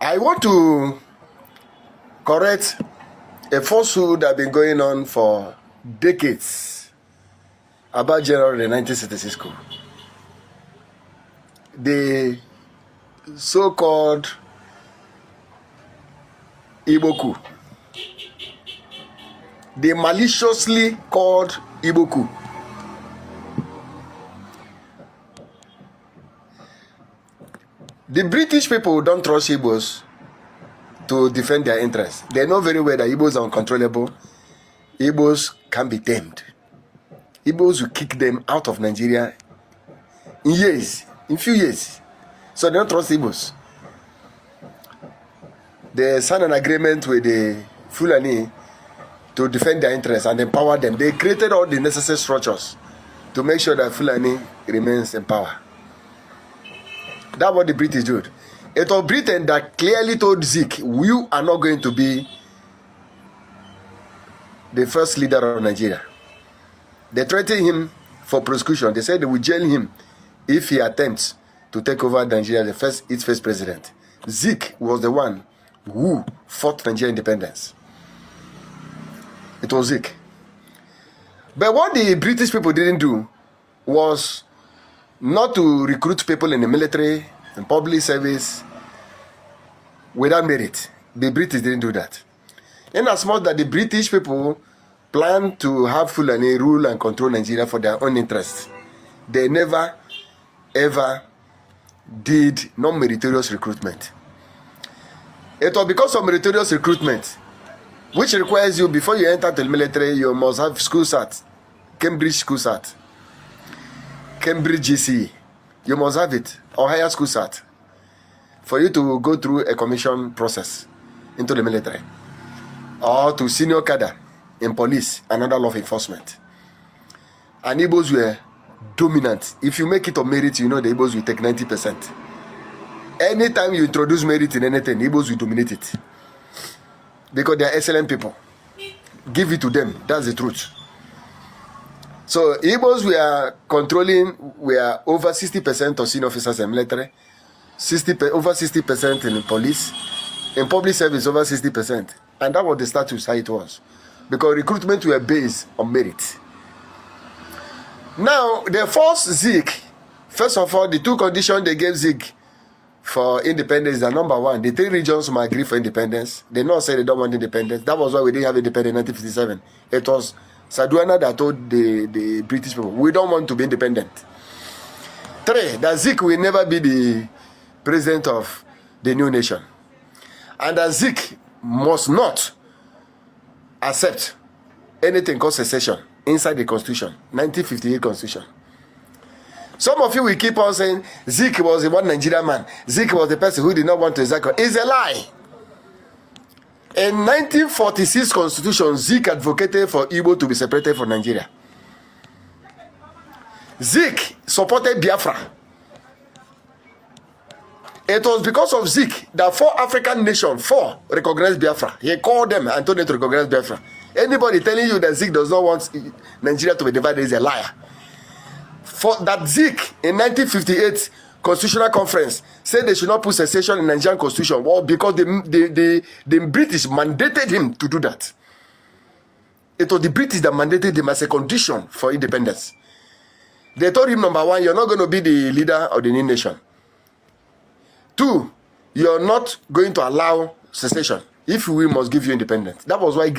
I want to correct a falsehood that has been going on for decades about General in the 1966 coup. The so-called Igbo coup. The maliciously called Igbo coup. The British people don't trust Igbos to defend their interests. They know very well that Igbos are uncontrollable. Igbos can be tamed. Igbos will kick them out of Nigeria in few years. So they don't trust Igbos. They signed an agreement with the Fulani to defend their interests and empower them. They created all the necessary structures to make sure that Fulani remains in power. That's what the British did. It was Britain that clearly told Zik, you are not going to be the first leader of Nigeria. They threatened him for prosecution. They said they would jail him if he attempts to take over Nigeria, its first president. Zik was the one who fought Nigeria independence. It was Zik. But what the British people didn't do was not to recruit people in the military and public service without merit. The British didn't do that. In as much that the British people planned to have Fulani rule and control Nigeria for their own interests, they never ever did non-meritorious recruitment. It was because of meritorious recruitment, which requires you, before you enter the military, you must have school cert, Cambridge school cert, Cambridge GCE. You must have it, or higher school cert, for you to go through a commission process into the military, or to senior cadre in police and other law enforcement. And Igbos were dominant. If you make it on merit, you know the Igbos will take 90%. Anytime you introduce merit in anything, Igbos will dominate it. Because they are excellent people. Give it to them. That's the truth. So Igbos were over 60% of senior officers in military, over 60% in police, in public service over 60%. And that was the status how it was. Because recruitment were based on merit. Now, they forced Zik. First of all, the two conditions they gave Zik for independence are: number one, the three regions must agree for independence. They not say they don't want independence. That was why we didn't have independence in 1957. It was Saduana that told the British people, we don't want to be independent. Three, that Zik will never be the president of the new nation. And that Zik must not accept anything called secession inside the Constitution, 1958 Constitution. Some of you will keep on saying Zik was the one Nigerian man. Zik was the person who did not want to exile. It's a lie. In 1946 Constitution, Zik advocated for Igbo to be separated from Nigeria. Zik supported Biafra. It was because of Zik that 4 African nations, 4 recognized Biafra. He called them and told them to recognize Biafra. Anybody telling you that Zik does not want Nigeria to be divided is a liar. For that Zik in 1958 Constitutional Conference said they should not put secession in Nigerian Constitution. Well, because the British mandated him to do that. It was the British that mandated him as a condition for independence. They told him, number one, you're not going to be the leader of the new nation. 2, you're not going to allow secession. If we must give you independence. That was why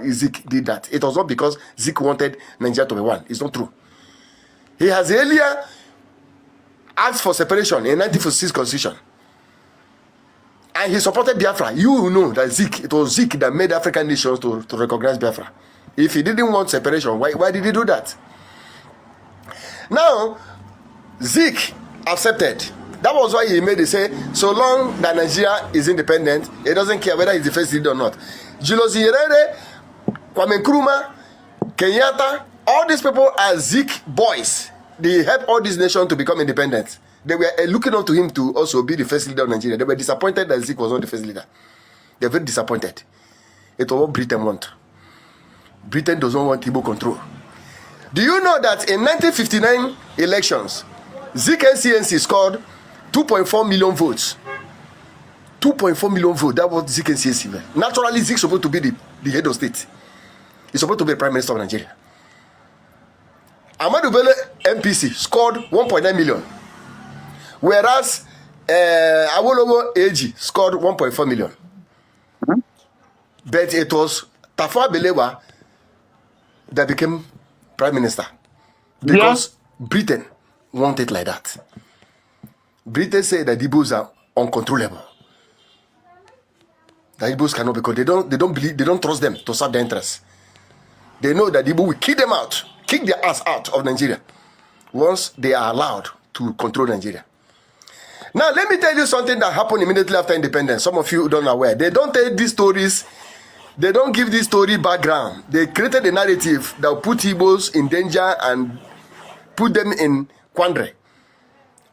Zik did that. It was not because Zik wanted Nigeria to be one. It's not true. He has earlier asked for separation in 1946 Constitution. And he supported Biafra. You know that it was Zik that made African nations to recognize Biafra. If he didn't want separation, why did he do that? Now, Zik accepted. That was why he made it say, so long that Nigeria is independent, it doesn't care whether he's the first leader or not. Julius Nyerere, Kwame Nkrumah, Kenyatta, all these people are Zik boys. They helped all these nations to become independent. They were looking up to him to also be the first leader of Nigeria. They were disappointed that Zik was not the first leader. They were very disappointed. It was what Britain want. Britain does not want Igbo control. Do you know that in 1959 elections, Zik NCNC scored 2.4 million votes. 2.4 million votes. That was Zik and CSC. Naturally, Zik supposed to be the head of state. He's supposed to be the Prime Minister of Nigeria. Ahmadu Bello MPC scored 1.9 million. Whereas Awolowo AG scored 1.4 million. But it was Tafawa Balewa that became Prime Minister. Because Britain wanted like that. Britain said that the Igbos are uncontrollable. The Igbos cannot, because they don't believe, they don't trust them to serve their interests. They know that the Igbo will kick them out, kick their ass out of Nigeria once they are allowed to control Nigeria. Now, let me tell you something that happened immediately after independence. Some of you don't know where. They don't tell these stories. They don't give this story background. They created a narrative that will put Igbos in danger and put them in quandary.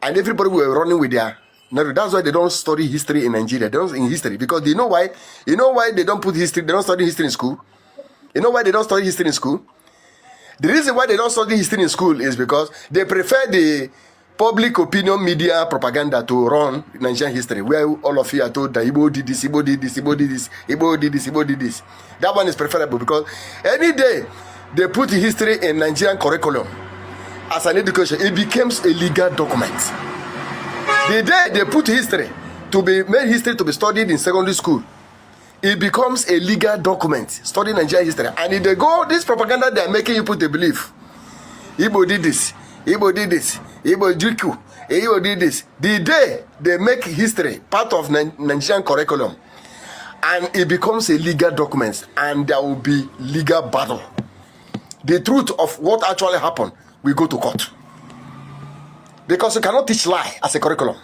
And everybody were running with their narrative. That's why they don't study history in Nigeria. They don't in history, because they know why. You know why they don't put history? They don't study history in school. You know why they don't study history in school? The reason why they don't study history in school is because they prefer the public opinion media propaganda to run Nigerian history, where all of you are told that Igbo did this, Igbo did this, Igbo did this, Igbo did this, Igbo did this. That one is preferable, because any day they put history in Nigerian curriculum as an education, it becomes a legal document. The day they put history to be made history to be studied in secondary school, it becomes a legal document, studying Nigerian history. And if they go, this propaganda they are making you put a belief. Igbo did this, Igbo did this, Igbo Juku, Igbo did this. The day they make history part of Nigerian curriculum, and it becomes a legal document, and there will be legal battle. The truth of what actually happened will go to court. Because you cannot teach lie as a curriculum.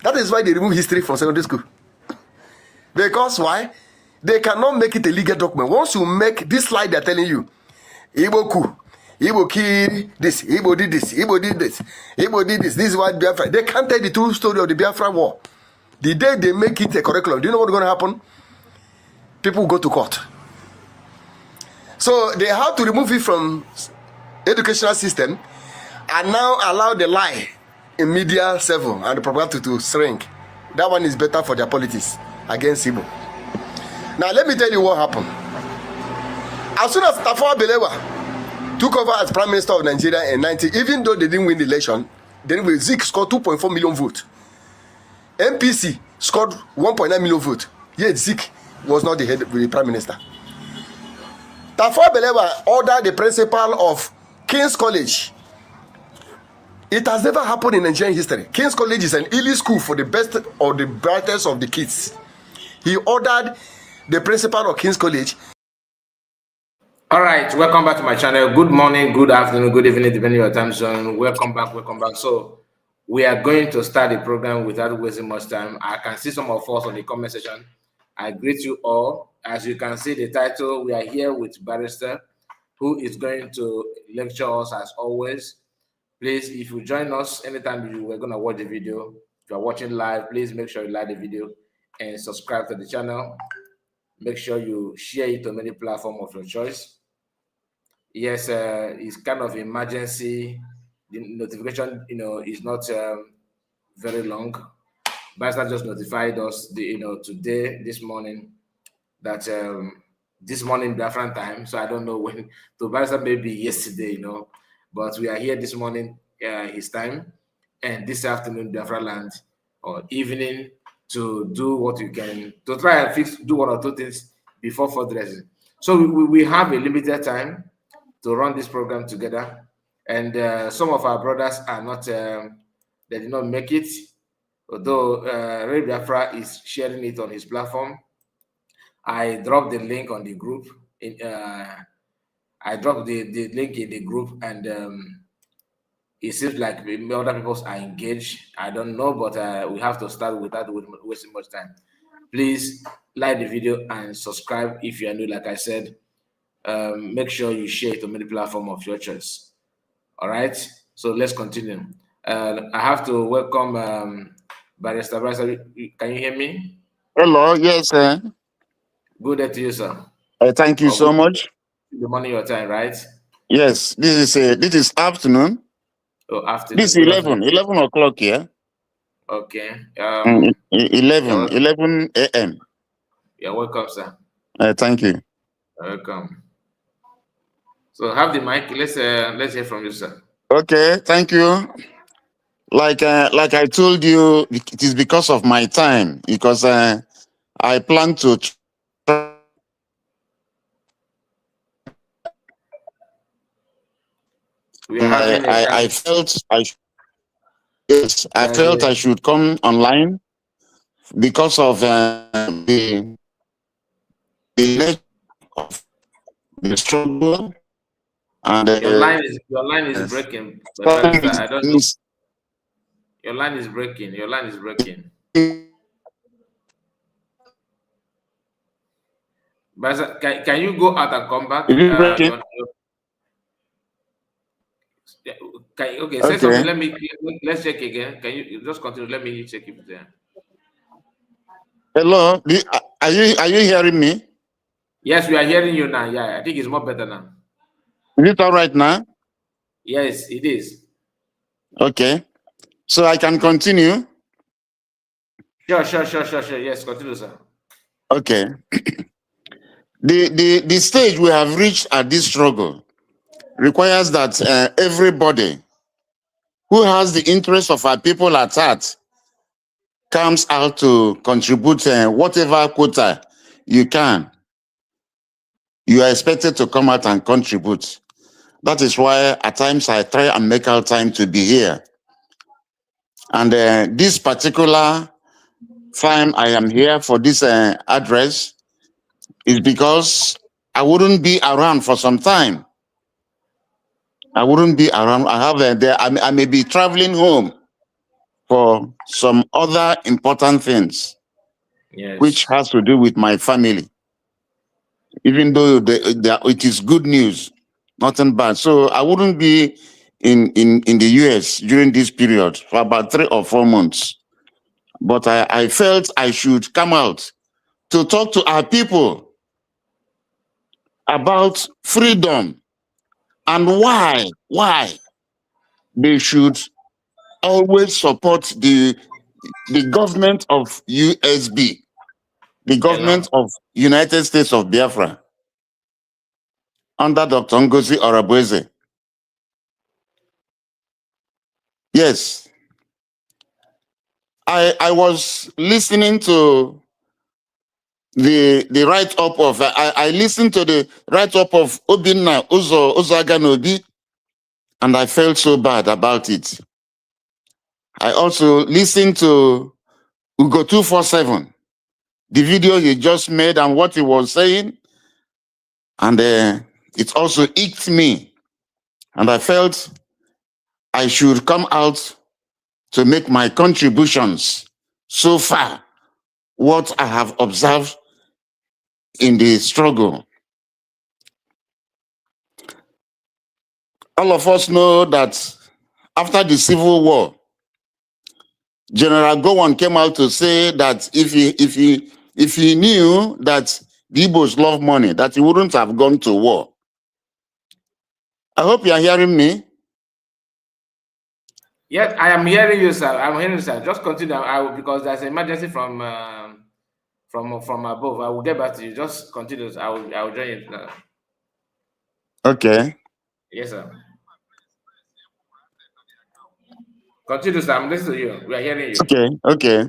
That is why they remove history from secondary school. Because why? They cannot make it a legal document. Once you make this lie, they're telling you, Igbo coup, Igbo killed this, Igbo did this, Igbo did this, Igbo did this, this is what Biafra. They can't tell the true story of the Biafra war. The day they make it a curriculum, do you know what's going to happen? People go to court. So they have to remove it from educational system and now allow the lie in media level and the propaganda to shrink. That one is better for their politics against Igbo. Now let me tell you what happened. As soon as Tafawa Balewa took over as Prime Minister of Nigeria in 19, even though they didn't win the election, then Zik scored 2.4 million votes. MPC scored 1.9 million votes. Yet Zik was not the Prime Minister. Tafawa Balewa ordered the principal of King's College. It has never happened in Nigerian history. King's College is an elite school for the best or the brightest of the kids. He ordered the principal of King's College. All right, welcome back to my channel. Good morning, good afternoon, good evening, depending on your time zone. Welcome back, welcome back. So we are going to start the program without wasting much time. I can see some of us on the comment section. I greet you all. As you can see the title, we are here with Barrister, who is going to lecture us as always. Please, if you join us anytime you are going to watch the video, if you are watching live, please make sure you like the video and subscribe to the channel. Make sure you share it on any platform of your choice. Yes, it's kind of emergency. The notification, is not very long. Barrister just notified us, today, this morning, that this morning Biafran time. So I don't know when. So Barrister maybe yesterday, but we are here this morning, his time, and this afternoon Biafra land or evening to do what you can to try and do one or two things before fundraising. So we have a limited time to run this program together, and some of our brothers are not, they did not make it, although Ray Biafra is sharing it on his platform. I dropped the link on the group. I dropped the link in the group, and it seems like other people are engaged. I don't know, but we have to start without wasting much time. Please like the video and subscribe if you are new. Like I said, make sure you share it on many platforms of your choice. All right, so let's continue. I have to welcome Barrister. Barrister, can you hear me? Hello, yes, sir. Good day to you, sir. Thank you so much. The morning your time, right? Yes, this is afternoon. Oh, afternoon. This is 11 o'clock here. Okay. 11 a.m. You're welcome, sir. Thank you. Welcome. So have the mic. Let's hear from you, sir. Okay, thank you. Like I told you, it is because of my time, because I plan to We are having a I felt I felt I should come online because of the nature of the struggle and your line is breaking, Barrister. I don't know. Your line is breaking. Your line is breaking. Barrister, can you go out and come back? Okay, say something. Let's check again. Can you just continue? Let me check if it's there. Hello, are you hearing me? Yes, we are hearing you now. Yeah, I think it's more better now. Is it all right now? Yes, it is. Okay, so I can continue. Sure. Yes, continue, sir. Okay. The stage we have reached at this struggle requires that everybody who has the interest of our people at heart comes out to contribute whatever quota you can. You are expected to come out and contribute. That is why at times I try and make out time to be here. And this particular time I am here for this address is because I wouldn't be around for some time. I wouldn't be around. I may be traveling home for some other important things, Yes, which has to do with my family. Even though it is good news, nothing bad. So I wouldn't be in the US during this period for about 3 or 4 months. But I felt I should come out to talk to our people about freedom and why they should always support the government of USB, the government of United States of Biafra, under Dr. Ngozi Orabueze. Yes, I was listening to the write-up of, I listened to the write-up of Obinna Uzoganobi, and I felt so bad about it. I also listened to Ugo 247, the video he just made and what he was saying, and it also icked me. And I felt I should come out to make my contributions so far, what I have observed in the struggle. All of us know that after the Civil War, General Gowon came out to say that if he knew that the Igbos love money, that he wouldn't have gone to war. I hope you are hearing me. Yes, I am hearing you, sir. I'm hearing you, sir. Just continue. Because there's an emergency from above. I will get back to you. Just continue. I will join you now. Okay. Yes, sir. Continue, sir. I'm listening to you. We are hearing you. Okay.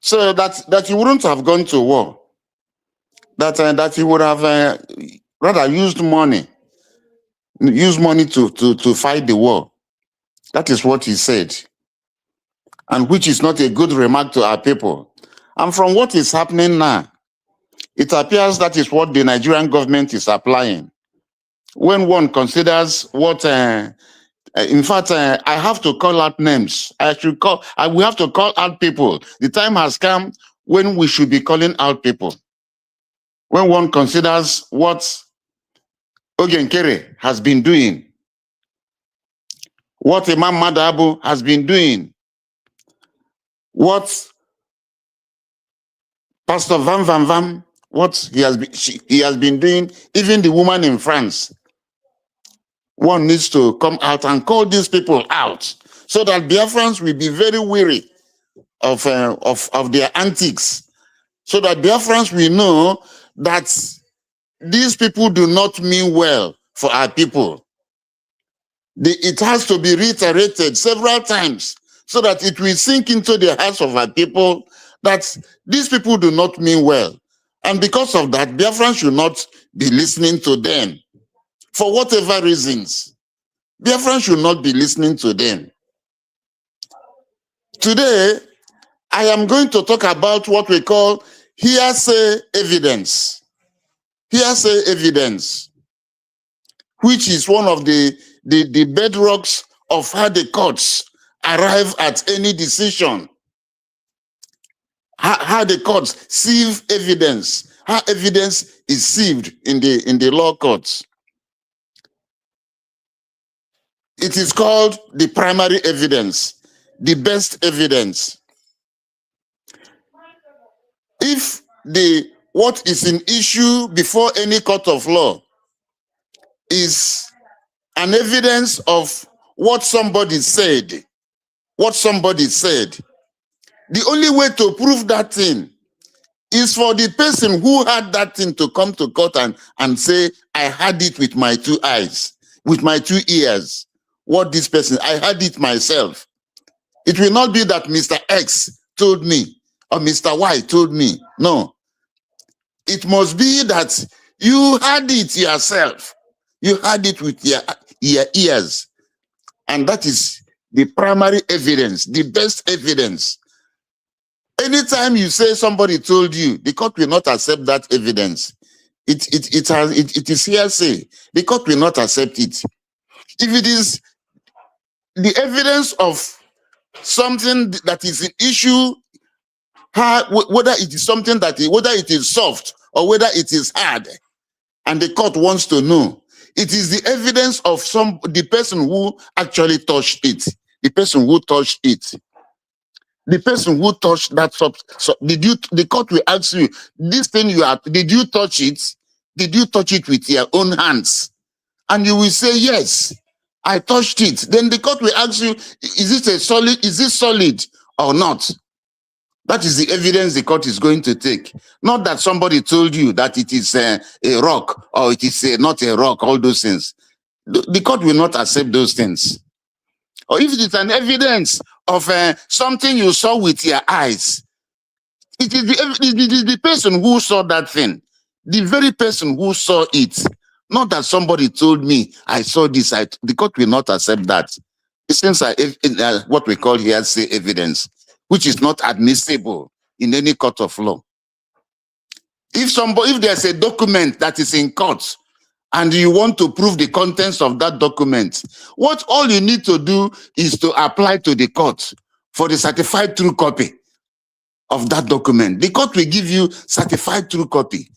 So that you wouldn't have gone to war. That you would have rather used money to fight the war. That is what he said, and which is not a good remark to our people. And from what is happening now, it appears that is what the Nigerian government is applying. When one considers what, in fact, I have to call out names. We have to call out people. The time has come when we should be calling out people. When one considers what Ogenkere has been doing, what Imam Madabu has been doing, what Pastor Van, what he has been doing, even the woman in France. One needs to come out and call these people out so that Biafrans will be very weary of their antics, so that Biafrans will know that these people do not mean well for our people. It has to be reiterated several times so that it will sink into the hearts of our people that these people do not mean well. And because of that, Biafrans should not be listening to them for whatever reasons. Biafrans should not be listening to them. Today, I am going to talk about what we call hearsay evidence. Hearsay evidence, which is one of the bedrocks of how the courts arrive at any decision. How the courts sieve evidence, how evidence is sieved in the law courts. It is called the primary evidence, the best evidence. If what is in issue before any court of law is an evidence of what somebody said, the only way to prove that thing is for the person who had that thing to come to court and say, I had it with my 2 eyes, with my 2 ears. What this person, I had it myself. It will not be that Mr. X told me or Mr. Y told me. No. It must be that you had it yourself. You had it with your ears. And that is the primary evidence, the best evidence. Anytime you say somebody told you, the court will not accept that evidence. It is hearsay. The court will not accept it. If it is the evidence of something that is an issue, whether it is something whether it is soft or whether it is hard, and the court wants to know, it is the evidence of the person who actually touched it, the person who touched it. The person who touched that the court will ask you, this thing did you touch it? Did you touch it with your own hands? And you will say, yes, I touched it. Then the court will ask you, is it solid or not? That is the evidence the court is going to take. Not that somebody told you that it is a rock or it is not a rock, all those things. The court will not accept those things. Or if it is an evidence of something you saw with your eyes, it is the person who saw that thing, the very person who saw it. Not that somebody told me, I saw this. The court will not accept that. It seems like what we call hearsay evidence, which is not admissible in any court of law. If there's a document that is in court and you want to prove the contents of that document, all you need to do is to apply to the court for the certified true copy of that document. The court will give you certified true copy.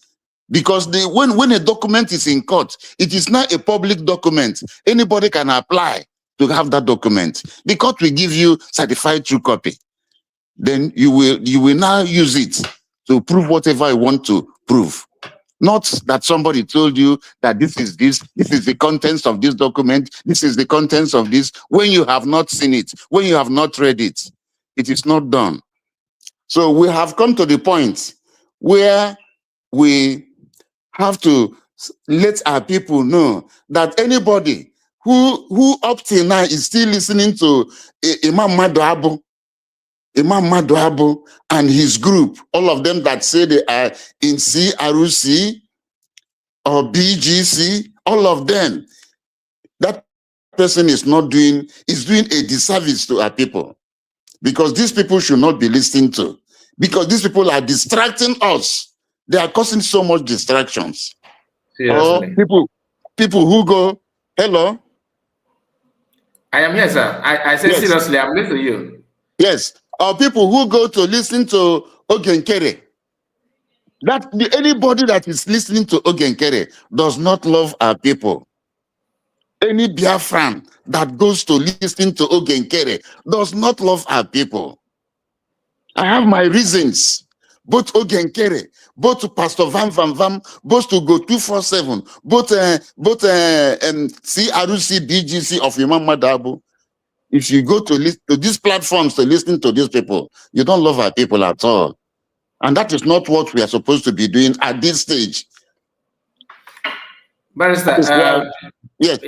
Because when a document is in court, it is not a public document. Anybody can apply to have that document. The court will give you certified true copy. Then you will now use it to prove whatever you want to prove. Not that somebody told you that this is the contents of this document, this is the contents of this, when you have not seen it, when you have not read it. It is not done. So we have come to the point where we have to let our people know that anybody who up till now is still listening to Imam Madu Abu and his group, all of them that say they are in CRC or BGC, all of them, that person is doing a disservice to our people, because these people should not be listening to, because these people are distracting us. They are causing so much distractions. Seriously. Or people who go, hello? I am here, sir. I say yes. Seriously, I'm listening to you. Yes. Or people who go to listen to Ogenkere. Anybody that is listening to Ogenkere does not love our people. Any Biafran that goes to listen to Ogenkere does not love our people. I have my reasons. Both Ogenkere, both Pastor Van, both to go 247, both CRC BGC of Imam Madabu. If you go to these platforms to listen to these people, you don't love our people at all. And that is not what we are supposed to be doing at this stage. Barrister, yes.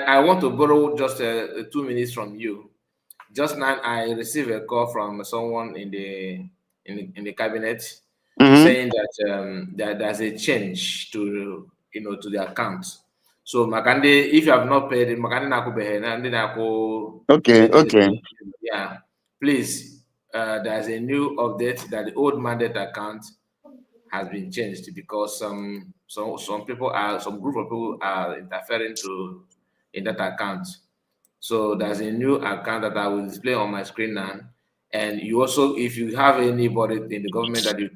I want to borrow just 2 minutes from you. Just now, I received a call from someone in the cabinet saying that there's a change to to the account. So Makande, if you have not paid it, Makande okay. Yeah, please. There's a new update that the old mandate account has been changed because some group of people are interfering in that account. So there's a new account that I will display on my screen now. And you also, if you have anybody in the government that you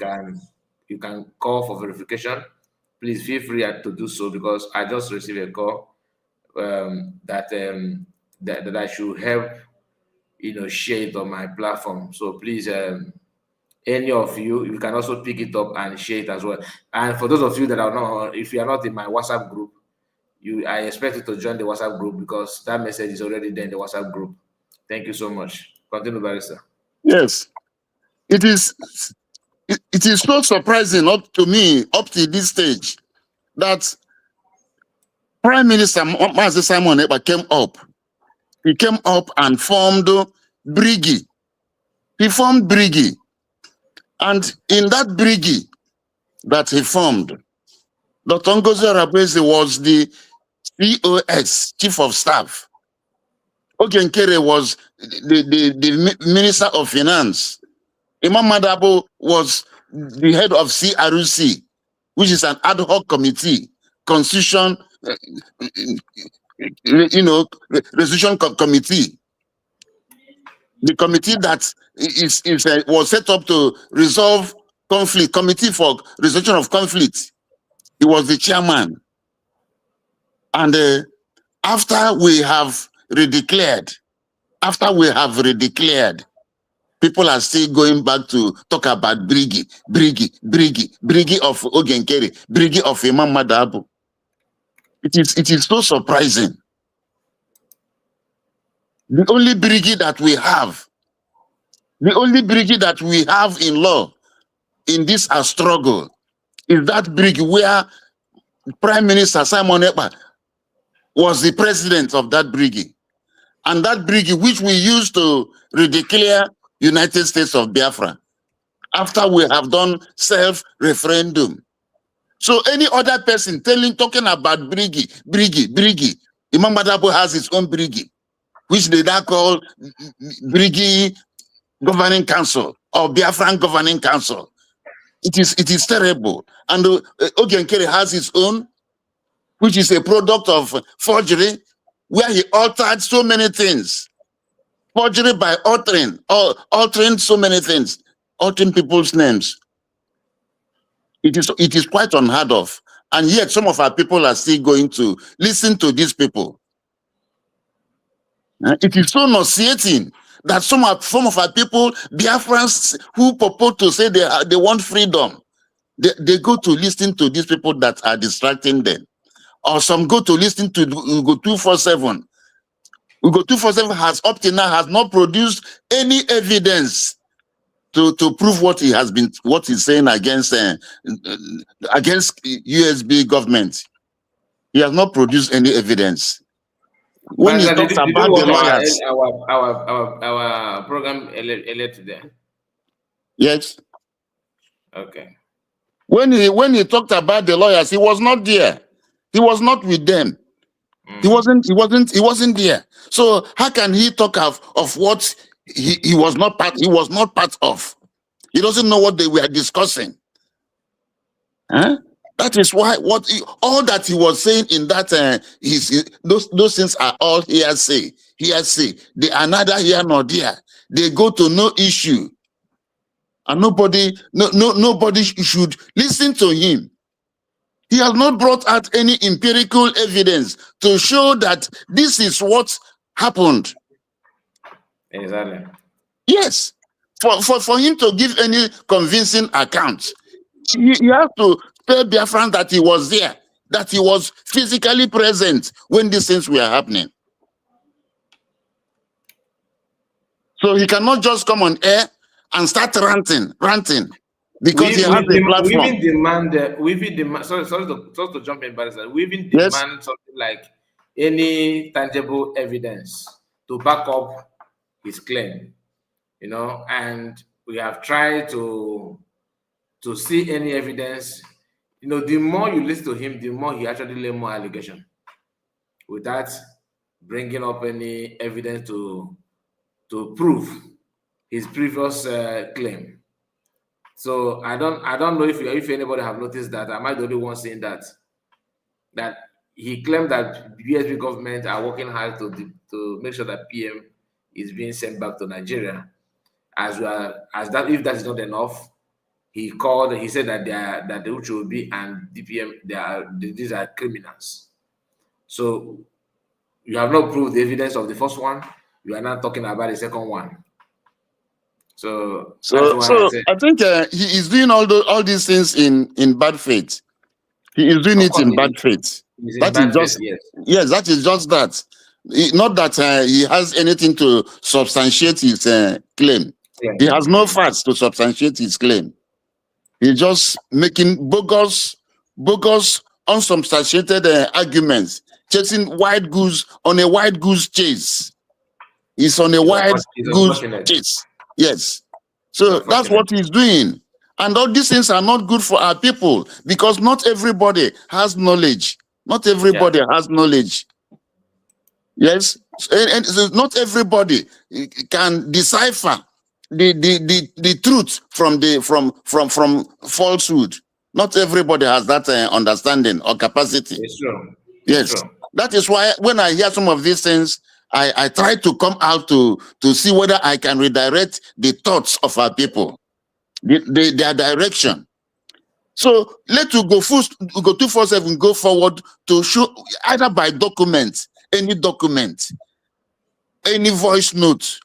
can call for verification, please feel free to do so, because I just received a call that I should help share it on my platform. So please, any of you can also pick it up and share it as well. And for those of you that are not, if you are not in my WhatsApp group, I expect you to join the WhatsApp group, because that message is already there in the WhatsApp group. Thank you so much. Continue, Barrister. Yes, it is so surprising up to me up to this stage that Prime Minister Mazi Simon Ekpa came up. He came up and formed Brigi. He formed Brigi. And in that Brigi that he formed, Dr. Ngozi Arabese was the COS, Chief of Staff. Ogenkere was the Minister of Finance. Imam Madabo was the head of CRC, which is an ad hoc committee, constitution, resolution committee. The committee that was set up to resolve conflict, committee for resolution of conflict. He was the chairman. And after we have redeclared, people are still going back to talk about Brigi of Ogenkere, Brigi of Imam Madabo. It is so surprising. The only Brigi that we have in law in this struggle is that Brigi where Prime Minister Simon Ekpa was the president of that Brigi. And that Brigi which we used to redeclare United States of Biafra after we have done self-referendum. So any other person talking about Brigi, Imam Madabo has his own Brigi, which they now call Brigi Governing Council or Biafran Governing Council. It is terrible. And Ogenkere has his own, which is a product of forgery, where he altered so many things. Forgery by altering so many things, altering people's names. It is quite unheard of. And yet some of our people are still going to listen to these people. It is so nauseating that some of our people, Biafrans who purport to say they want freedom, they go to listen to these people that are distracting them. Or some go to listen to Ugo 247. Ugo 247 has up till now has not produced any evidence to prove what he's saying against USB government. He has not produced any evidence. When he talks about the lawyers, our program earlier today. Yes. Okay. When he talked about the lawyers, he was not there. He was not with them. He wasn't there. So how can he talk of what he was not part of? He doesn't know what they were discussing. That is why all that he was saying in that those things are all hearsay. They are neither here nor there. They go to no issue, and nobody should listen to him. He has not brought out any empirical evidence to show that this is what happened. Exactly. Yes, for him to give any convincing account, you have to tell Biafran that he was there, that he was physically present when these things were happening. So he cannot just come on air and start ranting, because he has a platform. We even demand, sorry to jump in, Barrister. We even demand something like any tangible evidence to back up his claim, you know, and we have tried to see any evidence. You know, the more you listen to him, the more he actually lay more allegation without bringing up any evidence to prove his previous claim. So I don't know if anybody have noticed that. Am I the only one saying that he claimed that USB government are working hard to make sure that PM is being sent back to Nigeria. As that, if that is not enough, he said that the UCHOB and DPM these are criminals. So you have not proved the evidence of the first one. You are not talking about the second one. So I think he is doing all these things in bad faith. He is doing it in bad faith. That is just that. Not that he has anything to substantiate his claim. Yeah. He has no facts to substantiate his claim. He's just making bogus, unsubstantiated arguments, chasing wild goose on a wild goose chase. He's on a wild goose chase. Yes. So that's what he's doing. And all these things are not good for our people, because not everybody has knowledge. Not everybody has knowledge. Yes. And not everybody can decipher the truth from falsehood. Not everybody has that understanding or capacity. It's true. Yes. It's true. That is why when I hear some of these things, I try to come out to see whether I can redirect the thoughts of our people, their direction. So let you go 247 go forward to show either by document, any voice note,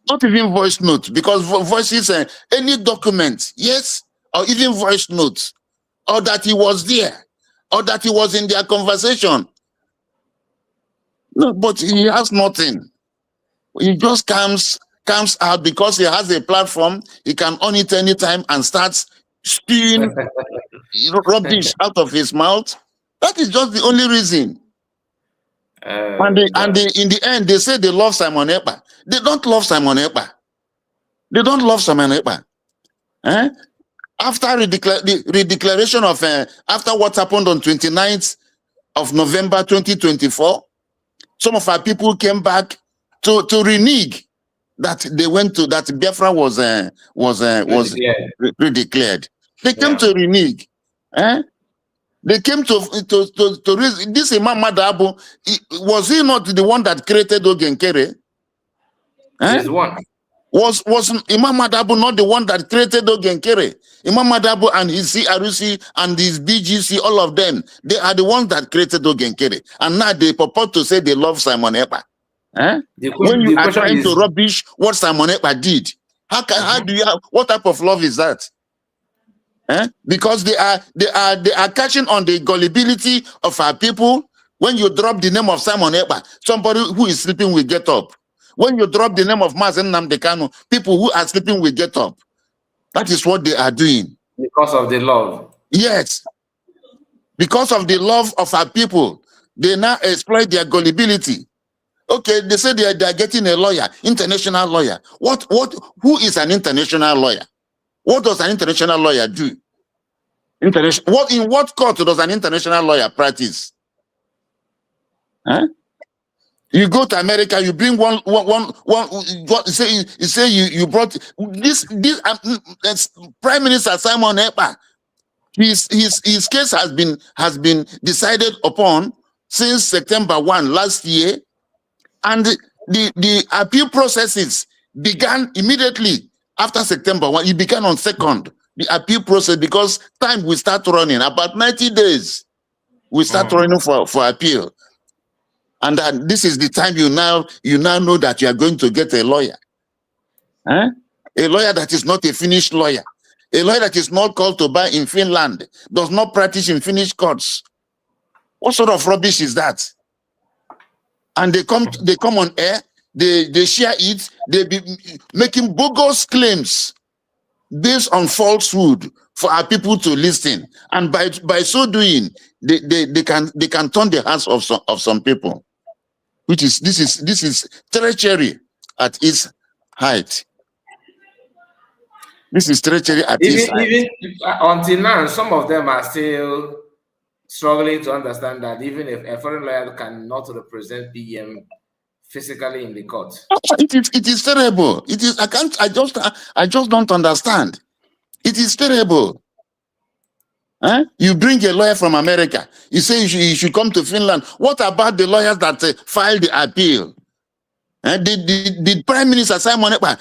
not even voice note, because voices any document, yes, or even voice notes, or that he was there, or that he was in their conversation. No, but he has nothing. He just comes out because he has a platform. He can on it anytime and starts spewing rubbish out of his mouth. That is just the only reason. And in the end, they say they love Simon Ekpa. They don't love Simon Ekpa. They don't love Simon Ekpa. After the redeclaration of after what happened on 29th of November 2024. Some of our people came back to renege that they went to that Biafra was redeclared. They came to renege. They came to this Imam Madabu. Was he not the one that created Ogenkere? He's one. Was Imam Madabu not the one that created Ogenkere? Imam Madabu and his CRC and his BGC, all of them, they are the ones that created Ogenkere. And now they purport to say they love Simon Ekpa. When you are trying to rubbish what Simon Ekpa did, how do you have, what type of love is that? Because they are catching on the gullibility of our people. When you drop the name of Simon Ekpa, somebody who is sleeping will get up. When you drop the name of Mazen Namdekano, people who are sleeping will get up. That is what they are doing. Because of the love. Yes. Because of the love of our people, they now exploit their gullibility. Okay, they say they are getting a lawyer, international lawyer. Who is an international lawyer? What does an international lawyer do? In what court does an international lawyer practice? You go to America, you bring one say you brought this Prime Minister Simon Ekpa. His case has been decided upon since September 1 last year, and the appeal processes began immediately after September 1. It began on 2nd, the appeal process, because time will start running about 90 days. We start running for appeal. And this is the time you now know that you are going to get a lawyer. A lawyer that is not a Finnish lawyer. A lawyer that is not called to bar in Finland, does not practice in Finnish courts. What sort of rubbish is that? And they come on air, they share it, they be making bogus claims based on falsehood for our people to listen, and by so doing, they can turn the hearts of some people, which is this is treachery at its height. This is treachery at its height. Even until now, some of them are still struggling to understand that even if a foreign lawyer cannot represent PM physically in the court. It is terrible. It is. I just don't understand. It is terrible. Huh? You bring a lawyer from America. You say you should come to Finland. What about the lawyers that filed the appeal? Did Prime Minister Simon Ekpa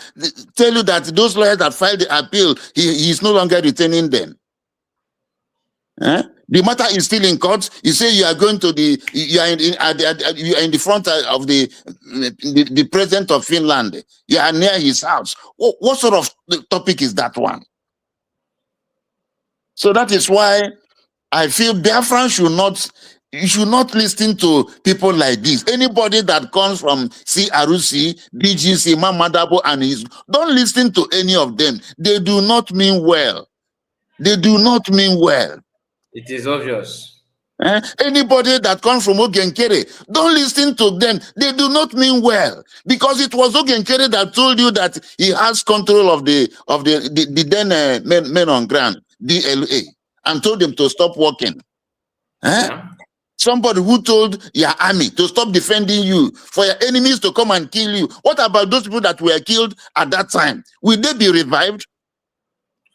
tell you that those lawyers that filed the appeal, he is no longer retaining them? The matter is still in court. You say you are going to you are in the front of the president of Finland. You are near his house. What sort of topic is that one? So that is why I feel Biafran should not listen to people like this. Anybody that comes from CRC, BGC, Mamadabo, and don't listen to any of them. They do not mean well. They do not mean well. It is obvious. Anybody that comes from Ogenkere, don't listen to them. They do not mean well, because it was Ogenkere that told you that he has control of the then men on ground, DLA, and told them to stop working. Yeah. Somebody who told your army to stop defending you, for your enemies to come and kill you. What about those people that were killed at that time? Will they be revived?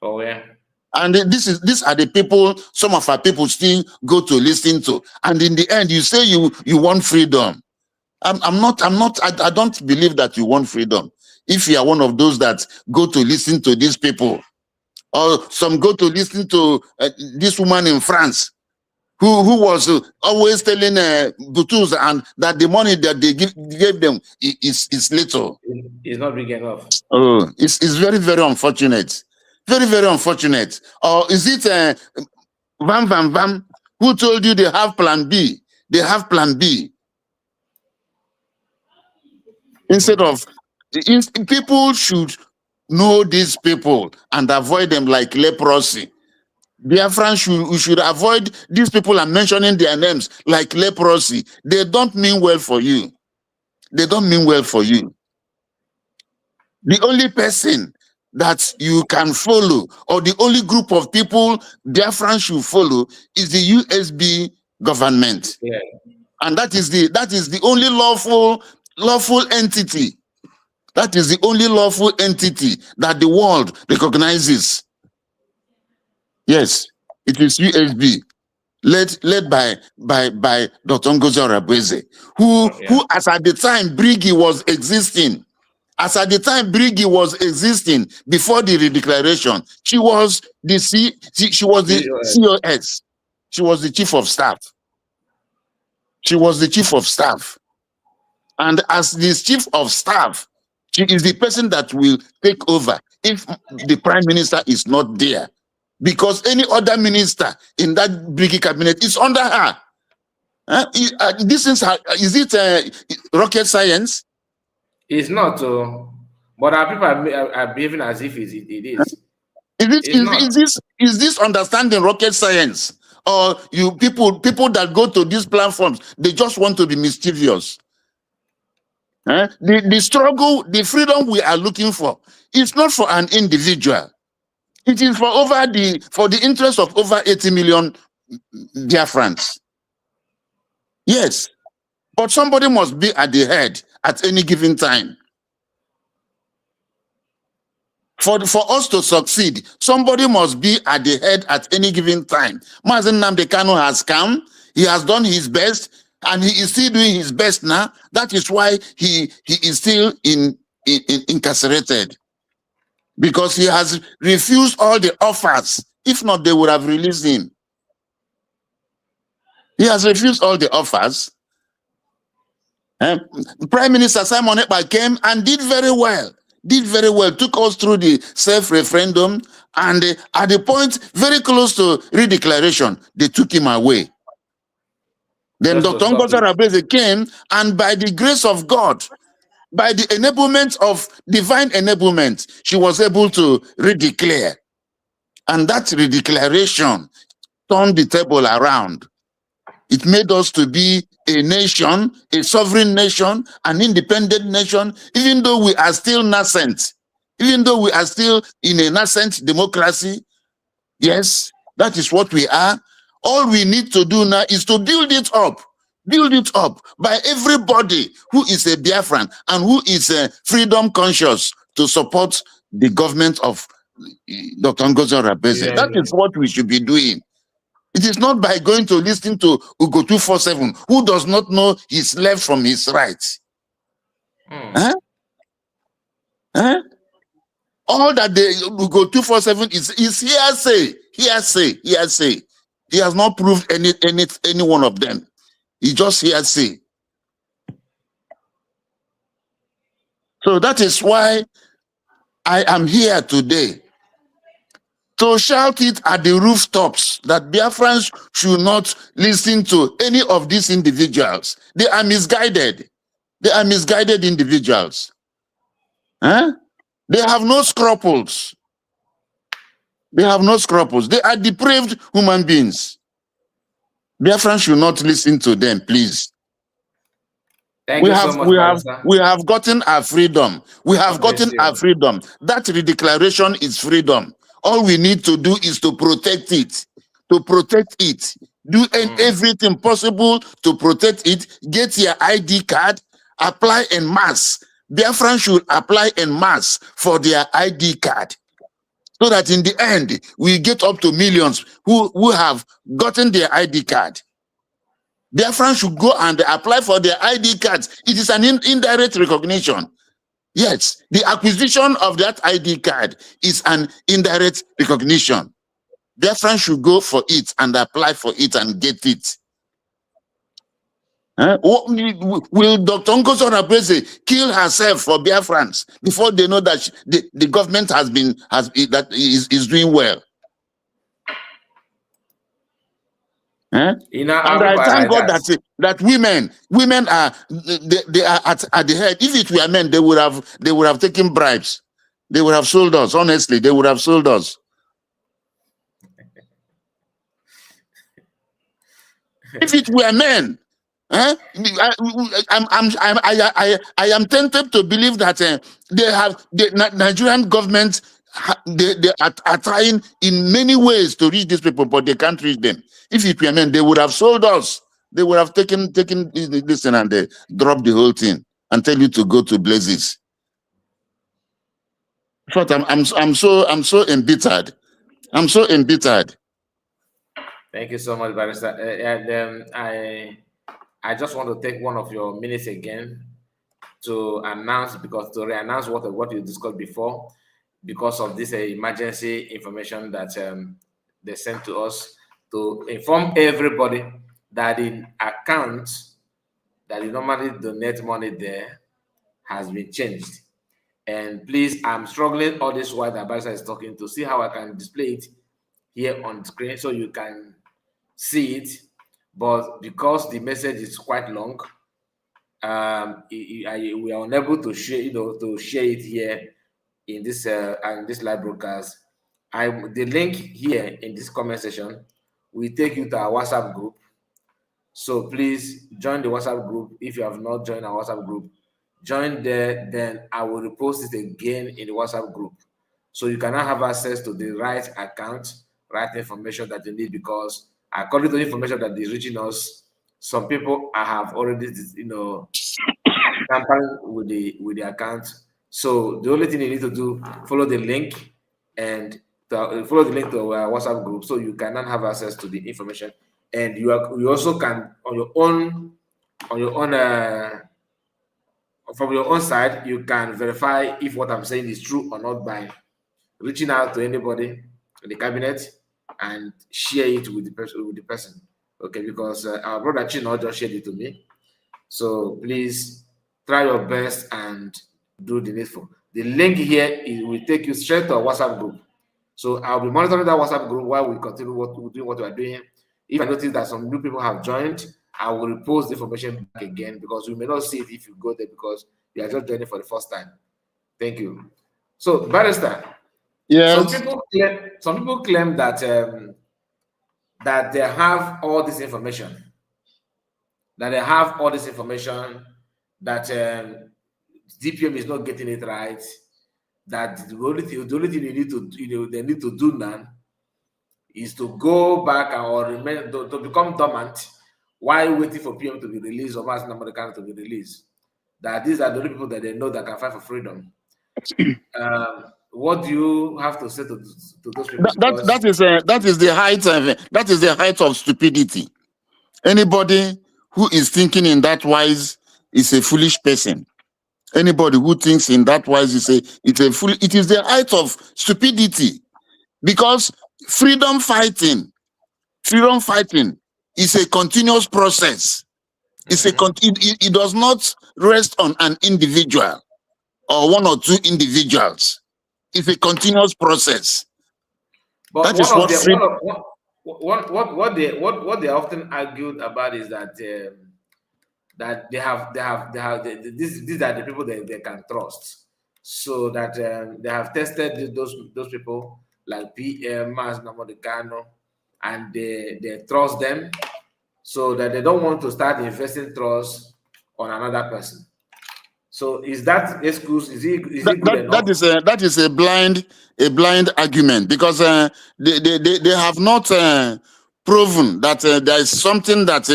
Oh yeah. And these are the people some of our people still go to listen to. And in the end, you say you want freedom. I don't believe that you want freedom. If you are one of those that go to listen to these people, or some go to listen to this woman in France, who was always telling Butus and that the money that they gave them is little. It's not big enough. Oh, it's very, very unfortunate. Very, very unfortunate. Or is it Vam who told you they have plan B? They have plan B. Instead of people should know these people and avoid them like leprosy. We should avoid these people and mentioning their names like leprosy. They don't mean well for you. They don't mean well for you. The only person that you can follow, or the only group of people Biafran should follow, is the USB government. Yeah. And that is the only lawful entity. That is the only lawful entity that the world recognizes. Yes, it is USB, led by Dr. Ngozi Orabeze, who as at the time Brigi was existing. As at the time Brigi was existing before the redeclaration, she was the COS. She was the chief of staff. She was the chief of staff. And as this chief of staff, she is the person that will take over if the prime minister is not there. Because any other minister in that Brigi cabinet is under her. This is rocket science? It's not, but our people are behaving as if it is. Is this understanding rocket science? Or you people that go to these platforms, they just want to be mischievous? The struggle, the freedom we are looking for, is not for an individual. It is for the interest of over 80 million Biafrans. Yes, but somebody must be at the head at any given time. For us to succeed, somebody must be at the head at any given time. Mazen Nnamdi Kanu has come. He has done his best, and he is still doing his best now. That is why he is still incarcerated. Because he has refused all the offers. If not, they would have released him. He has refused all the offers. Prime Minister Simon Ekpa came and did very well. Took us through the self-referendum, and at the point very close to redeclaration, they took him away. Then Dr. Ngozi Orabeze came, and by the grace of God, by the enablement of divine enablement, she was able to redeclare. And that redeclaration turned the table around. It made us to be a nation, a sovereign nation, an independent nation, even though we are still nascent, even though we are still in a nascent democracy. Yes, that is what we are. All we need to do now is to build it up by everybody who is a Biafran and who is freedom conscious to support the government of Dr. Ngozi Rabeze. Yeah, That is what we should be doing. It is not by going to listen to Ugo 247, who does not know his left from his right. Huh? Huh? All that Ugo 247 is hearsay. He has not proved any one of them. He just hearsay. So that is why I am here today, to shout it at the rooftops that Biafrans should not listen to any of these individuals. They are misguided. They are misguided individuals. Huh? They have no scruples. They have no scruples. They are depraved human beings. Biafrans should not listen to them, please. Thank you so much, we have gotten our freedom. We have gotten our freedom. That redeclaration is freedom. All we need to do is to protect it. To protect it. Do everything possible to protect it. Get your ID card. Apply en masse. Biafran should apply en masse for their ID card. So that in the end, we get up to millions who have gotten their ID card. Biafran should go and apply for their ID cards. It is an indirect recognition. Yes, the acquisition of that ID card is an indirect recognition. Biafran should go for it and apply for it and get it. Will Dr. Ngozi Rabeze kill herself for Biafrans before they know that the government is doing well? And I thank God that women are they are at the head. If it were men, they would have taken bribes. They would have sold us. Honestly, they would have sold us. If it were men, I am tempted to believe that the Nigerian government they are trying in many ways to reach these people, but they can't reach them. If it were men, they would have sold us. They would have taken this and they dropped the whole thing and tell you to go to blazes. But I'm so embittered. I'm so embittered. Thank you so much, Barrister. I just want to take one of your minutes again to re-announce what you discussed before, because of this emergency information that they sent to us, to inform everybody that in accounts that you normally donate money there has been changed. And please, I'm struggling all this while the Barrister is talking to see how I can display it here on screen so you can see it. But because the message is quite long, we are unable to share, to share it here in this live broadcast. The link here in this comment section will take you to our WhatsApp group. So please join the WhatsApp group. If you have not joined our WhatsApp group, join there. Then I will repost it again in the WhatsApp group, so you can now have access to the right account, right information that you need. Because according to the information that is reaching us, some people have already, tampering with the account. So the only thing you need to do, follow the link follow the link to our WhatsApp group, so you can now have access to the information. And you also can from your own side, you can verify if what I'm saying is true or not by reaching out to anybody in the cabinet and share it with the person. Okay, because our brother Chino just shared it to me. So please try your best and do the needful. The link here will take you straight to our WhatsApp group. So I'll be monitoring that WhatsApp group while we continue what we are doing. If I notice that some new people have joined, I will repost the information back again, because we may not see it if you go there, because You are just joining for the first time. Thank you. So, Barrister, Yes. some people claim that that they have all this information. That they have all this information. That DPM is not getting it right. That the only thing they need to they need to do now is to go back or remain to become dormant while waiting for PM to be released or mass number to be released. That these are the only people that they know that can fight for freedom. What do you have to say to those people? That is the height of stupidity. Anybody who is thinking in that wise is a foolish person. Anybody who thinks in that wise it is the height of stupidity, because freedom fighting is a continuous process. It does not rest on an individual or one or two individuals. It's a continuous process. But that is what they often argued about is that that these are the people that they can trust, so that they have tested those people like PM Mas Namodekano, and they trust them, so that they don't want to start investing trust on another person. So is that excuse? Is it good enough? That is a blind argument, because they have not proven that there is something that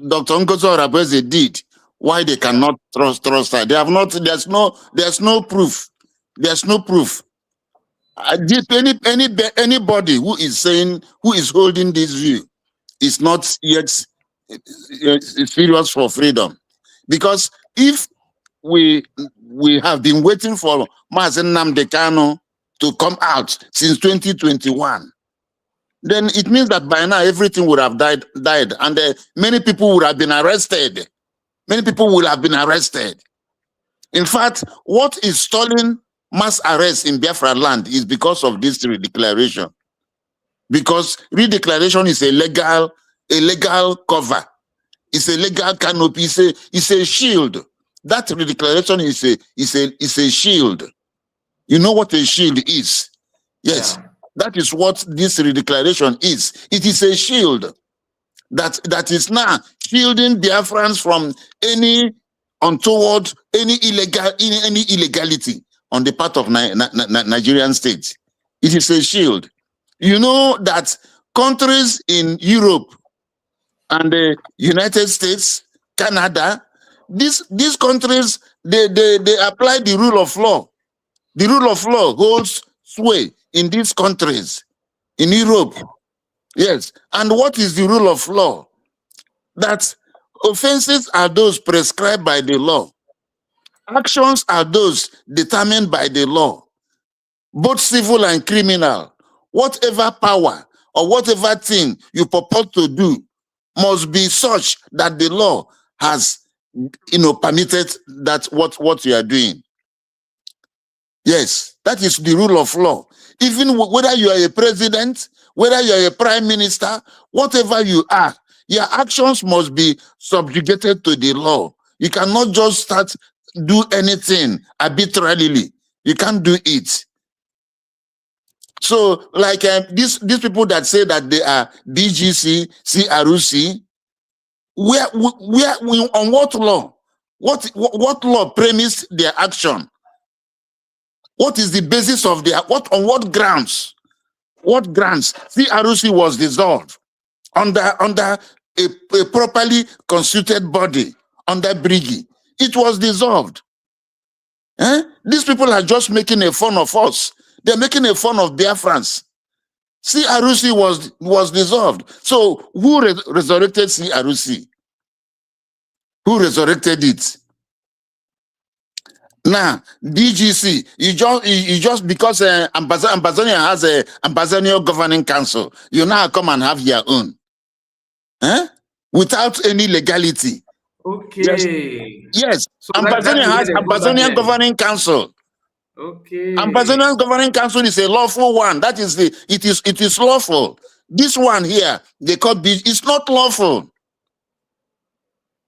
Dr. Ngozo Rabeze did why they cannot trust her. They have not. There's no proof. There's no proof. Anybody who is holding this view is not yet serious for freedom, because if we have been waiting for Mazen Nnamdi Kanu to come out since 2021. Then it means that by now everything would have died, and many people would have been arrested. Many people will have been arrested. In fact, what is stalling mass arrest in Biafra land is because of this redeclaration. Because redeclaration is a legal cover. It's a legal canopy. It's a shield. That redeclaration is a shield. You know what a shield is? Yes, yeah. That is what this redeclaration is. It is a shield that is now shielding Biafrans from any untoward, any illegality on the part of Nigerian state. It is a shield. You know that countries in Europe and the United States, Canada, these countries, they apply the rule of law. The rule of law holds sway in these countries, in Europe. Yes. And what is the rule of law? That offenses are those prescribed by the law. Actions are those determined by the law, both civil and criminal. Whatever power or whatever thing you purport to do must be such that the law has permitted that what you are doing. Yes, that is the rule of law. Even whether you are a president, whether you are a prime minister, whatever you are, your actions must be subjugated to the law. You cannot just do anything arbitrarily. You can't do it. So, like these people that say that they are BGC, CRUC, on what law? What law premised their action? What is the basis of their on what grounds? What grounds? CRUC was dissolved under a properly constituted body, under Brigi. It was dissolved. These people are just making a fun of us. They're making a fun of Biafrans. CRUC was dissolved. So who resurrected CRUC? Who resurrected it? Now, DGC, you just because Ambazonia has a Ambazonia governing council, you now come and have your own. Without any legality. Okay. Yes. So Ambazonia has Ambazonia governing council. Okay. Ambazonia governing council is a lawful one. That is it is lawful. This one here, they call it's not lawful.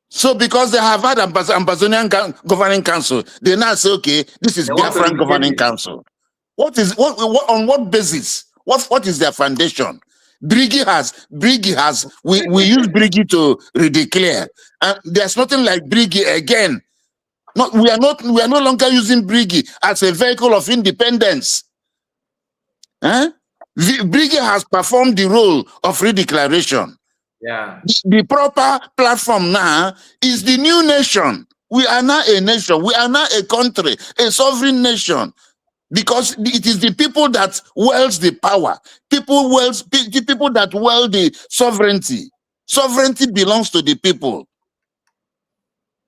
So because they have had Ambazonian governing council, they now say, okay, this is Biafran governing council. What on what basis? What is their foundation? Brigi has, we use Brigi to redeclare. And there's nothing like Brigi again. We are no longer using Brigi as a vehicle of independence. Brigi has performed the role of redeclaration. Yeah. The proper platform now is the new nation. We are now a nation. We are now a country, a sovereign nation. Because it is the people that wields the power. The people that wield the sovereignty. Sovereignty belongs to the people.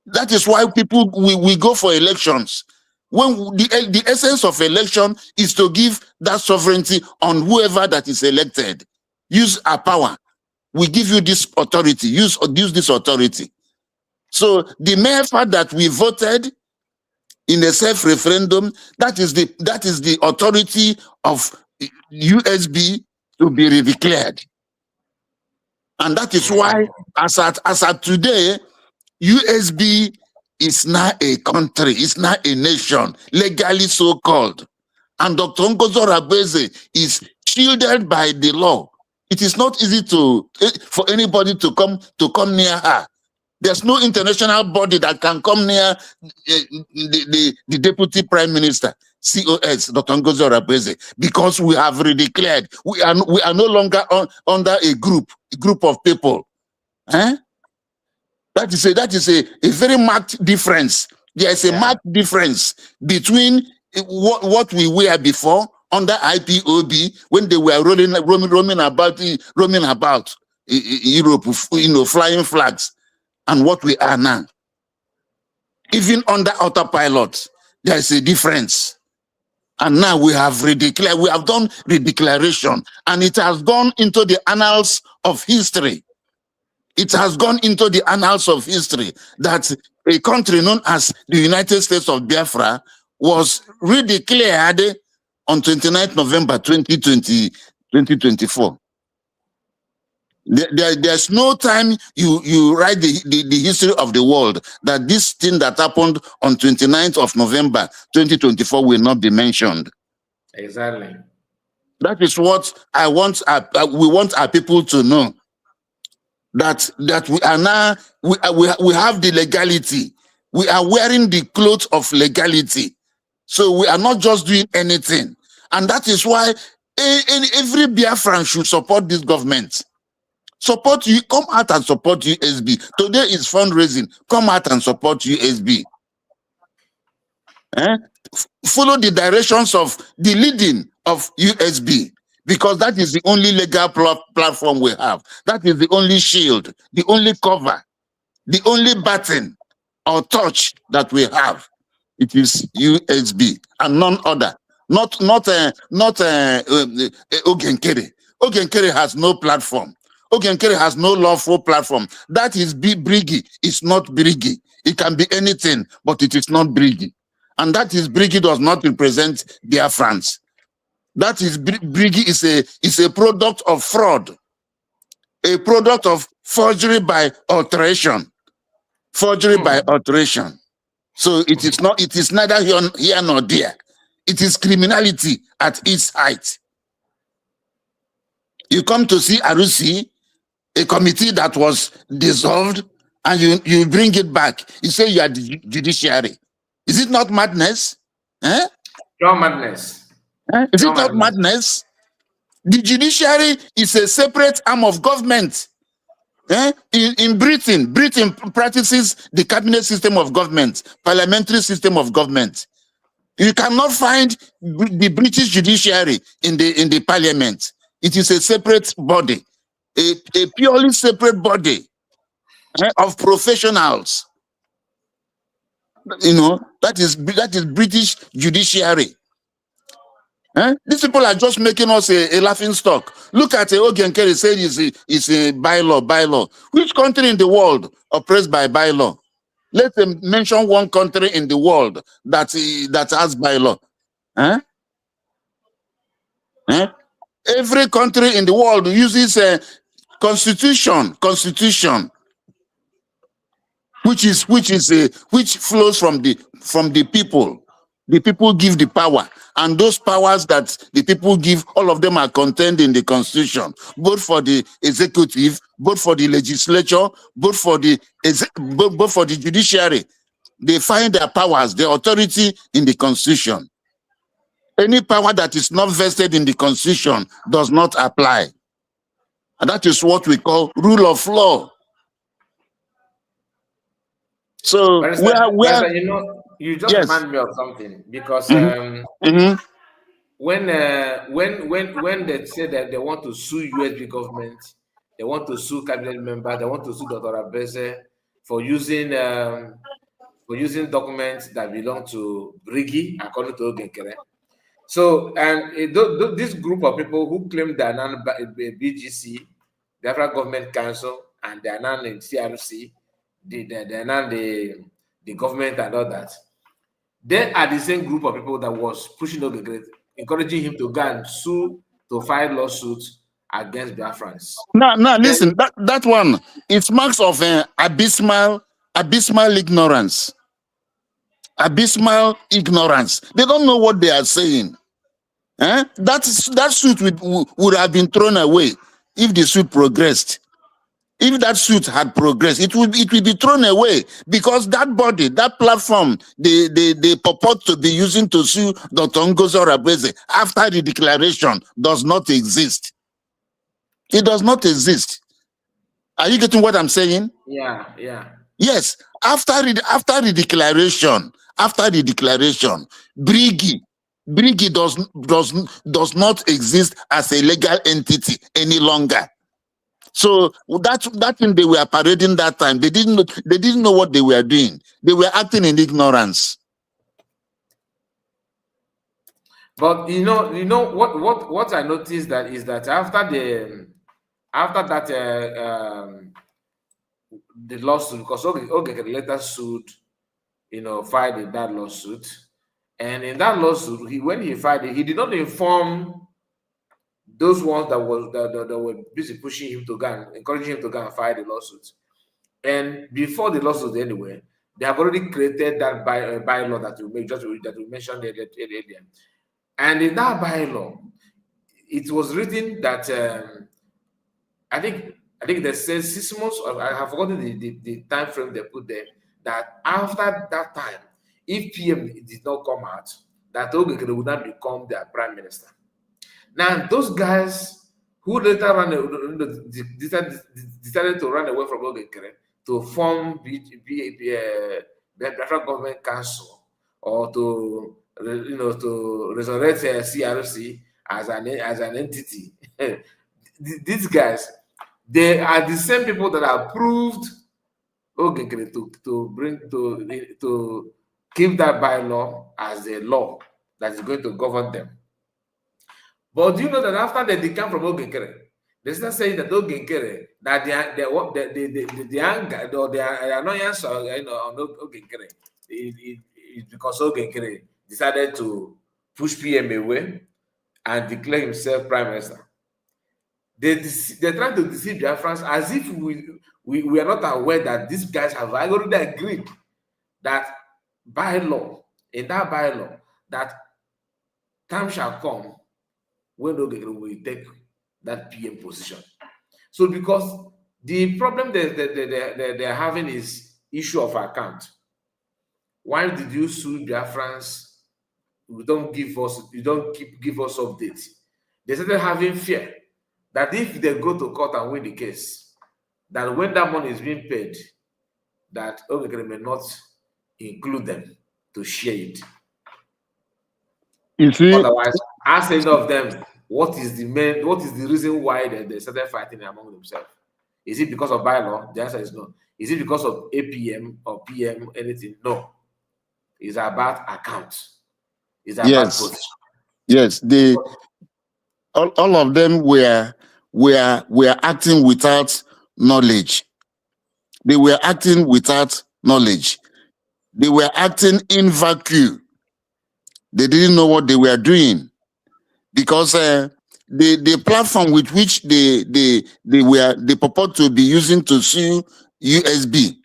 That is why we go for elections. When the essence of election is to give that sovereignty on whoever that is elected. Use our power. We give you this authority. Use this authority. So the mere fact that we voted in a self-referendum, that is the authority of USB to be redeclared. And that is why, as at today, USB is now a country, it's now a nation, legally so called. And Dr. Ngozo Rabeze is shielded by the law. It is not easy for anybody to come near her. There's no international body that can come near the Deputy Prime Minister, COS, Dr. Ngozo Rabeze, because we have redeclared. We are no longer under a group of people. That is a very marked difference. There is a marked difference between what we were before under IPOB, when they were roaming about Europe, flying flags, and what we are now. Even under autopilot, there is a difference. And now we have redeclared, we have done redeclaration, and it has gone into the annals of history. It has gone into the annals of history that a country known as the United States of Biafra was redeclared on 29th November 2024. There's no time you write the history of the world that this thing that happened on 29th of November 2024 will not be mentioned. Exactly. That is what I want. We want our people to know, that we are now we have the legality. We are wearing the clothes of legality. So we are not just doing anything. And that is why every Biafran should support this government. Support you, come out and support USB. Today is fundraising. Come out and support USB. Follow the directions of the leading of USB, because that is the only legal platform we have. That is the only shield, the only cover, the only button or touch that we have. It is USB and none other. Not Ogenkere. Ogenkere has no platform. Ogenkere has no lawful platform. That is Brigi. It's not Brigi. It can be anything, but it is not Brigi. And that is Brigi does not represent Biafrans. That is Brigi is a product of fraud, a product of forgery by alteration. Forgery by alteration. So it is not. It is neither here nor there. It is criminality at its height. You come to see Arusi, a committee that was dissolved, and you bring it back. You say you are the judiciary. Is it not madness? Pure madness. Is it not madness? The judiciary is a separate arm of government. In Britain practices the cabinet system of government, parliamentary system of government. You cannot find the British judiciary in the parliament. It is a separate body, a purely separate body of professionals. You know, that is British judiciary. These people are just making us a laughing stock. Look at Ogenkere said it's a bylaw. Which country in the world oppressed by bylaw? Let them mention one country in the world that has bylaw. Every country in the world uses a constitution. which flows from the people. The people give the power, and those powers that the people give, all of them are contained in the Constitution, both for the executive, both for the legislature, both for the judiciary. They find their powers, their authority in the Constitution. Any power that is not vested in the Constitution does not apply. And that is what we call rule of law. So Barrister, you just yes. remind me of something, because when they say that they want to sue USB government, they want to sue cabinet members, they want to sue Dr. Barrister for using documents that belong to Brigi, according to Ogenkere. So, and this group of people who claim they are now BGC, the African Government Council, and they are now in CRC, they are now the government and all that. They are the same group of people that was pushing Ogenkere, encouraging him to go and sue, to file lawsuits against Biafrans. Now, listen, that one, it's marks of abysmal ignorance. Abysmal ignorance. They don't know what they are saying. That suit would have been thrown away if the suit progressed. If that suit had progressed, it would be thrown away, because that body, that platform, they purport to be using to sue Dr. Ngozi Orebeze after the declaration does not exist. It does not exist. Are you getting what I'm saying? Yeah. Yes. After the declaration, Brigi does not exist as a legal entity any longer. So that thing they were parading that time, they didn't know what they were doing. They were acting in ignorance. But what I noticed is that after that the lawsuit, because Ogenkere later sued, filed in that lawsuit, and in that lawsuit, when he filed it, he did not inform those ones that were busy pushing him to go and encouraging him to go and file the lawsuit. And before the lawsuit, anyway, they have already created that bylaw that we mentioned earlier. And in that bylaw, it was written that I think they said 6 months, or I have forgotten the time frame they put there, that after that time, if PM did not come out, that Ogenkere would not become their prime minister. Now, those guys who later decided to run away from Ogenkere to form the African Government Council, or to resurrect CRC as an entity. These guys, they are the same people that approved Ogenkere to keep that bylaw as a law that is going to govern them. But do you know that after they decamp from Ogenkere, they start saying that Ogenkere, that the anger or the annoyance on Ogenkere is because Ogenkere decided to push PM away and declare himself prime minister. They're trying to deceive Biafrans as if we are not aware that these guys have already agreed that in that bylaw, that time shall come when Ogenkere will take that PM position. So because the problem they're having is issue of account. Why did you sue Biafrans? You don't give us updates. They started having fear that if they go to court and win the case, that when that money is being paid, that Ogenkere may not include them to share it. You see, otherwise, ask any of them what is the reason why they started fighting among themselves. Is it because of bylaw? The answer is no. Is it because of APM or PM, anything? No. It's about accounts. It's about position. Yes, all of them were acting without knowledge. They were acting without knowledge. They were acting in vacuum. They didn't know what they were doing, because the platform with which they purport to be using to sue USB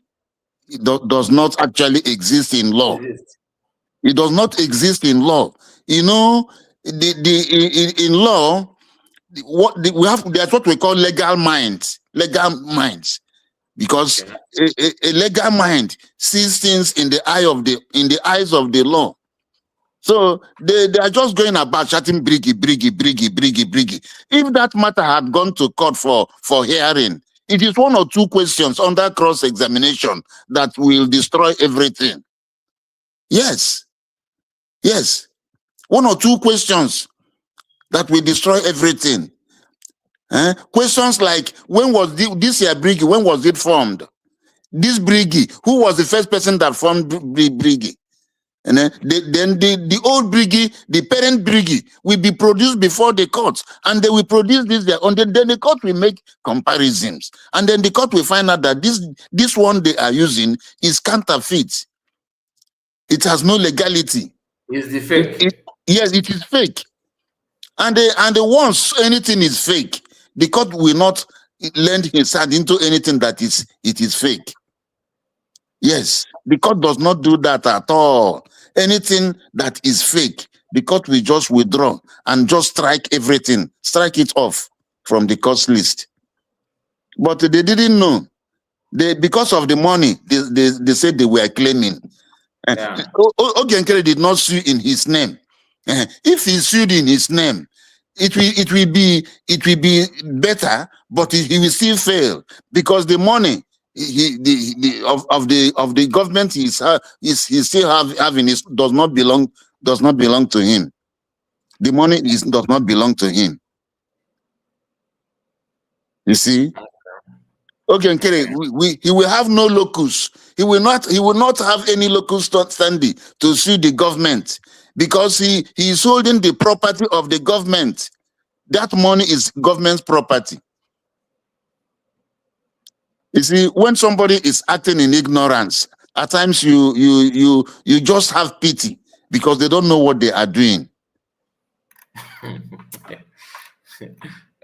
does not actually exist in law. It does not exist in law. You know, in law, there's what we call legal minds. Legal minds. Because a legal mind sees things in the eyes of the law. So they are just going about shouting briggy. If that matter had gone to court for hearing, it is one or two questions under cross-examination that will destroy everything. Yes. One or two questions that will destroy everything. Questions like, when was this here briggy, when was it formed? This briggy, who was the first person that formed briggy? And then the old briggy, the parent briggy, will be produced before the court, and they will produce this there. And then the court will make comparisons, and then the court will find out that this one they are using is counterfeit. It has no legality. It's the fake. Yes, it is fake. And once anything is fake, the court will not lend his hand into anything that it is fake. Yes, the court does not do that at all. Anything that is fake, the court will just withdraw and just strike everything, strike it off from the court list. But they didn't know. Because of the money, they said they were claiming. Yeah. Ogenkere did not sue in his name. If he sued in his name, it will be better, but he will still fail because the money of the government he still having does not belong to him. The money does not belong to him. You see? Okay, he will have no locus. He will not have any locus standi to sue the government because he is holding the property of the government. That money is government's property. You see, when somebody is acting in ignorance, at times you just have pity because they don't know what they are doing.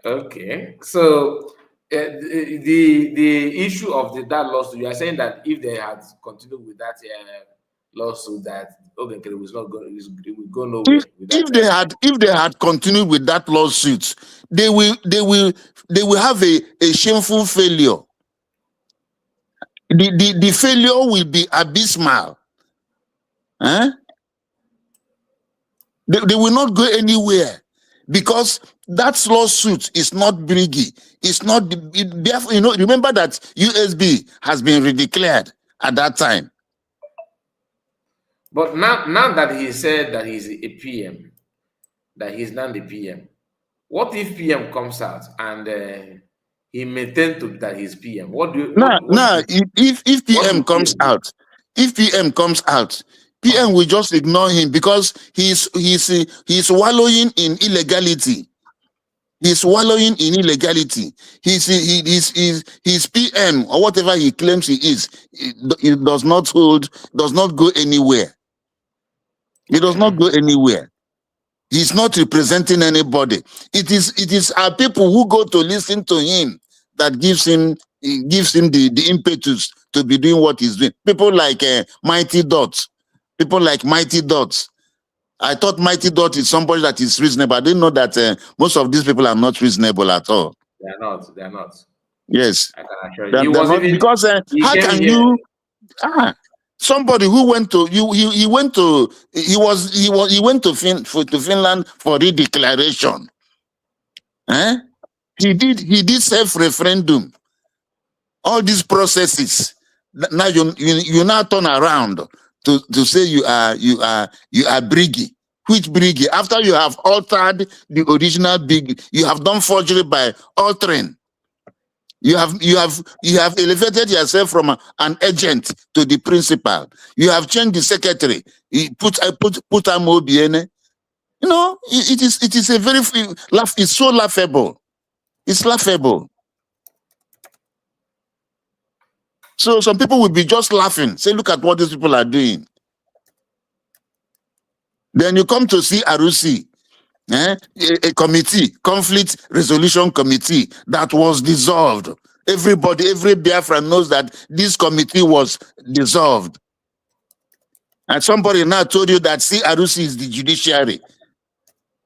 Okay, so the issue of that lawsuit, you are saying that if they had continued with that lawsuit, that Ogenkere was not going, it would go nowhere. If they had continued with that lawsuit, they will have a shameful failure. The failure will be abysmal. They will not go anywhere because that lawsuit is not briggy. It's not. Remember that USB has been redeclared at that time. But now that he said that he's a PM, that he's not the PM, what if PM comes out and he maintained that he's PM? If PM comes out, PM will just ignore him because he's wallowing in illegality. He's wallowing in illegality. He's PM or whatever he claims he is. It does not go anywhere. It does not go anywhere. He's not representing anybody. It is our people who go to listen to him that gives him the impetus to be doing what he's doing. People like Mighty Dots. People like Mighty Dots. I thought Mighty Dot is somebody that is reasonable. I didn't know that most of these people are not reasonable at all. They are not. Yes. I can assure you. Because how can you? Somebody who went to he went to Finland for redeclaration. He did self-referendum. All these processes. Now you now turn around to say you are briggy. Which briggy? After you have altered the original briggy, you have done forgery by altering. You have elevated yourself from an agent to the principal. You have changed the secretary. You put OBN. It is a very it's so laughable. It's laughable. So some people will be just laughing. Say, look at what these people are doing. Then you come to see Arusi, a committee, conflict resolution committee that was dissolved. everybody, every Biafran knows that this committee was dissolved. And somebody now told you that CRC is the judiciary.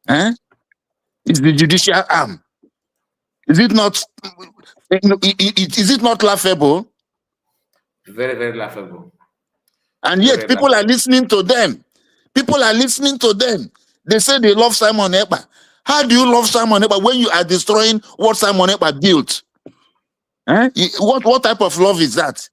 It's the judicial arm. Is it not? Is it not laughable? Very, very laughable. And yet people are listening to them. People are listening to them. They say they love Simon Ekpa. How do you love Simon Ekpa when you are destroying what Simon Ekpa built? What type of love is that?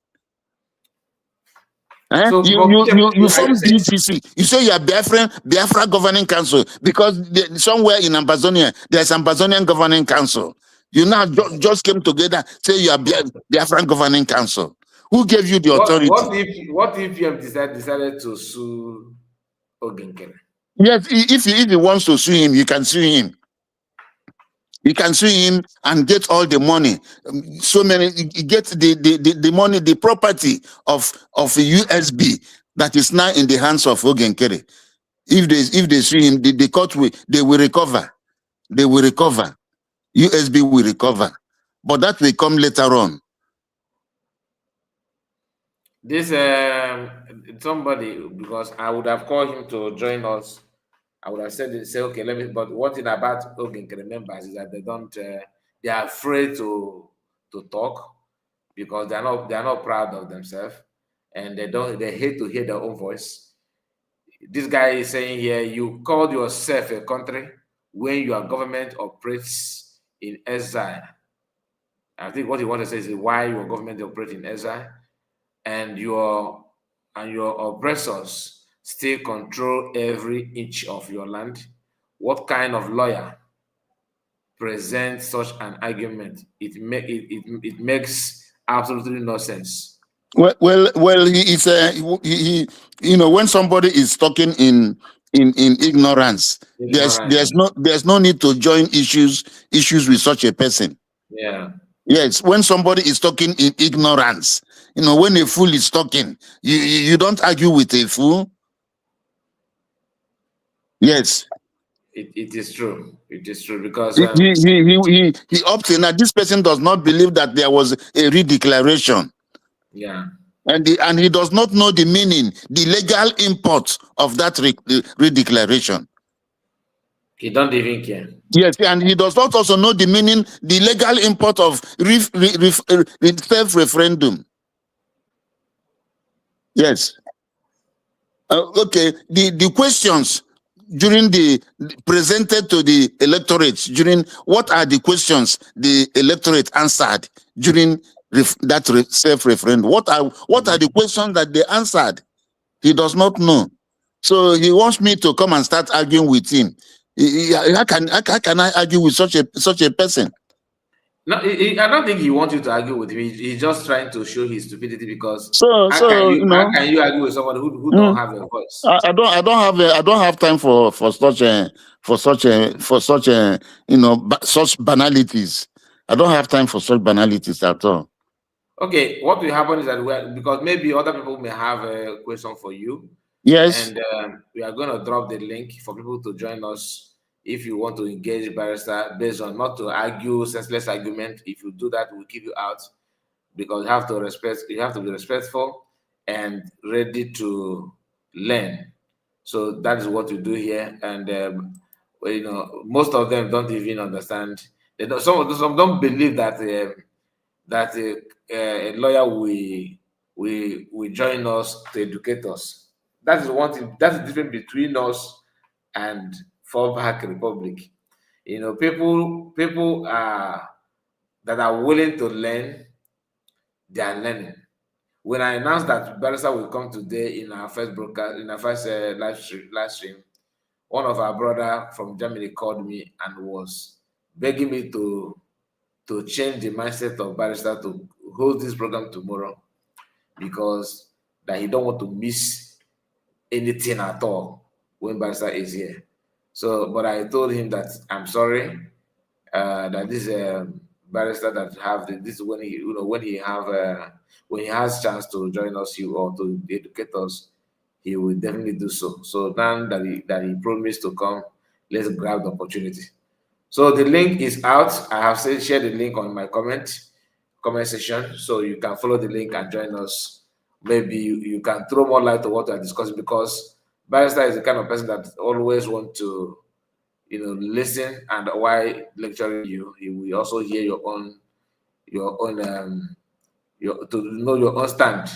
So, you form DGC. You say you are Biafra Governing Council because somewhere in Ambazonia there's Ambazonian Governing Council. You now just came together, say you are Biafran Governing Council. Who gave you the authority? What if you have decided to sue Ogenkere? Yes, if he wants to sue him, you can sue him. You can sue him and get all the money. So many, get the money, the property of USB that is now in the hands of Ogenkere. If they sue him, the court they will recover. They will recover. USB will recover, but that will come later on. This somebody, because I would have called him to join us, I would have said, okay, let me. But one thing about Ogenkere members is that they don't. They are afraid to talk because they are not proud of themselves, and they hate to hear their own voice. This guy is saying here, you called yourself a country when your government operates in exile. I think what he wants to say is why your government operates in exile, and your oppressors still control every inch of your land. What kind of lawyer presents such an argument? It makes absolutely no sense. Well, he is when somebody is talking in ignorance, there's no need to join issues with such a person. Yeah. Yes, when somebody is talking in ignorance, when a fool is talking, you don't argue with a fool. Yes. It is true. It is true because he opted that this person does not believe that there was a redeclaration. Yeah. And he does not know the meaning, the legal import of that redeclaration. He don't even care. Yes, and he does not also know the meaning, the legal import of self-referendum. Yes. Okay. The questions during presented to the electorate, what are the questions the electorate answered during that self-referendum? What are the questions that they answered? He does not know. So he wants me to come and start arguing with him. How can I argue with such a person? No, I don't think he wants you to argue with him. He's just trying to show his stupidity because how can you argue with someone who don't have a voice? I don't have time for such banalities. I don't have time for such banalities at all. Okay, what will happen is that because maybe other people may have a question for you. Yes. And we are going to drop the link for people to join us if you want to engage Barrister based on not to argue senseless argument. If you do that, we'll keep you out because you have to be respectful and ready to learn. So that is what we do here. And most of them don't even understand. Some don't believe that a lawyer will join us to educate us. That is one thing. That's the difference between us and fallback republic. People that are willing to learn, they are learning. When I announced that Barrister will come today in our first broadcast, in our first live stream, one of our brother from Germany called me and was begging me to change the mindset of Barrister to hold this program tomorrow because that he don't want to miss anything at all when Barrister is here. So, but I told him that I'm sorry that this Barrister that have this is when he has chance to join us or to educate us, he will definitely do so. So now that he promised to come, let's grab the opportunity. So the link is out. I have shared the link on my comment. comment section, so you can follow the link and join us. Maybe you can throw more light to what we are discussing, because Barrister is the kind of person that always want to, listen, and while lecturing you, he will also hear your own to know your own stand.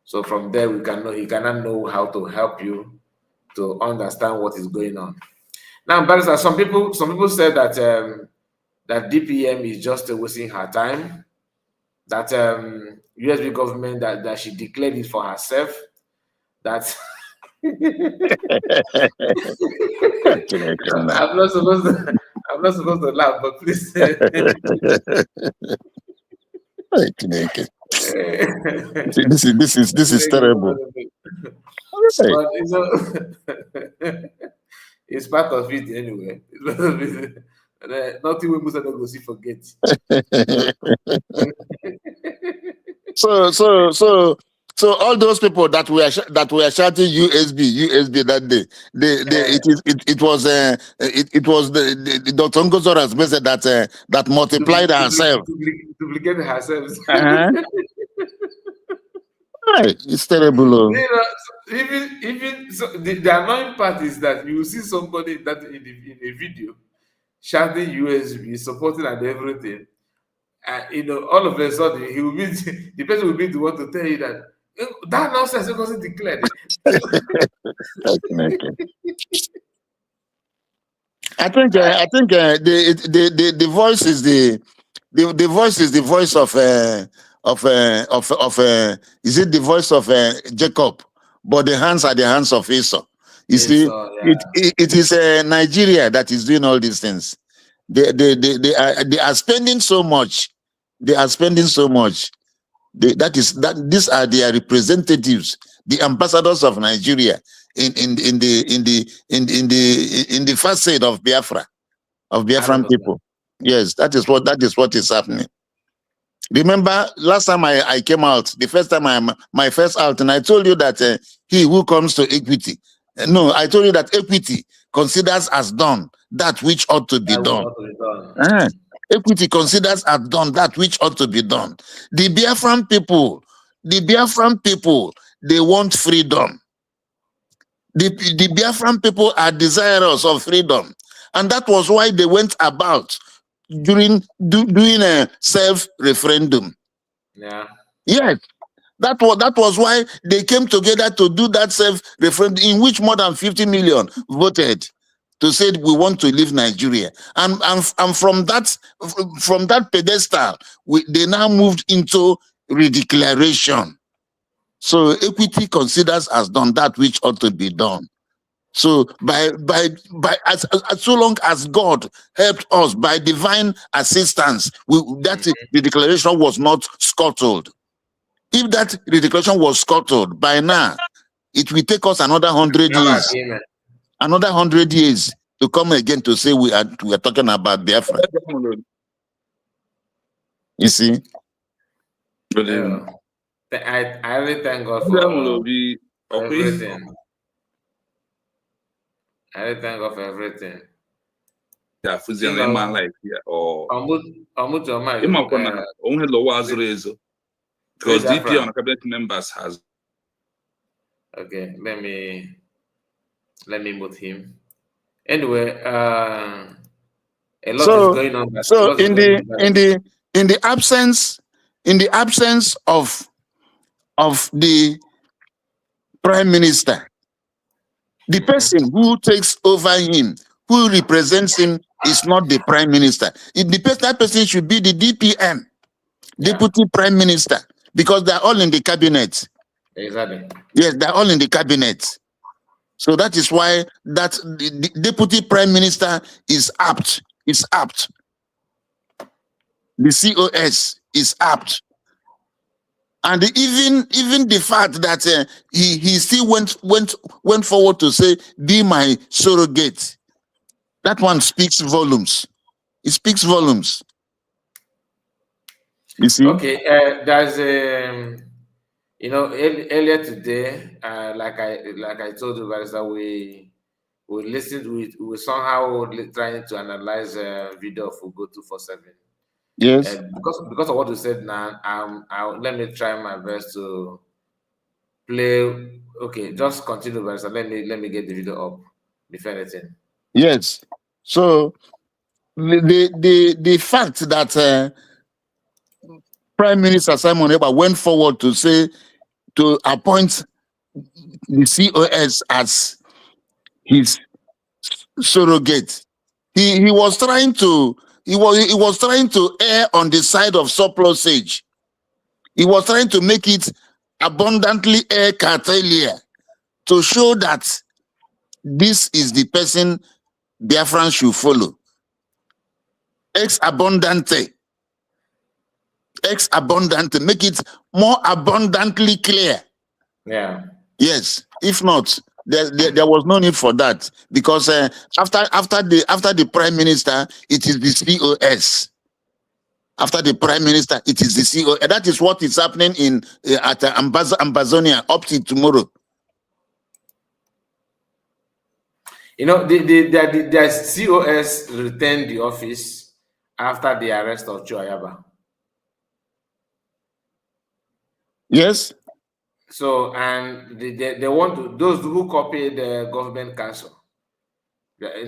So from there, he cannot know how to help you to understand what is going on. Now, Barrister, some people said that that DPM is just wasting her time. That USB government that she declared it for herself. That I'm not supposed to laugh, but please. This is terrible. But it's part of it anyway. It's part of it. Nothing we must go see forget. So all those people that were shouting USB that day, it was the Dr. Ngozora's message that multiplied herself. Duplicated herself. Right, it's terrible. Even so, the annoying part is that you will see somebody that in a video shouting USB, supporting and everything. All of a sudden he will be the person will be the one to tell you that nonsense wasn't declared. I think the voice is the voice is the voice of is it the voice of Jacob, but the hands are the hands of Esau. You see, it is Nigeria that is doing all these things. They are spending so much. They are spending so much. These are their representatives, the ambassadors of Nigeria in the facade of Biafra, of Biafran people. Yes, that is what is happening. Remember, last time I came out, the first time my first out, and I told you that he who comes to equity, no, I told you that equity considers as done that which ought to be done. Equity considers as done that which ought to be done. The Biafran people, they want freedom. The Biafran people are desirous of freedom, and that was why they went about doing a self-referendum. Yeah. Yes. That was why they came together to do that self-referendum, in which more than 50 million voted to say we want to leave Nigeria. And from that pedestal, they now moved into redeclaration. So equity considers as done that which ought to be done. So as so long as God helped us by divine assistance, the declaration was not scuttled. If that declaration was scuttled by now, it will take us another 100 years. Another 100 years to come again to say we are talking about Biafra. You see? I really thank God for everything. I really thank God for everything. Unmute your mic. Because DP on cabinet members has. Okay, let me mute him. Anyway, a lot is going on. So in the absence of the prime minister, the person who takes over him, who represents him, is not the prime minister. That person should be the DPM, deputy prime minister, because they're all in the cabinet. Exactly. Yes, they're all in the cabinet. So that is why the deputy prime minister is apt. It's apt. The COS is apt. And even the fact that he still went forward to say, "Be my surrogate," that one speaks volumes. It speaks volumes. You see? Okay. There's earlier today, like I told you guys, that we listened. We somehow trying to analyze a video of Ugo 247, Yes. Because of what you said now, let me try my best to play. Okay, just continue, Barrister. Let me get the video up. Before anything. Yes. So the fact that Prime Minister Simon Ekpa went forward to say to appoint the COS as his surrogate, he was trying to he was trying to err on the side of surplusage. He was trying to make it abundantly air cartelier to show that this is the person Biafran should follow. Ex abundante, make it more abundantly clear. Yeah. Yes. If not, there was no need for that, because after the Prime Minister, it is the COS. After the Prime Minister, it is the COS. That is what is happening in at Ambazonia up to tomorrow. You know, the COS retained the office after the arrest of Chuayaba. Yes. So, and they want to, those who copy the government council, they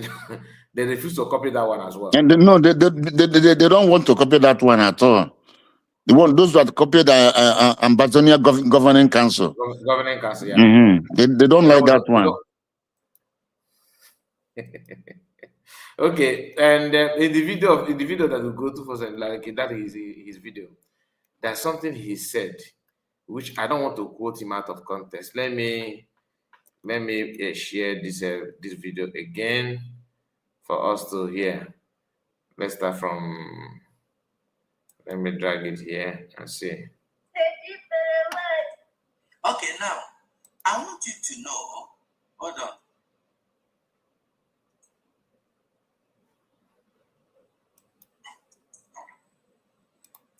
refuse to copy that one as well. And they don't want to copy that one at all. They want those that copied the Ambazonia Governing Council. Governing council, yeah. Mm-hmm. They don't like that one. Okay, and in the video that we go to for like that is his video. There's something he said, which I don't want to quote him out of context. Let me share this video again for us to hear. Let's start from. Let me drag it here and see. Okay, now I want you to know. Hold on.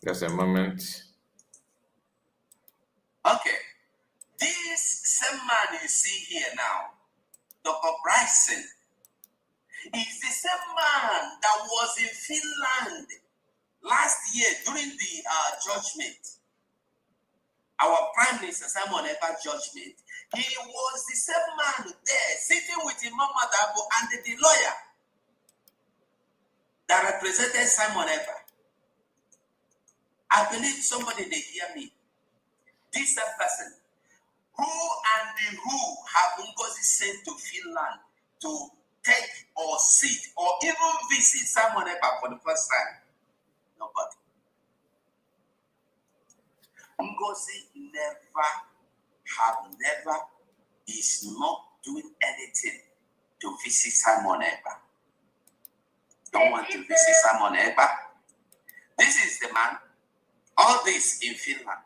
Just a moment. Okay. This same man you see here now, Dr. Bryson, is the same man that was in Finland last year during the judgment. Our Prime Minister Simon Ekpa judgment. He was the same man there sitting with Imam Adabo and the lawyer that represented Simon Ekpa. I believe somebody they hear me. This person who have Ngozi sent to Finland to take or sit or even visit Simon Ekpa for the first time. Nobody. Ngozi never is not doing anything to visit Simon Ekpa. Don't want to visit Simon Ekpa. This is the man. All this in Finland.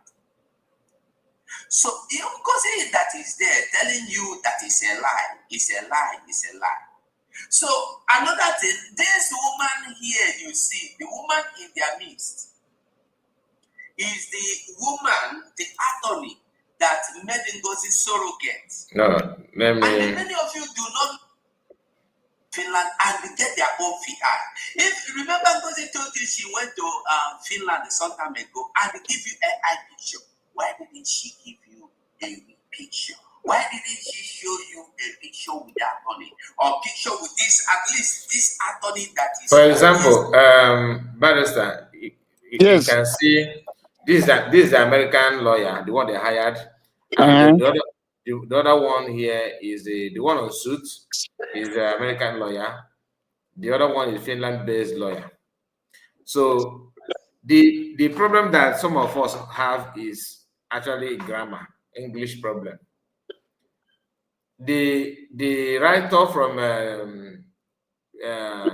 So Ngozi that is there telling you that it's a lie, it's a lie, it's a lie. So another thing, this woman here you see, the woman in their midst, is the woman, the attorney that made Ngozi surrogate. No, let me. And many of you do not Finland and get their own VR. If you remember, Ngozi told you she went to Finland some time ago and give you an eye picture. Why didn't she give you a picture? Why didn't she show you a picture with that attorney or picture with this, at least this attorney that is? For example, Barrister, you can see this is the American lawyer, the one they hired. And the other one here is the one on suit is the American lawyer. The other one is Finland-based lawyer. So the problem that some of us have is actually grammar, English problem. The writer from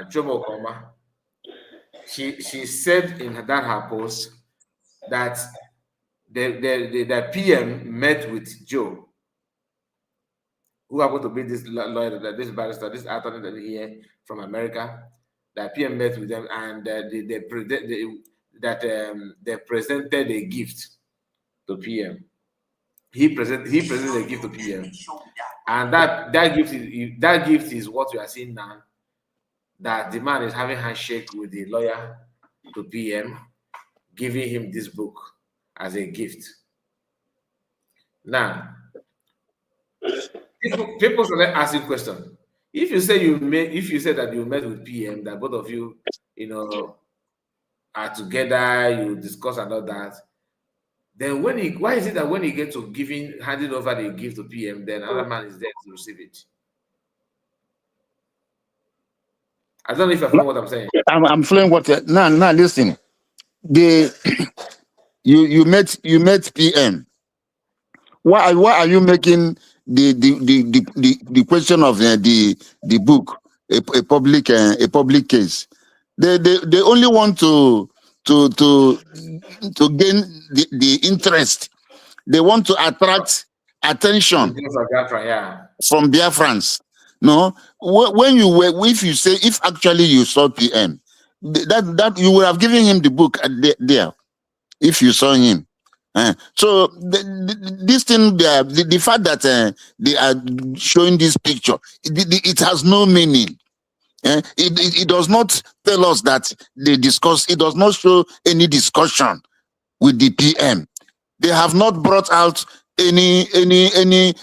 Jomo Koma, she said in that her post that the PM met with Joe, who happened to be this lawyer, this barrister, this attorney that here from America. The PM met with them, and they presented a gift to PM. He presented a gift to PM, and that gift is what you are seeing now. That the man is having handshake with the lawyer to PM, giving him this book as a gift. Now, people should ask you a question. If you say that you met with PM, that both of you, are together, you discuss and all that, then why is it that when he gets to handing over the gift to PM, then another man is there to receive it? I don't know if you know what I'm saying. I'm following what now listen. You met PM. Why are you making the question of the book a public case? They only want to gain the interest. They want to attract attention from Biafrans. No, if actually you saw PM, that you would have given him the book there if you saw him. So this thing, the fact that they are showing this picture, it has no meaning. It does not tell us that they discuss. It does not show any discussion with the PM. They have not brought out any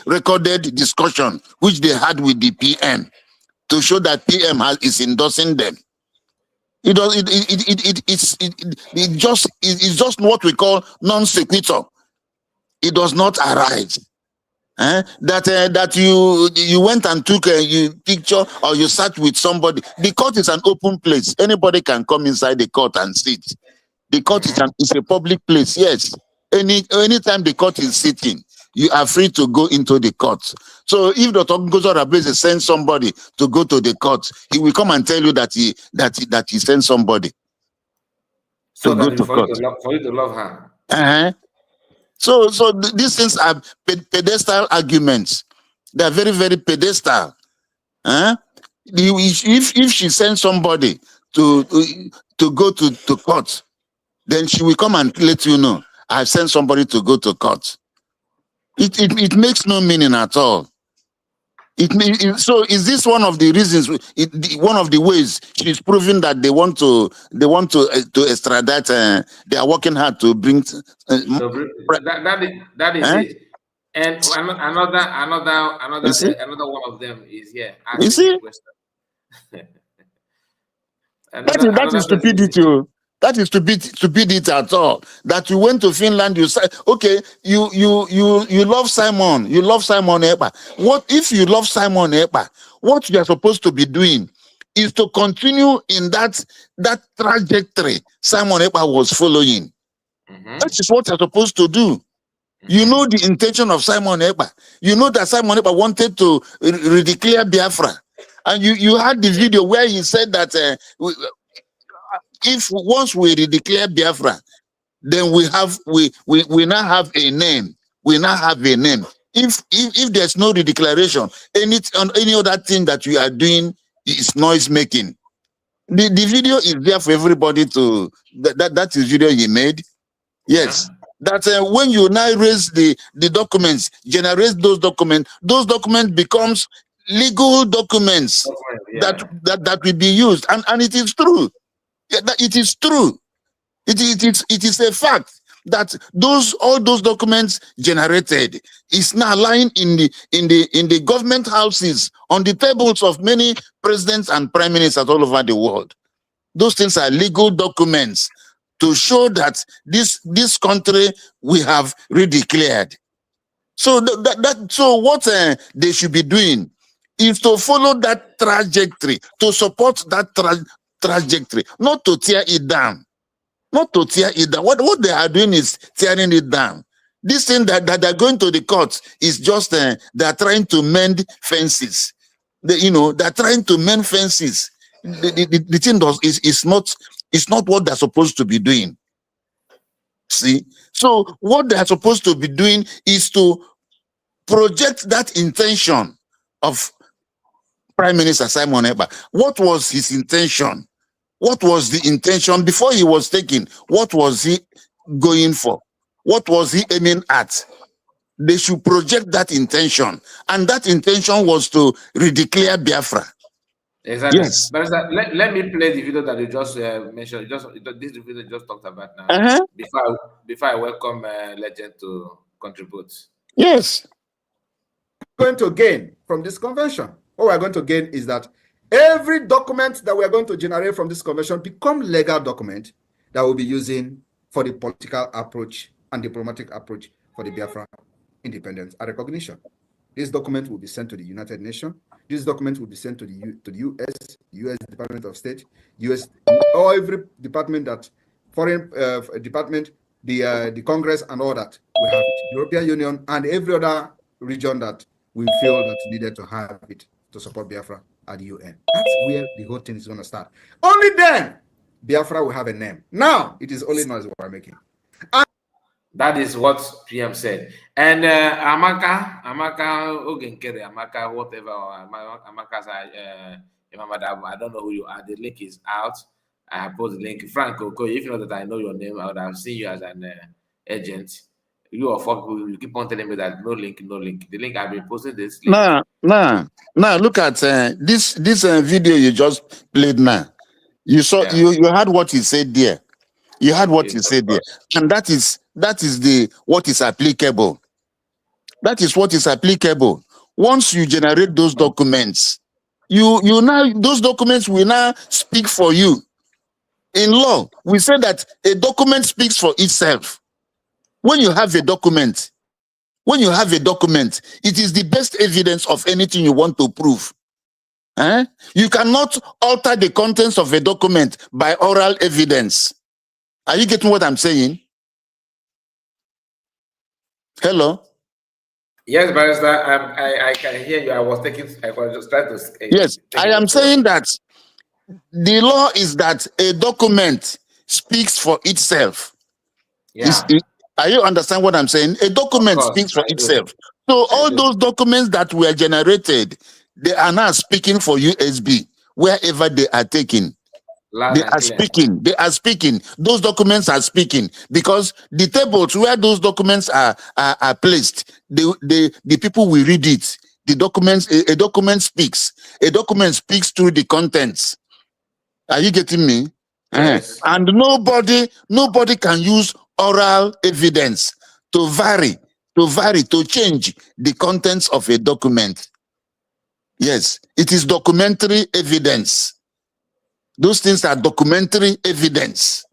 recorded discussion which they had with the PM to show that PM is endorsing them. It's just what we call non sequitur. It does not arise. That you went and took a picture or you sat with somebody. The court is an open place. Anybody can come inside the court and sit. The court is a public place. Yes. Anytime the court is sitting, you are free to go into the court. So if Dr. Ngozo Rabeze sends somebody to go to the court, he will come and tell you that he sent somebody to go to court. For you to love her. So these things are pedestal arguments. They are very, very pedestal. If she sends somebody to go to court, then she will come and let you know, I've sent somebody to go to court. It makes no meaning at all. So is this one of the reasons? One of the ways she's proving that they want to extradite? They are working hard to bring. That is it. And another one of them is here. You see, that is stupidity. That is stupidity at all. That you went to Finland, you said, okay, you love Simon, you love Simon Ekpa. What if you love Simon Ekpa? What you are supposed to be doing is to continue in that trajectory Simon Ekpa was following. That is what you're supposed to do. You know the intention of Simon Ekpa. You know that Simon Ekpa wanted to redeclare Biafra. And you had the video where he said that if once we declare Biafra, then we now have a name. We now have a name. If there's no redeclaration, any other thing that you are doing is noise making. The video is there for everybody to. That is video he made. Yes. That when you now raise the documents, generate those documents becomes legal documents that will be used, and it is true. Yeah, it is true. It is a fact that all those documents generated is now lying in the government houses on the tables of many presidents and prime ministers all over the world. Those things are legal documents to show that this country we have redeclared. So so what they should be doing is to follow that trajectory, to support that trajectory, not to tear it down. Not to tear it down. What they are doing is tearing it down. This thing that they're going to the courts is just they're trying to mend fences. They're trying to mend fences. The thing is not what they're supposed to be doing. See? So what they're supposed to be doing is to project that intention of Prime Minister Simon Ekpa. What was his intention? What was the intention before he was taken? What was he going for? What was he aiming at? They should project that intention. And that intention was to redeclare Biafra. Exactly. Yes. But let me play the video that you just mentioned. This video you just talked about now. Uh-huh. Before I welcome Legend to contribute. Yes. Going to gain from this convention. What we're going to gain is that every document that we're going to generate from this convention become legal document that we'll be using for the political approach and diplomatic approach for the Biafra independence and recognition. This document will be sent to the United Nations. This document will be sent to the U.S. Department of State, U.S. or every department that foreign department, the Congress and all that. We have it. European Union and every other region that we feel that needed to have it to support Biafra at the UN. That's where the whole thing is going to start. Only then Biafra will have a name. Now it is only noise we're making. That is what PM said. And Amaka, whatever, Amaka's, I don't know who you are. The link is out. I have posted the link. Franco, if you know that I know your name, I would have seen you as an agent. You are you keep on telling me that no link. The link I've been posting this link. Now look at this video you just played now. You saw you heard what he said there. You heard what he said there, and that is what is applicable. That is what is applicable. Once you generate those documents, you now those documents will now speak for you. In law, we say that a document speaks for itself. When you have a document, it is the best evidence of anything you want to prove. You cannot alter the contents of a document by oral evidence. Are you getting what I'm saying? Hello? Yes, Barrister, I can hear you. I was just trying to... Yes, I am saying that the law is that a document speaks for itself. Yeah. Are you understand what I'm saying? A document speaks for itself. So all those documents that were generated, they are now speaking for USB, wherever they are taken. They are speaking. Those documents are speaking because the tables where those documents are placed, the people will read it. The documents, a document speaks. A document speaks through the contents. Are you getting me? Yes. And nobody can use oral evidence to change the contents of a document. Yes, it is documentary evidence. Those things are documentary evidence,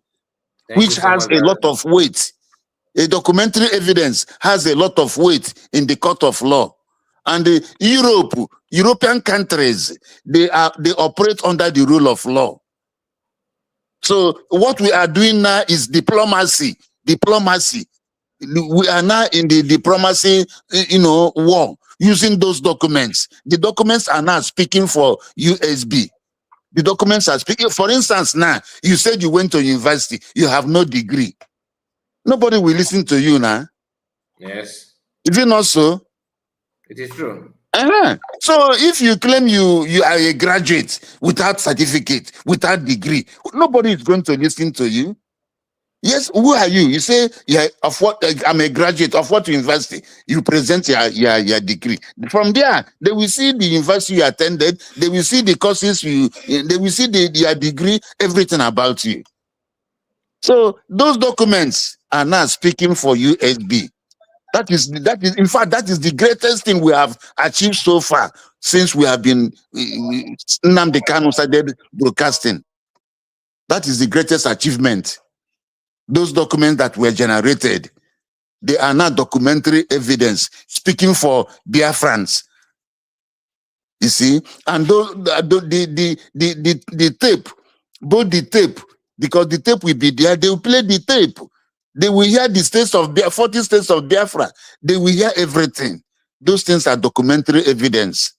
which has a lot of weight. A documentary evidence has a lot of weight in the court of law. And European countries, they operate under the rule of law. So what we are doing now is diplomacy. We are now in the diplomacy, war, using those documents. The documents are now speaking for USB. The documents are speaking. For instance, now, you said you went to university. You have no degree. Nobody will listen to you now. Yes. Is it not so? It is true. So if you claim you are a graduate without certificate, without degree, nobody is going to listen to you. Yes, who are you? You say, I'm a graduate of what university? You present your degree. From there, they will see the university you attended, they will see the courses they will see your degree, everything about you. So those documents are now speaking for USB. That is, in fact, that is the greatest thing we have achieved so far since we have been, Nnamdi Kanu started broadcasting. That is the greatest achievement. Those documents that were generated, they are now documentary evidence speaking for Biafrans. You see, and the tape, both the tape, because the tape will be there, they will play the tape. They will hear the states of 40 states of Biafra. They will hear everything. Those things are documentary evidence.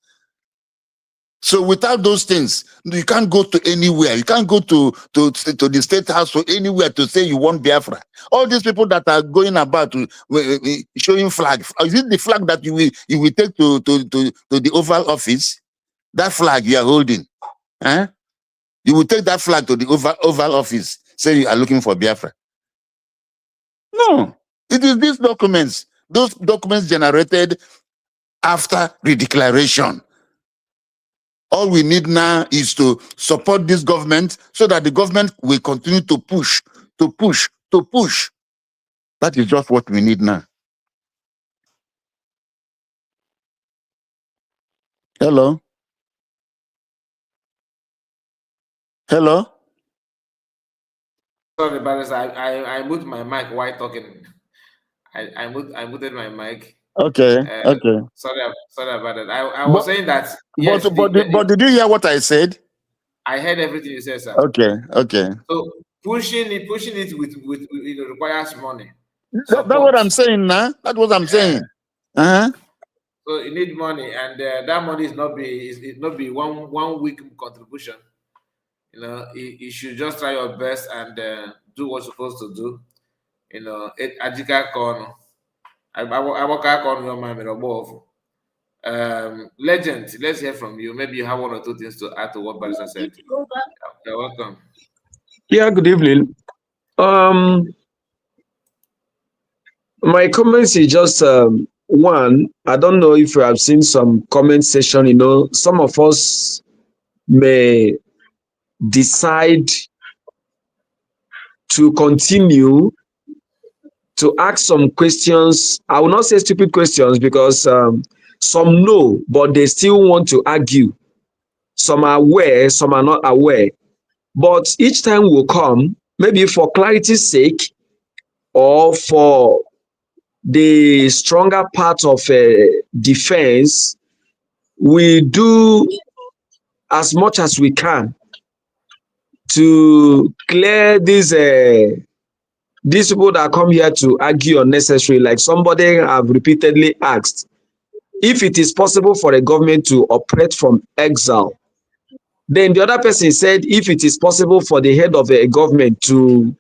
So without those things, you can't go to anywhere. You can't go to the state house or anywhere to say you want Biafra. All these people that are going about showing flag. Is it the flag that you will take to the Oval Office? That flag you are holding. You will take that flag to the Oval Office, say you are looking for Biafra. No. It is these documents. Those documents generated after redeclaration All we need now is to support this government so that the government will continue to push, to push, to push. That is just what we need now. Hello? Hello? Sorry, Barrister, I moved my mic while talking. I muted my mic. Okay, okay. Sorry about that. I was saying that yes, but did you hear what I said? I heard everything you said, sir. Okay, okay. So pushing it with it requires money. That's what I'm saying now. That's what I'm saying. Uh-huh. So you need money, and that money is not be one week contribution. You know, you should just try your best and do what you're supposed to do. You know, Ajika Kono. I work out on your mind above. Legend, let's hear from you. Maybe you have one or two things to add to what Barrister said. You're welcome. Yeah, good evening. My comments is just one. I don't know if you have seen some comment section. You know, some of us may decide to continue to ask some questions. I will not say stupid questions because some know, but they still want to argue. Some are aware, some are not aware. But each time will come, maybe for clarity's sake or for the stronger part of defense, we do as much as we can to clear these people that come here to argue unnecessarily. Like somebody have repeatedly asked if it is possible for a government to operate from exile. Then the other person said if it is possible for the head of a government to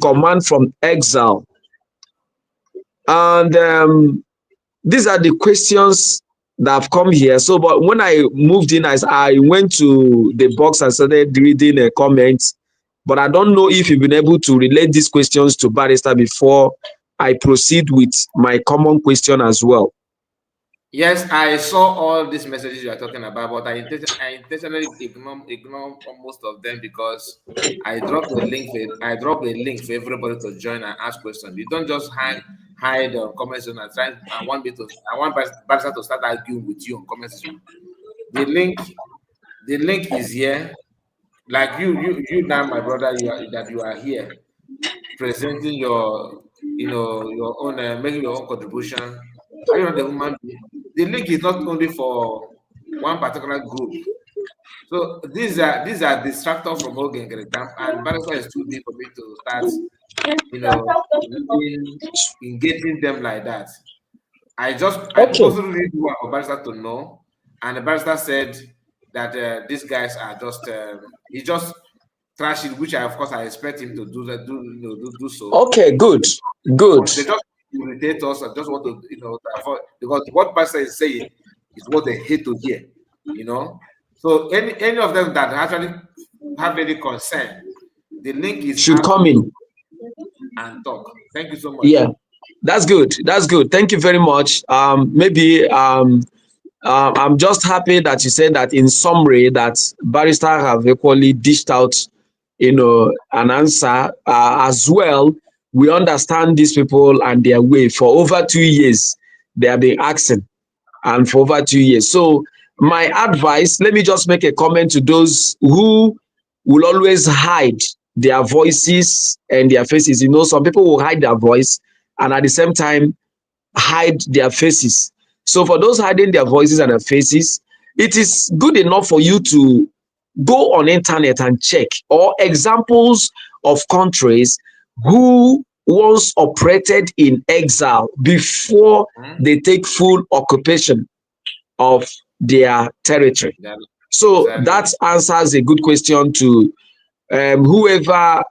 command from exile. And these are the questions that have come here. So, but when I moved in, I went to the box and started reading a comment. But I don't know if you've been able to relate these questions to Barrister before I proceed with my common question as well. Yes, I saw all these messages you are talking about, but I intentionally ignore most of them because I dropped a link for everybody to join and ask questions. You don't just hide on comment section and I want Barrister to start arguing with you on comment section. The link is here. Like you now, my brother, you are here presenting your own making your own contribution. Are you not the human being? The link is not only for one particular group. So these are distractors from Ogen camp, and Barrister is too big for me to start, engaging them like that. I purposely read one for Barrister to know, and the Barrister said that these guys are just he just trash it, which of course I expect him to do so. Okay, good. They just irritate us and just want to avoid, because what Barrister is saying is what they hate to hear. So any of them that actually have any concern, the link is should come in and talk. Thank you so much. Yeah, that's good. That's good. Thank you very much. I'm just happy that you said that in summary that Barrister have equally dished out, an answer as well. We understand these people and their way. For over 2 years, they have been asking, and for over 2 years. So my advice, let me just make a comment to those who will always hide their voices and their faces. Some people will hide their voice and at the same time hide their faces. So for those hiding their voices and their faces, it is good enough for you to go on internet and check or examples of countries who once operated in exile before they take full occupation of their territory. So that answers a good question to whoever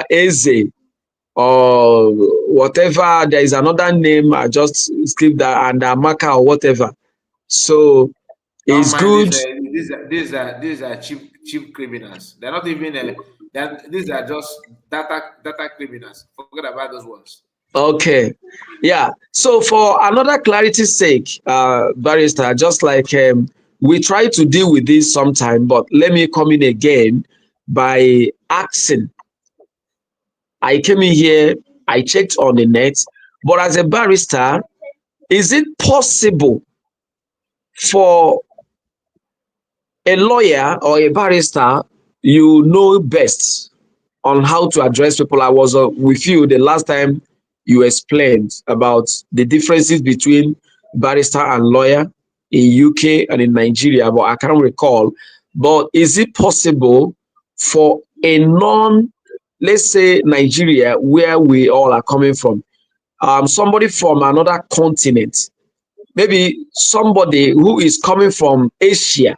Eze or whatever. There is another name, I just skipped that, and Amaka or whatever. So it's good. These are cheap criminals. They're not even these are just data criminals. Forget about those ones. Okay, yeah. So for another clarity's sake, Barrister, just like we try to deal with this sometime, but let me come in again by asking. I came in here, I checked on the net, but as a barrister, is it possible for a lawyer or a barrister, you know best on how to address people? I was with you the last time you explained about the differences between barrister and lawyer in UK and in Nigeria, but I can't recall. But is it possible for a let's say Nigeria, where we all are coming from, somebody from another continent, maybe somebody who is coming from Asia,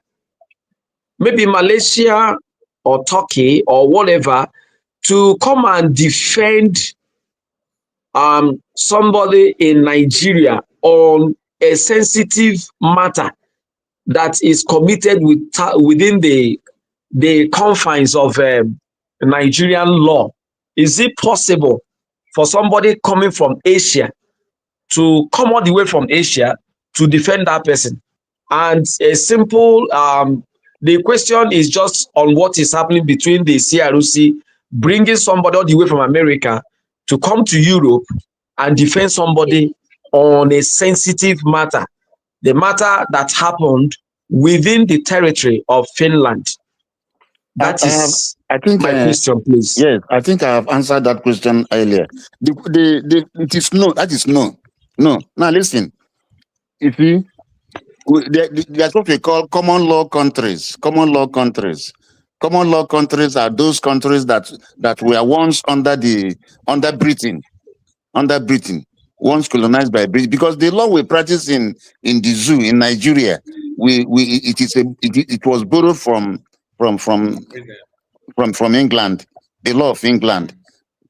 maybe Malaysia or Turkey or whatever, to come and defend somebody in Nigeria on a sensitive matter that is committed within the confines of Nigerian law? Is it possible for somebody coming from Asia to come all the way from Asia to defend that person? And a simple, the question is just on what is happening between the CRC bringing somebody all the way from America to come to Europe and defend somebody on a sensitive matter, the matter that happened within the territory of Finland. That is I think my question, please. Yes, I think I have answered that question earlier. It is no. That is no. No. Now listen. If you, that's what we call common law countries. Common law countries. Common law countries are those countries that were once under Britain, once colonized by Britain. Because the law we practice in the zoo in Nigeria, it was borrowed from England, the law of England.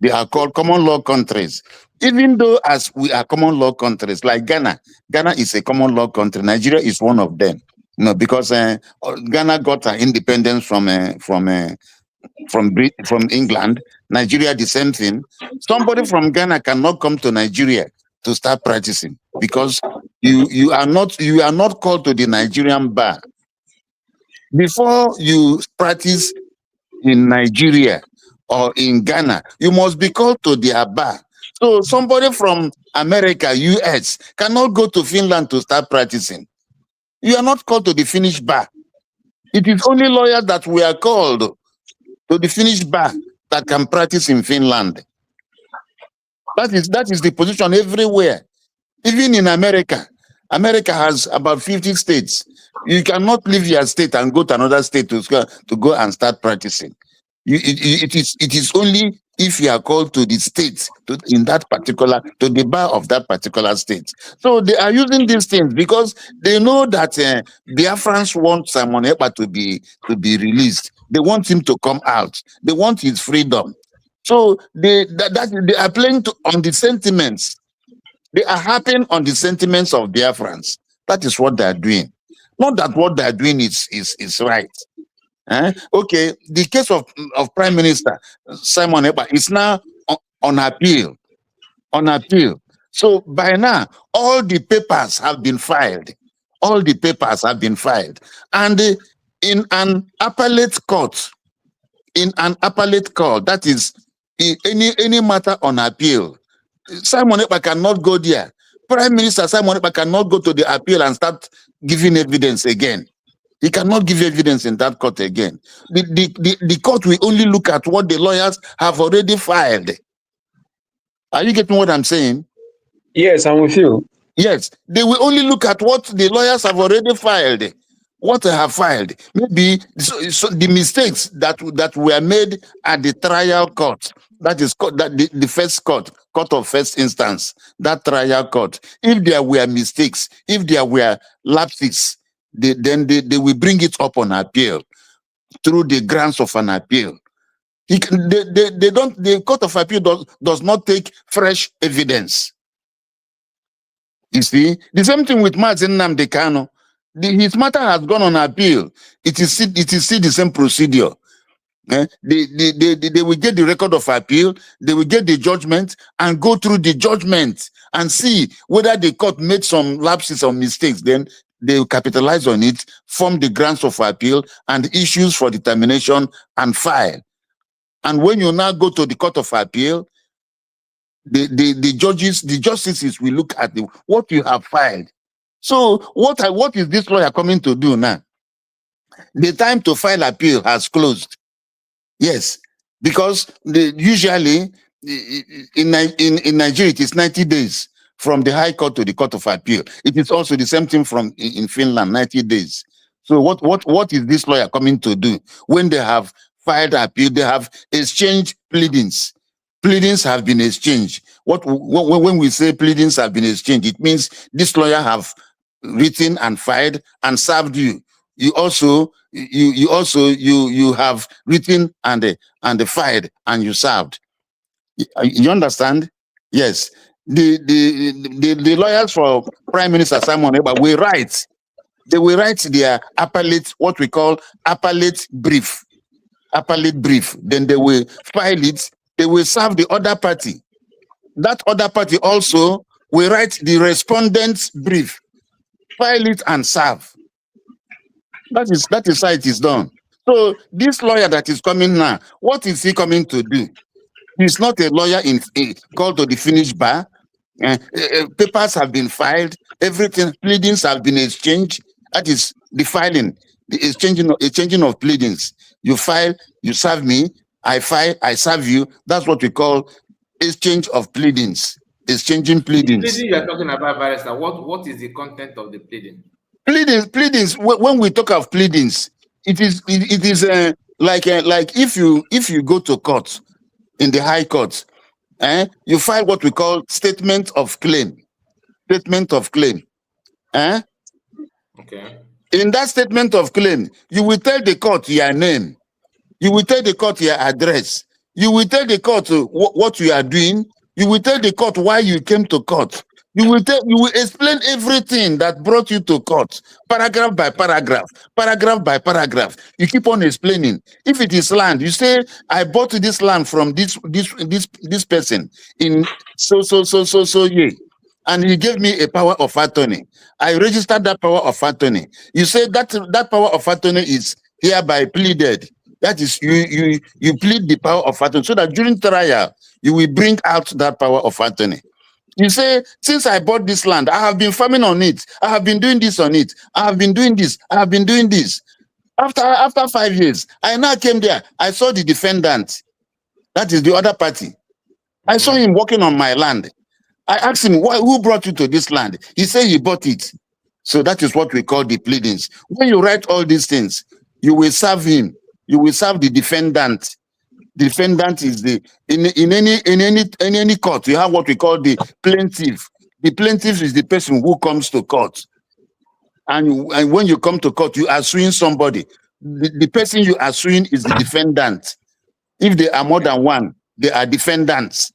They are called common law countries. Even though as we are common law countries, like Ghana is a common law country. Nigeria is one of them. Because Ghana got her independence from England. Nigeria, the same thing. Somebody from Ghana cannot come to Nigeria to start practicing because you are not called to the Nigerian bar. Before you practice in Nigeria or in Ghana, you must be called to their bar. So somebody from America, US, cannot go to Finland to start practicing. You are not called to the Finnish bar. It is only lawyers that we are called to the Finnish bar that can practice in Finland. That is the position everywhere. Even in America. America has about 50 states. You cannot leave your state and go to another state to go and start practicing. It is only if you are called to the state, to the bar of that particular state. So they are using these things because they know that Biafrans want Simon Ekpa to be released. They want him to come out. They want his freedom. So they are playing on the sentiments. They are harping on the sentiments of Biafrans. That is what they are doing. Not that what they are doing is right. Okay, the case of Prime Minister Simon Ekpa is now on appeal. On appeal. So by now, all the papers have been filed. All the papers have been filed. And in an appellate court, that is any matter on appeal, Simon Ekpa cannot go there. Prime Minister Simon Ekpa cannot go to the appeal and start giving evidence again. He cannot give evidence in that court again. The court will only look at what the lawyers have already filed. Are you getting what I'm saying? Yes, I'm with you. Yes, they will only look at what the lawyers have already filed. What they have filed. Maybe so the mistakes that were made at the trial court. That is the first court of first instance, that trial court. If there were mistakes, if there were lapses, then they will bring it up on appeal through the grounds of an appeal. The court of appeal does not take fresh evidence. You see, the same thing with Martin Nnamdi Kanu. His matter has gone on appeal. It is still the same procedure. They will get the record of appeal, they will get the judgment and go through the judgment and see whether the court made some lapses or mistakes. Then they capitalize on it, form the grounds of appeal and issues for determination and file. And when you now go to the Court of Appeal, the justices will look at what you have filed. So what is this lawyer coming to do now? The time to file appeal has closed. Yes, because usually in Nigeria it is 90 days from the High Court to the Court of Appeal. It is also the same thing in Finland, 90 days. So what is this lawyer coming to do when they have filed appeal? They have exchanged pleadings. Pleadings have been exchanged. When we say pleadings have been exchanged, it means this lawyer have written and filed and served you. You have written and filed and you served. You understand? Yes. The lawyers for Prime Minister Simon Ekpa will write. They will write their appellate, what we call appellate brief. Appellate brief. Then they will file it. They will serve the other party. That other party also will write the respondent's brief, file it and serve. That is how it is done. So this lawyer that is coming now, what is he coming to do? He's not a lawyer called to the finished bar. Papers have been filed, everything, pleadings have been exchanged. That is the filing, the exchanging of pleadings. You file, you serve me, I file, I serve you. That's what we call exchange of pleadings. Exchanging pleadings. Pleading you are talking about, Barrister, what is the content of the pleading? Pleadings. When we talk of pleadings, it is like if you go to court in the High Court, you file what we call statement of claim. Statement of claim. Okay. In that statement of claim, you will tell the court your name. You will tell the court your address. You will tell the court what you are doing. You will tell the court why you came to court. You will explain everything that brought you to court, paragraph by paragraph, paragraph by paragraph. You keep on explaining. If it is land, you say, I bought this land from this person in so year. And he gave me a power of attorney. I registered that power of attorney. You say that power of attorney is hereby pleaded. That is, you plead the power of attorney so that during trial, you will bring out that power of attorney. You say, since I bought this land, I have been farming on it. I have been doing this on it. I have been doing this. I have been doing this. After 5 years, I now came there. I saw the defendant. That is the other party. I saw him working on my land. I asked him, who brought you to this land? He said he bought it. So that is what we call the pleadings. When you write all these things, you will serve him. You will serve the defendant. The defendant is in any court, you have what we call the plaintiff. The plaintiff is the person who comes to court. And when you come to court, you are suing somebody. The person you are suing is the defendant. If they are more than one, they are defendants.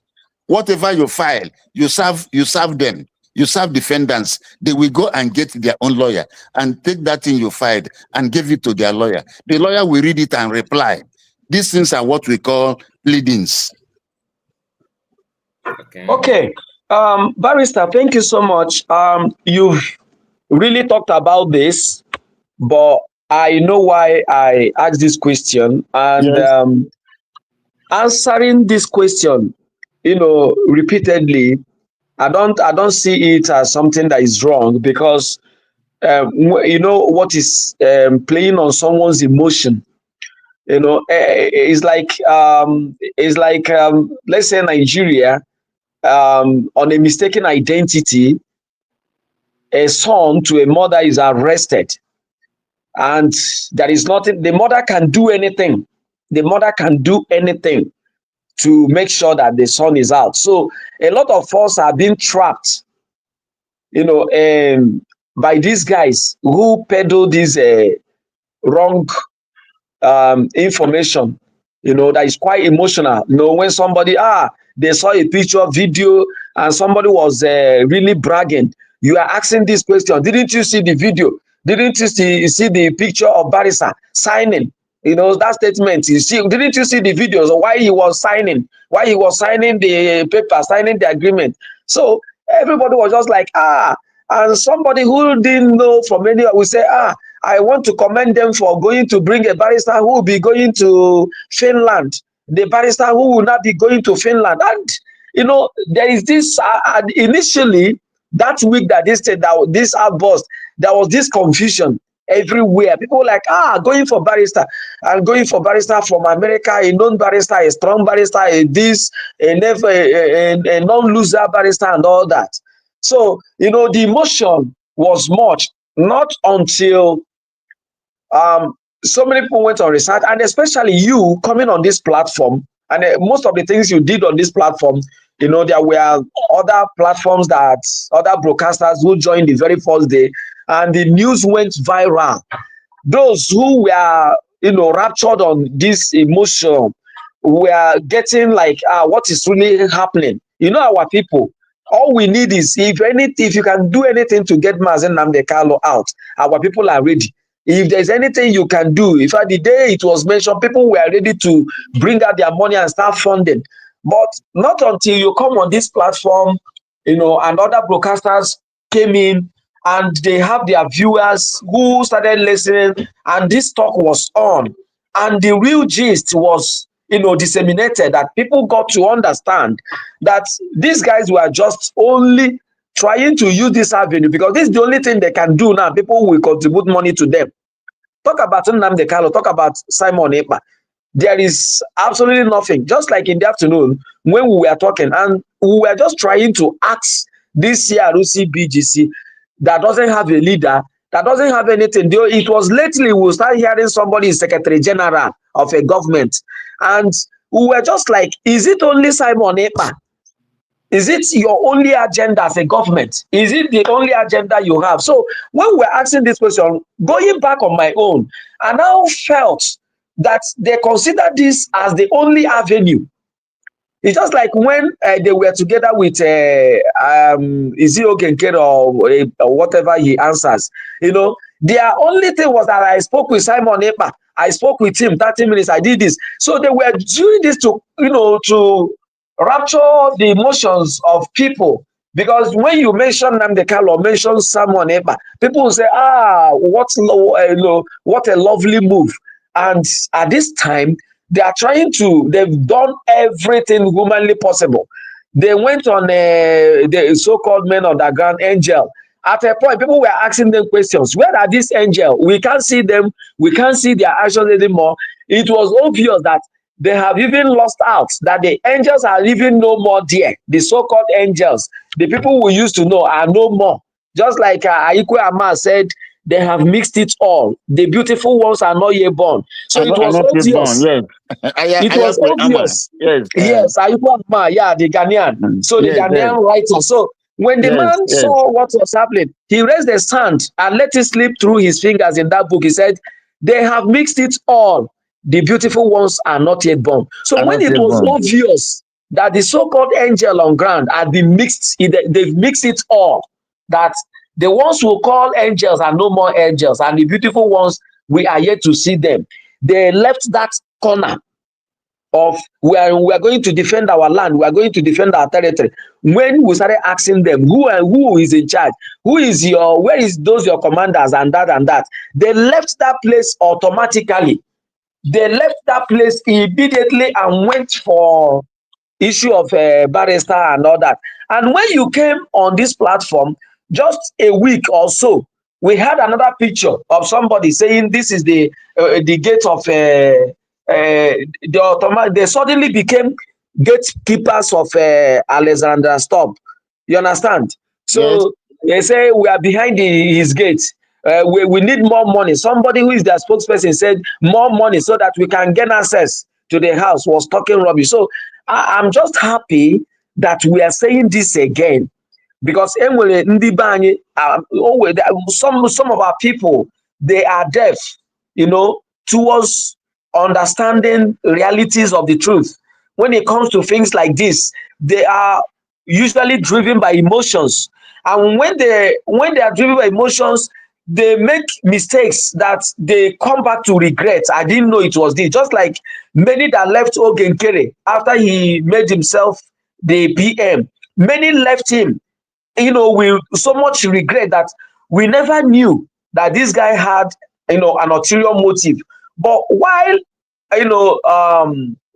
Whatever you file, you serve them. You serve defendants. They will go and get their own lawyer and take that thing you filed and give it to their lawyer. The lawyer will read it and reply. These things are what we call pleadings. Okay. Barrister, thank you so much. You've really talked about this, but I know why I asked this question. And yes. Answering this question, repeatedly, I don't see it as something that is wrong, because what is playing on someone's emotion. It's like let's say Nigeria, on a mistaken identity, a son to a mother is arrested, and there is nothing. The mother can do anything. The mother can do anything to make sure that the son is out. So a lot of us are being trapped, by these guys who peddle this wrong information, that is quite emotional. When somebody, they saw a picture, video, and somebody was really bragging, you are asking this question, didn't you see the video? Didn't you see the picture of Barrister signing? That statement, didn't you see the videos of why he was signing the paper, signing the agreement? So everybody was just like, and somebody who didn't know from anywhere will say, I want to commend them for going to bring a barrister who will be going to Finland, the barrister who will not be going to Finland. And, there is this, initially, that week that this outburst, there was this confusion everywhere. People were like, going for barrister, and going for barrister from America, a known barrister, a strong barrister, a non-loser barrister, and all that. So, the emotion was much, not until so many people went on research, and especially you coming on this platform, and most of the things you did on this platform, there were other platforms that other broadcasters who joined the very first day, and the news went viral. Those who were, raptured on this emotion were getting like, what is really happening? Our people, all we need is, if you can do anything to get Mazen Nnamdi Kanu out, our people are ready. If there's anything you can do, if at the day it was mentioned, people were ready to bring out their money and start funding. But not until you come on this platform, and other broadcasters came in, and they have their viewers who started listening, and this talk was on, and the real gist was, disseminated, that people got to understand that these guys were just only trying to use this avenue because this is the only thing they can do now. People will contribute money to them. Talk about Nnamdi Kanu, talk about Simon Ekpa. There is absolutely nothing. Just like in the afternoon when we were talking, and we were just trying to ask this CRC BGC that doesn't have a leader, that doesn't have anything. It was lately we start hearing somebody is Secretary General of a government, and we were just like, is it only Simon Ekpa? Is it your only agenda as a government? Is it the only agenda you have? So when we're asking this question, going back on my own, I now felt that they consider this as the only avenue. It's just like when they were together with Izzy Ogenkere or whatever he answers. Their only thing was that I spoke with Simon Ekpa. I spoke with him 30 minutes. I did this. So they were doing this to, to rapture the emotions of people. Because when you mention Nnamdi Kanu or mention Simon Ekpa, people will say, what a lovely move. And at this time, they've done everything humanly possible. They went on the so-called men underground angel. At a point, people were asking them questions. Where are these angels? We can't see them. We can't see their actions anymore. It was obvious that they have even lost out, that the angels are even no more there. The so-called angels, the people we used to know, are no more. Just like Aikwe Ama said, they have mixed it all. The beautiful ones are not yet born. So it was obvious. It was obvious. Yes, Aikwe Ama, the Ghanaian. So the Ghanaian writer. So when the man saw what was happening, he raised his hand and let it slip through his fingers in that book. He said, they have mixed it all. The beautiful ones are not yet born. So when it was obvious that the so-called angel on ground had been mixed, they've mixed it all, that the ones who call angels are no more angels, and the beautiful ones, we are yet to see them. They left that corner of we are going to defend our land, we are going to defend our territory. When we started asking them who is in charge, where is your commanders, and that, they left that place automatically. They left that place immediately and went for issue of Barrister and all that. And when you came on this platform, just a week or so, we had another picture of somebody saying this is the gate of the automatic. They suddenly became gatekeepers of Alexander Stubb. You understand? So they say we are behind his gate. We need more money. Somebody who is their spokesperson said more money so that we can get access to the house, was talking rubbish. So I'm just happy that we are saying this again, because some of our people, they are deaf, towards understanding realities of the truth. When it comes to things like this, they are usually driven by emotions. And when they are driven by emotions, they make mistakes that they come back to regret. I didn't know it was this. Just like many that left Ogenkere after he made himself the PM. Many left him we so much regret that we never knew that this guy had, an ulterior motive. But while,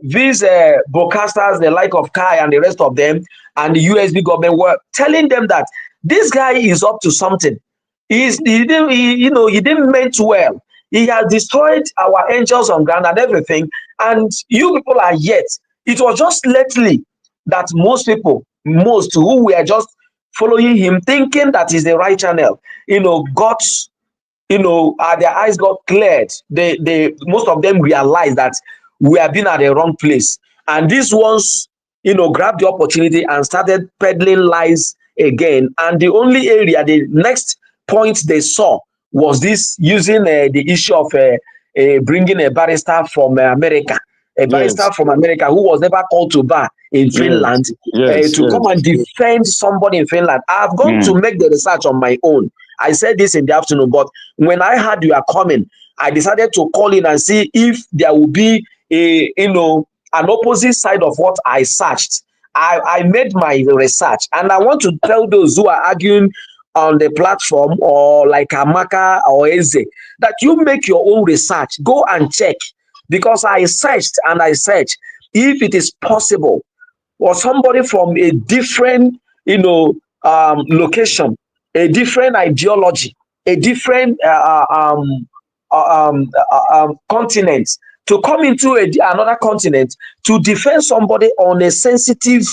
these broadcasters, the like of Kai and the rest of them, and the USB government were telling them that this guy is up to something. He didn't meant well. He has destroyed our angels on ground and everything, and you people are yet. It was just lately that most who were just following him, thinking that is the right channel, got, their eyes got cleared. They most of them realized that we have been at the wrong place, and these ones, grabbed the opportunity and started peddling lies again. And the only area, the next point they saw was this, using the issue of bringing a barrister from America, who was never called to bar in Finland, to come and defend somebody in Finland. I've gone to make the research on my own. I said this in the afternoon, but when I heard you are coming, I decided to call in and see if there will be an opposite side of what I searched. I made my research, and I want to tell those who are arguing on the platform, or like Amaka or Eze, that you make your own research. Go and check, because I searched and I searched if it is possible for somebody from a different, location, a different ideology, a different continent, to come into another continent to defend somebody on a sensitive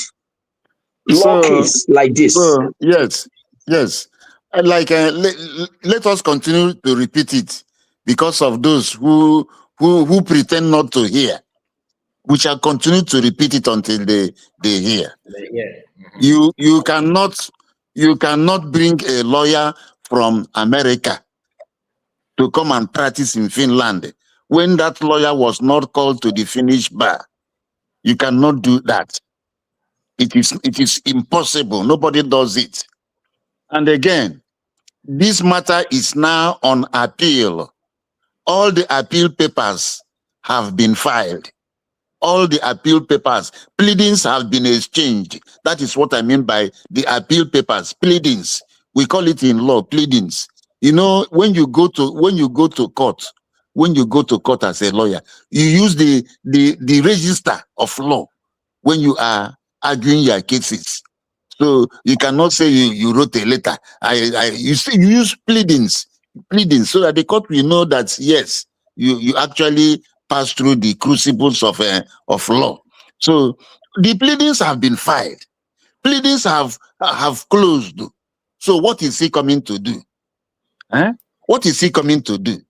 law case like this. Yes. Like let us continue to repeat it, because of those who pretend not to hear. We shall continue to repeat it until they hear. You cannot bring a lawyer from America to come and practice in Finland when that lawyer was not called to the Finnish bar. You cannot do that. It is impossible. Nobody does it. And again, this matter is now on appeal. All the appeal papers have been filed. All the appeal papers, pleadings have been exchanged. That is what I mean by the appeal papers, pleadings. We call it in law pleadings. When you go to court as a lawyer, you use the register of law when you are arguing your cases. So you cannot say you wrote a letter. You use pleadings, so that the court will know that yes, you actually pass through the crucibles of law. So the pleadings have been filed. Pleadings have closed. So what is he coming to do? What is he coming to do?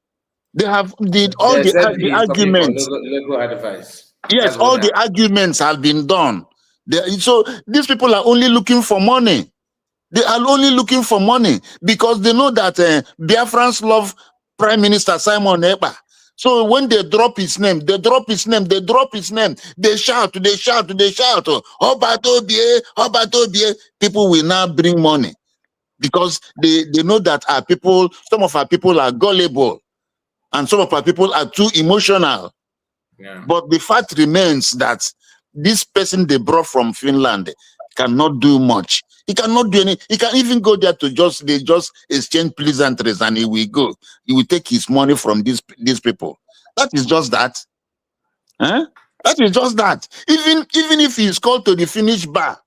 They have all the arguments. Legal advice. Yes, all the arguments have been done. So these people are only looking for money. They are only looking for money because they know that Biafrans love Prime Minister Simon Ekpa. So when they drop his name, they shout. Obatobie. People will now bring money because they know that some of our people are gullible and some of our people are too emotional. Yeah. But the fact remains that this person they brought from Finland cannot do much. He cannot do any. He can even go there to just exchange pleasantries, and he will go. He will take his money from these people. That is just that. That is just that. Even if he is called to the Finnish bar,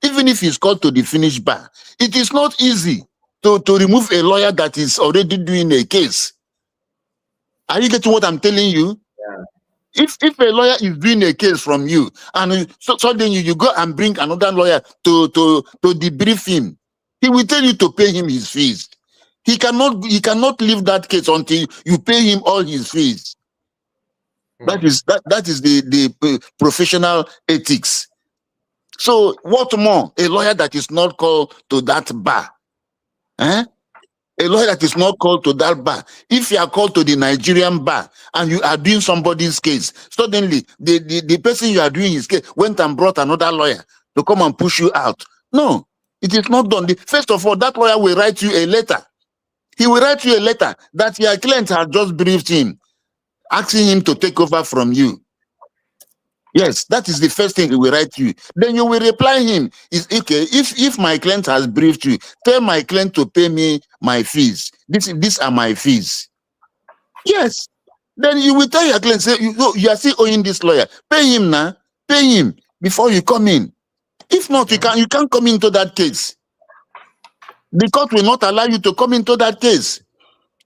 it is not easy to remove a lawyer that is already doing a case. Are you getting what I'm telling you? Yeah. If a lawyer is doing a case from you, and suddenly you go and bring another lawyer to debrief him, he will tell you to pay him his fees. He cannot leave that case until you pay him all his fees. That is the professional ethics. So what more? A lawyer that is not called to that bar. A lawyer that is not called to that bar. If you are called to the Nigerian bar and you are doing somebody's case, suddenly the person you are doing his case went and brought another lawyer to come and push you out. No, it is not done. First of all, that lawyer will write you a letter. He will write you a letter that your client has just briefed him, asking him to take over from you. Yes, that is the first thing he will write to you. Then you will reply him. Is okay. If my client has briefed you, tell my client to pay me my fees. These are my fees. Yes. Then you will tell your client, say, you are still owing this lawyer. Pay him now. Pay him before you come in. If not, you can't come into that case. The court will not allow you to come into that case.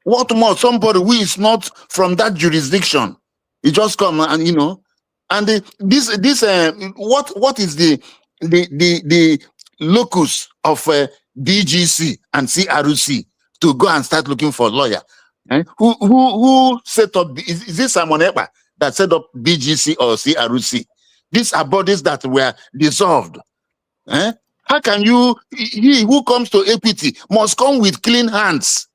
What more? Somebody who is not from that jurisdiction, he just come and and what is the locus of BGC and CRC to go and start looking for a lawyer? Who set up? Is this Simon Ekpa that set up BGC or CRC? These are bodies that were dissolved. How can he who comes to equity must come with clean hands?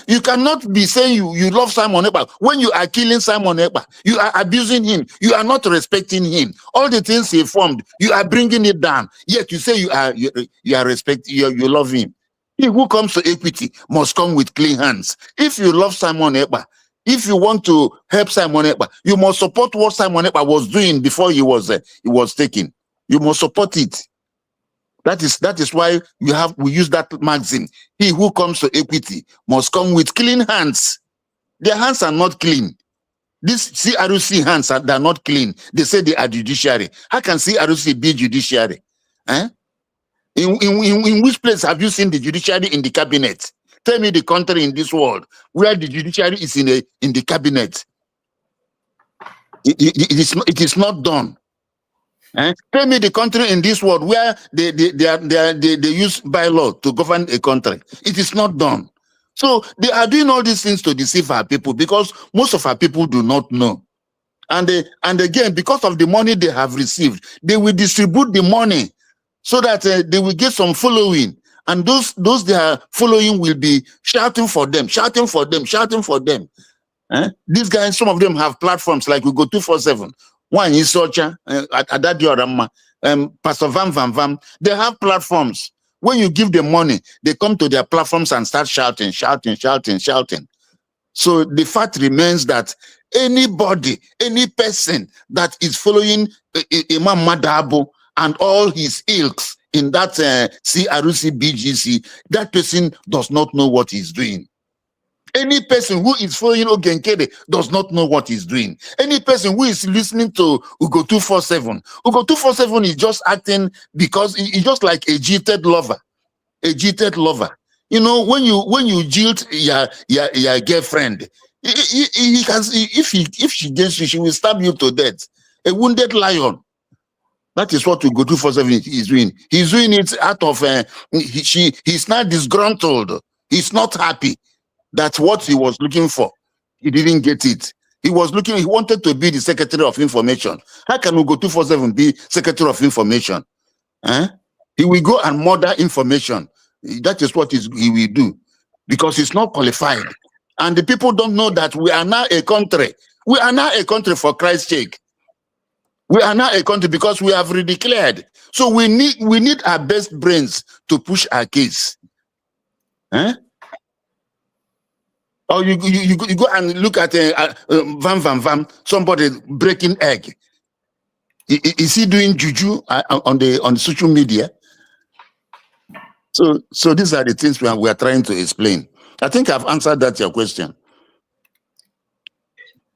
You cannot be saying you love Simon Ekpa when you are killing Simon Ekpa. You are abusing him. You are not respecting him. All the things he formed, you are bringing it down. Yet you say you love him. He who comes to equity must come with clean hands. If you love Simon Ekpa, if you want to help Simon Ekpa, you must support what Simon Ekpa was doing before he was taken. You must support it. That is why we use that maxim. He who comes to equity must come with clean hands. Their hands are not clean. These CRC hands they're not clean. They say they are judiciary. How can CRC be judiciary? In which place have you seen the judiciary in the cabinet? Tell me the country in this world where the judiciary is in the cabinet. It is not done. Tell me the country in this world where they use bylaw to govern a country. It is not done. So they are doing all these things to deceive our people because most of our people do not know. And again, because of the money they have received, they will distribute the money so that they will get some following. And those they are following will be shouting for them, shouting for them, shouting for them. These guys, some of them have platforms like we go 247. One is Socha, Pastor Vam. They have platforms. When you give them money, they come to their platforms and start shouting. So the fact remains that anybody, any person that is following Imam Madabo and all his ilks in that CRC BGC, that person does not know what he's doing. Any person who is following Ogenkede does not know what he's doing. Any person who is listening to Ugo 247, Ugo 247 is just acting because he's just like a jilted lover. A jilted lover. You know, when you jilt your girlfriend, if she gets you, she will stab you to death. A wounded lion. That is what Ugo 247 is doing. He's doing it out of he's not disgruntled. He's not happy. That's what he was looking for. He didn't get it. He wanted to be the Secretary of Information. How can Ugo 247 be Secretary of Information? He will go and murder information. That is what he will do. Because he's not qualified. And the people don't know that we are now a country. We are now a country for Christ's sake. We are now a country because we have redeclared. So we need our best brains to push our case. Or you go and look at Vam, somebody breaking egg. Is he doing juju on the social media? So these are the things we are trying to explain. I think I've answered your question.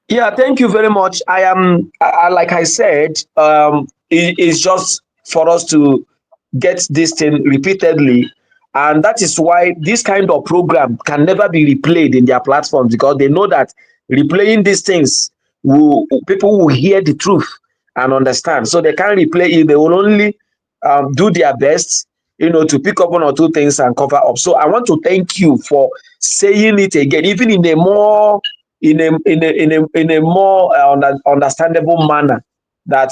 Yeah, thank you very much. Like I said, it is just for us to get this thing repeatedly. And that is why this kind of program can never be replayed in their platforms, because they know that replaying these things, people will hear the truth and understand. So they can't replay it. They will only do their best, to pick up one or two things and cover up. So I want to thank you for saying it again, even in a more understandable manner, that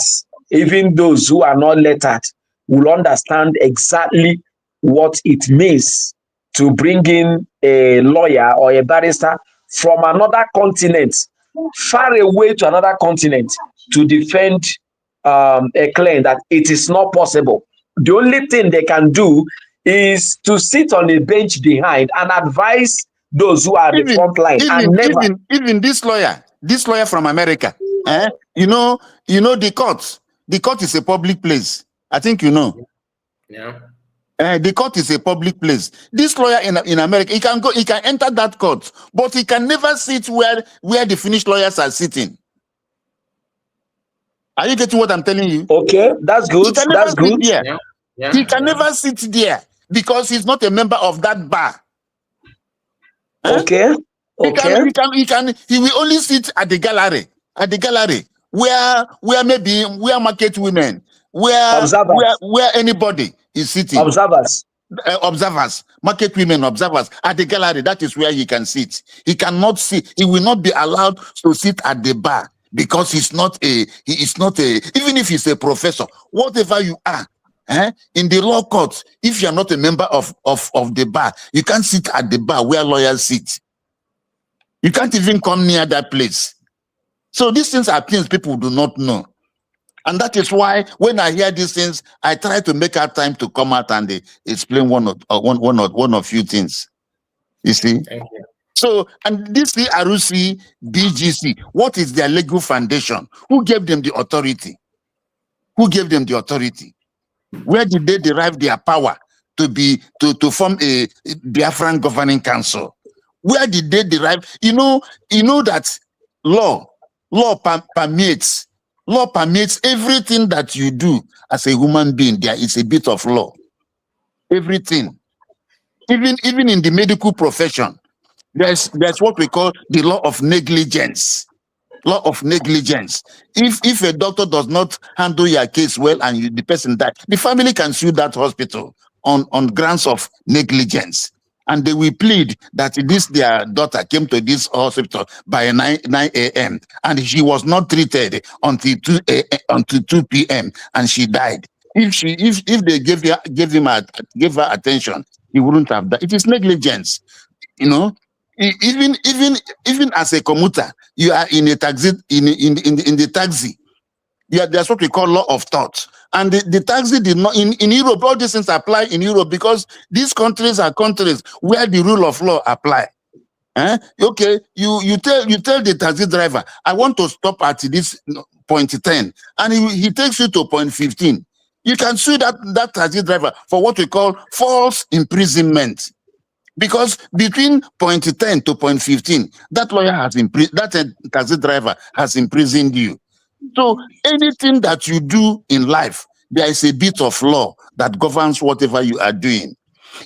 even those who are not lettered will understand exactly what it means to bring in a lawyer or a barrister from another continent, far away to another continent, to defend a claim that it is not possible. The only thing they can do is to sit on a bench behind and advise those who are the front line. Even this lawyer from America, You know the court. The court is a public place. I think you know. Yeah. The court is a public place. This lawyer in America, he can enter that court, but he can never sit where the finished lawyers are sitting. Are you getting what I'm telling you? Okay, that's good. He can never sit there. Yeah. He can never sit there because he's not a member of that bar. Okay. He will only sit at the gallery. At the gallery where market women, where anybody is sitting. Observers, market women, observers at the gallery. That is where he can sit. He cannot sit. He will not be allowed to sit at the bar because he is not a. Even if he's a professor, whatever you are, in the law courts, if you are not a member of the bar, you can't sit at the bar where lawyers sit. You can't even come near that place. So these things are things people do not know. And that is why when I hear these things, I try to make out time to come out and explain one or few things. You see? Thank you. So, and this CRC, BGC, what is their legal foundation? Who gave them the authority? Who gave them the authority? Where did they derive their power to form a Biafran governing council? Where did they derive? You know that law permits everything that you do as a human being. There is a bit of law. Everything. Even in the medical profession, there's what we call the law of negligence. Law of negligence. If a doctor does not handle your case well and the person dies, the family can sue that hospital on grounds of negligence. And they will plead that their daughter came to this hospital by 9 a.m. and she was not treated until 2 p.m. and she died. If they gave her attention, he wouldn't have died. It is negligence, you know. Even as a commuter, you are in a taxi in the taxi. Yeah, that's what we call law of thought. And the taxi did not in Europe. All these things apply in Europe because these countries are countries where the rule of law apply. Okay, you tell the taxi driver, I want to stop at this point 10, and he takes you to point 15. You can sue that taxi driver for what we call false imprisonment. Because between point 10 to point 15, that lawyer has that taxi driver has imprisoned you. So anything that you do in life, there is a bit of law that governs whatever you are doing.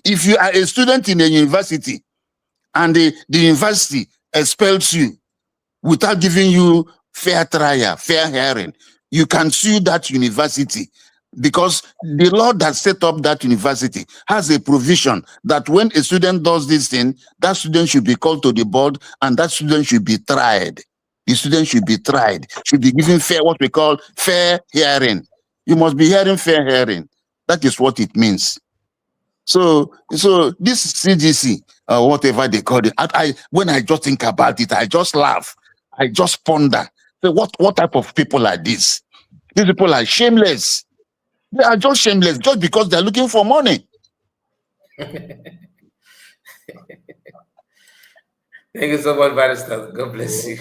If you are a student in a university and the university expels you without giving you fair trial, fair hearing, you can sue that university. Because the law that set up that university has a provision that when a student does this thing, that student should be called to the board and that student should be tried. The student should be tried, should be given what we call fair hearing. You must be hearing fair hearing. That is what it means. So this CGC, whatever they call it, when I just think about it, I just laugh. I just ponder. So what type of people are these? These people are shameless. They are just shameless just because they're looking for money. Thank you so much, Barrister. God bless you.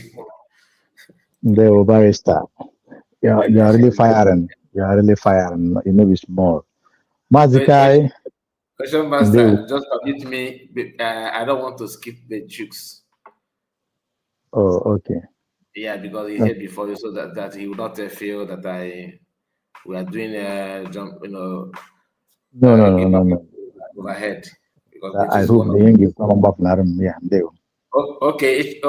The Barrister. You're really firing. You're really firing. You know it's more. Mazikai. Question Master, just permit me. I don't want to skip the jukes. Oh, okay. Yeah, because he heard before you, so that he would not feel that we are doing a jump, No. Overhead. Because I hope the English come back. Yeah, there. Okay.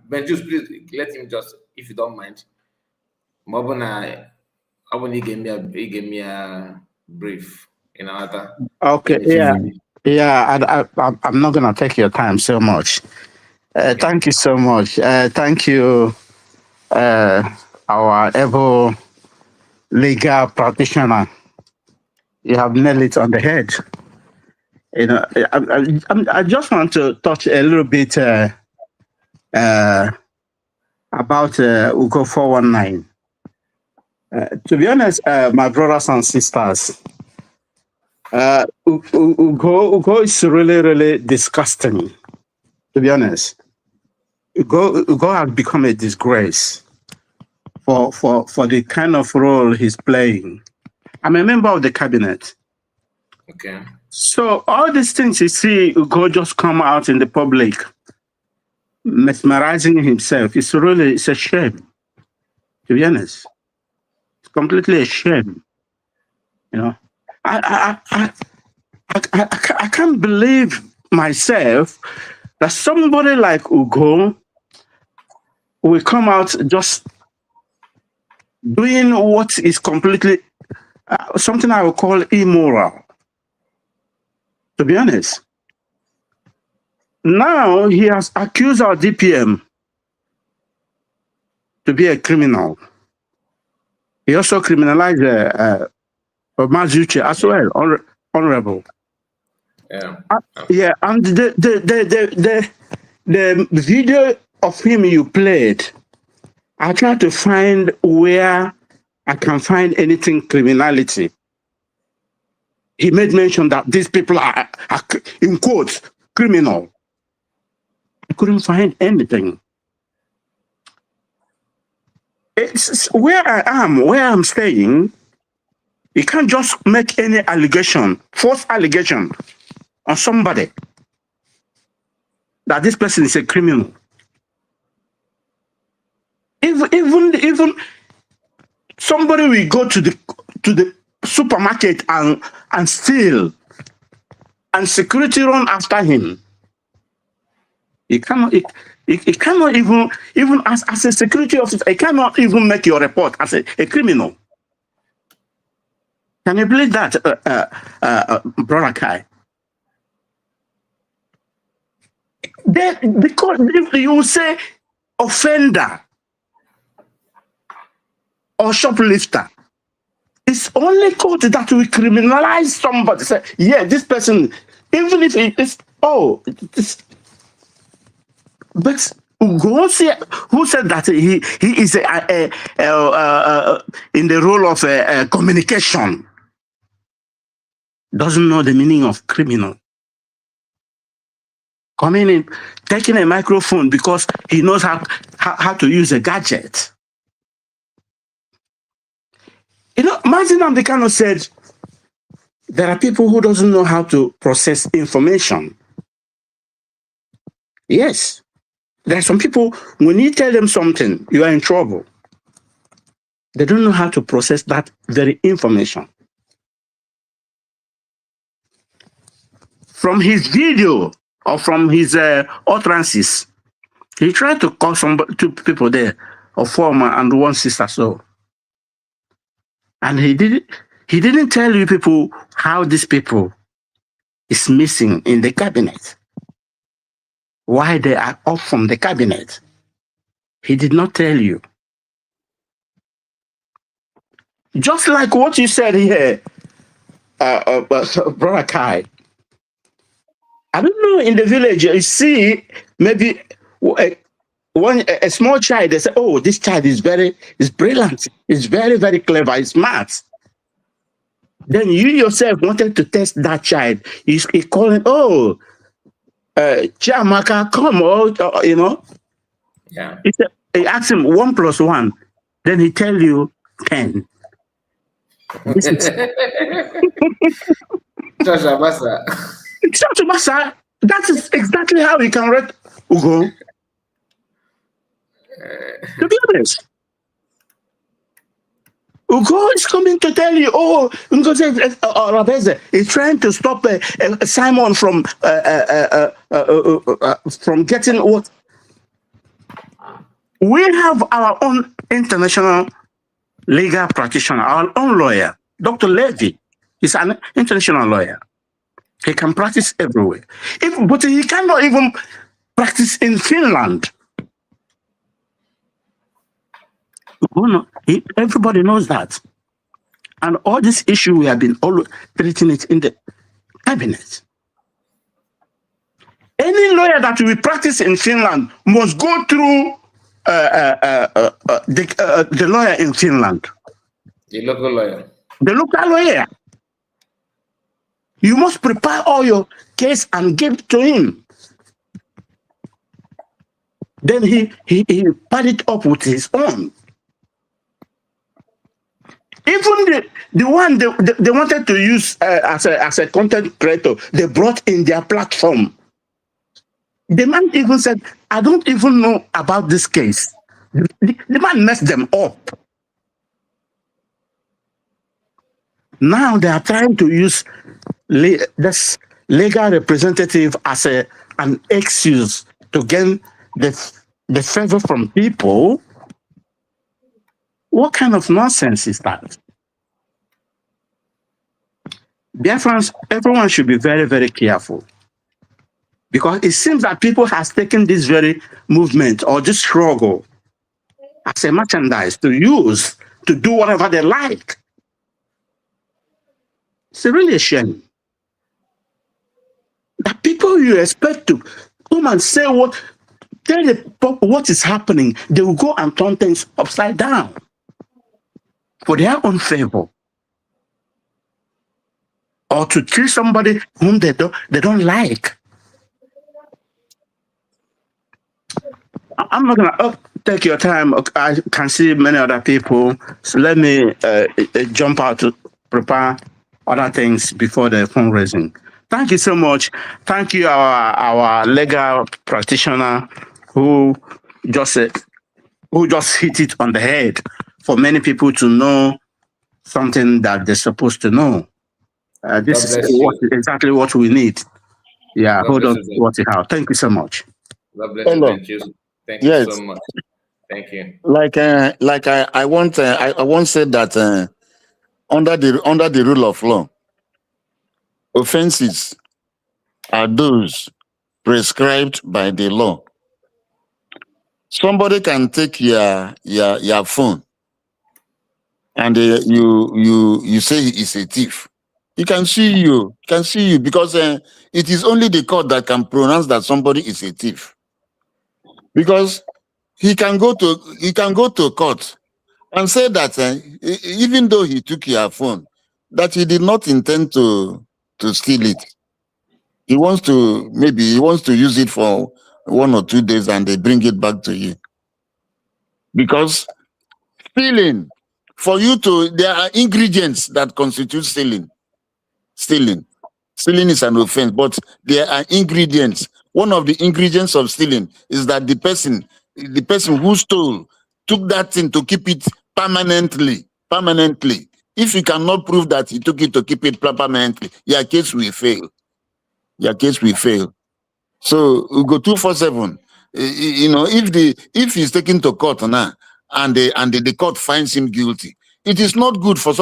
Benjus, please let him just, if you don't mind. Mobuna, he gave me a brief in another. Okay, yeah. I'm not gonna take your time so much. Thank you so much. Thank you, our able legal practitioner. You have nailed it on the head. You know, I just want to touch a little bit about Ugo 419. To be honest, my brothers and sisters, Ugo is really, really disgusting. To be honest, Ugo has become a disgrace for the kind of role he's playing. I'm a member of the cabinet. Okay. So all these things you see Ugo just come out in the public, mesmerizing himself. It's a shame. To be honest, it's completely a shame. You know, I can't believe myself that somebody like Ugo will come out just doing what is completely something I would call immoral. To be honest, now he has accused our DPM to be a criminal. He also criminalized Mazuche as well, honorable. Yeah. Yeah, and the video of him you played, I tried to find where I can find anything criminality. He made mention that these people are in quotes, criminal. I couldn't find anything. It's where I'm staying. You can't just make any allegation, false allegation on somebody that this person is a criminal. Even somebody will go to the supermarket and steal, and security run after him. He cannot even as a security officer, he cannot even make your report as a criminal. Can you believe that, Brother Kai? Because if you say offender or shoplifter, it's only court that will criminalize somebody. Say, yeah, this person, even if it is, but who said that he is in the role of communication, doesn't know the meaning of criminal. Coming in, taking a microphone because he knows how to use a gadget. You know, Martin Amdekano said there are people who doesn't know how to process information. Yes. There are some people, when you tell them something, you are in trouble. They don't know how to process that very information. From his video or from his utterances, he tried to call two people there, a former and one sister so. And he didn't tell you people how these people is missing in the cabinet, why they are off from the cabinet. He did not tell you. Just like what you said here, Brother Kai. I don't know, in the village, you see maybe a small child, they say, oh, this child is brilliant, is very, very clever, is smart. Then you yourself wanted to test that child. He's calling, Chiamaka, come out, you know. Yeah. He asks him 1 + 1. Then he tell you 10. This is that is exactly how he can read Ugo. To be honest, Ugo is coming to tell you, Rabeze is trying to stop Simon from getting what. We have our own international legal practitioner, our own lawyer, Dr. Levy. He's an international lawyer. He can practice everywhere. But he cannot even practice in Finland. Everybody knows that. And all this issue, we have been always treating it in the cabinet. Any lawyer that will practice in Finland must go through the lawyer in Finland. The local lawyer. The local lawyer. You must prepare all your case and give it to him. Then he pad it up with his own. Even the one they wanted to use as a content creator, they brought in their platform. The man even said, I don't even know about this case. The man messed them up. Now they are trying to use this legal representative as an excuse to gain the favor from people. What kind of nonsense is that? Biafrans, everyone should be very, very careful. Because it seems that people have taken this very movement or this struggle as a merchandise to use to do whatever they like. It's really a shame that people you expect to come and say tell what is happening, they will go and turn things upside down for their own favor, or to treat somebody whom they don't like. I'm not gonna take your time. I can see many other people, so let me jump out to prepare other things before the fundraising. Thank you so much. Thank you, our legal practitioner who just hit it on the head for many people to know something that they're supposed to know. This is exactly what we need. Yeah, hold on to what you have. Thank you so much. God bless you. Thank you. Thank you so much. Thank you. I once said that under the rule of law, offenses are those prescribed by the law. Somebody can take your phone and you say he is a thief. He can sue you. Because it is only the court that can pronounce that somebody is a thief. Because he can go to court and say that even though he took your phone, that he did not intend to steal it. He wants to use it for 1 or 2 days and they bring it back to you. Because stealing, there are ingredients that constitute stealing. Stealing is an offense, but there are ingredients. One of the ingredients of stealing is that the person who stole took that thing to keep it permanently. If you cannot prove that he took it to keep it permanently, your case will fail. So we go 247. If he's taken to court now and the court finds him guilty, it is not good for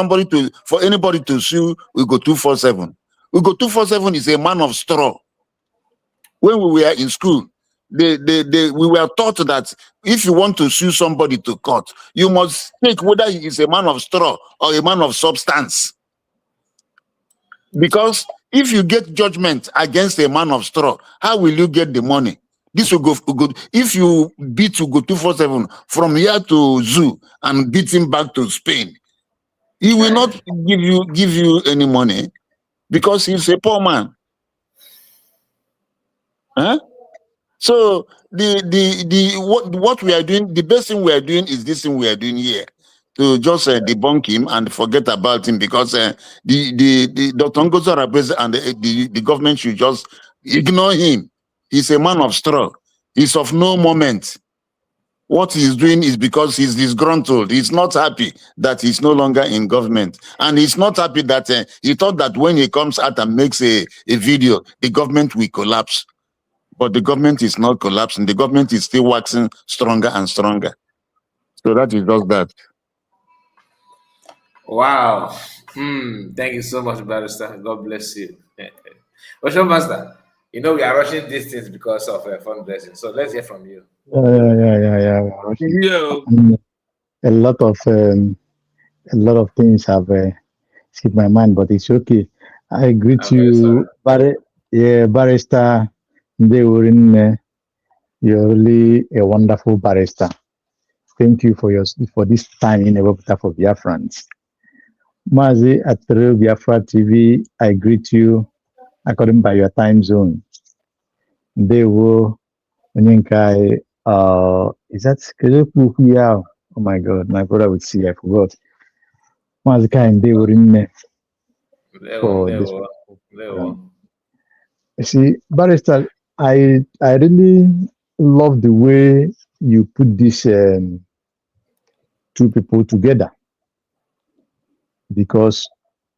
anybody to sue. We go 247. We go 247 is a man of straw. When we were in school, we were taught that if you want to sue somebody to court, you must take whether he is a man of straw or a man of substance. Because if you get judgment against a man of straw, how will you get the money? This will go good. If you beat to go 247 from here to zoo and beat him back to Spain, he will not give you any money because he's a poor man. Huh? So what we are doing, the best thing we are doing is this thing we are doing here, to just debunk him and forget about him, because the Dr. Ngozo Arabese and the government should just ignore him. He's a man of straw. He's of no moment. What he's doing is because he's disgruntled. He's not happy that he's no longer in government. And he's not happy that he thought that when he comes out and makes a video, the government will collapse. But the government is not collapsing. The government is still waxing stronger and stronger. So that is just that. Wow. Thank you so much, Barrister. God bless you. Ocean Master, we are rushing these things because of fundraising. So let's hear from you. Yeah. A lot of things have skipped my mind, but it's okay. I greet you, Barrister. You're really a wonderful barrister. Thank you for this time in Ebopta for Biafrans. Mazi at Biafra TV, I greet you according by your time zone. They were Onyenkai Is that yeah? Oh my God, my brother would see. I forgot. Was kind they were in there for this program. You see, Barrister, I really love the way you put these two people together, because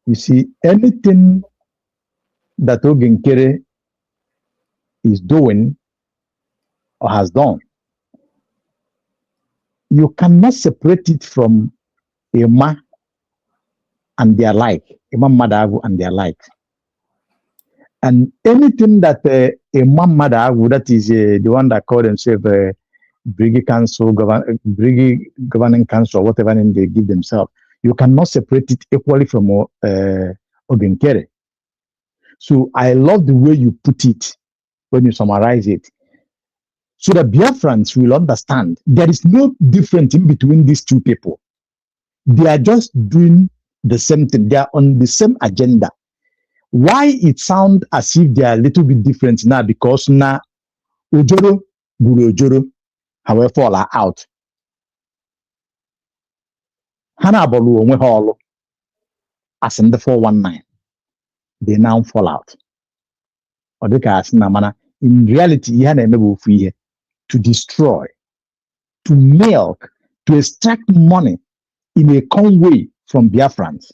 you see, anything that Ogenkere is doing or has done, you cannot separate it from Emma and their like, Emma Madagu and their like. And anything that Imam Madagu, that is the one that called themselves Brigade Council, Brigade Governing Council, or whatever name they give themselves, you cannot separate it equally from Ogenkere. So I love the way you put it when you summarize it, so that Biafrans will understand there is no difference in between these two people. They are just doing the same thing. They are on the same agenda. Why it sounds as if they are a little bit different now? Because now Ojoro, Guru Ojoro, however, fall out. Hana Bolu onwe hall as in the 419. They now fall out. In reality, you had to destroy, to milk, to extract money in a conway from Biafrans.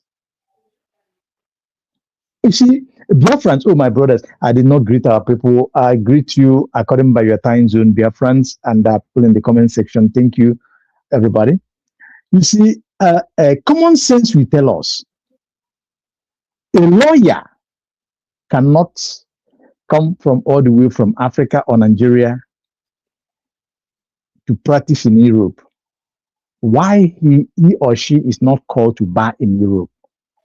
You see, Biafrans, oh my brothers, I did not greet our people. I greet you according by your time zone, Biafrans, and people in the comment section. Thank you, everybody. You see, common sense will tell us a lawyer cannot come from all the way from Africa or Nigeria to practice in Europe. Why he or she is not called to bar in Europe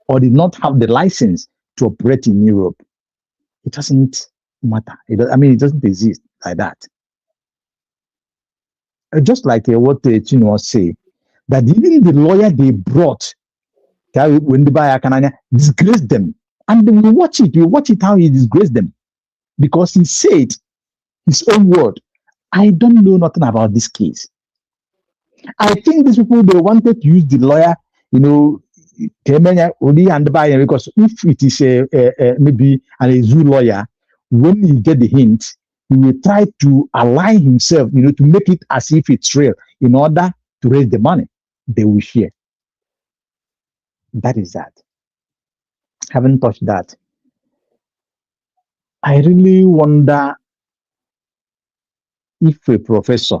or did not have the license to operate in Europe, it doesn't matter. It doesn't exist like that. Just like what Chino say, that even the lawyer they brought, when the buyer can disgrace them, and we watch it how he disgraced them, because he said his own word, I don't know nothing about this case. I think these people, they wanted to use the lawyer, because if it is maybe a zoo lawyer, when he get the hint, he will try to align himself, to make it as if it's real in order to raise the money they will share. That is that. Haven't touched that. I really wonder if a professor,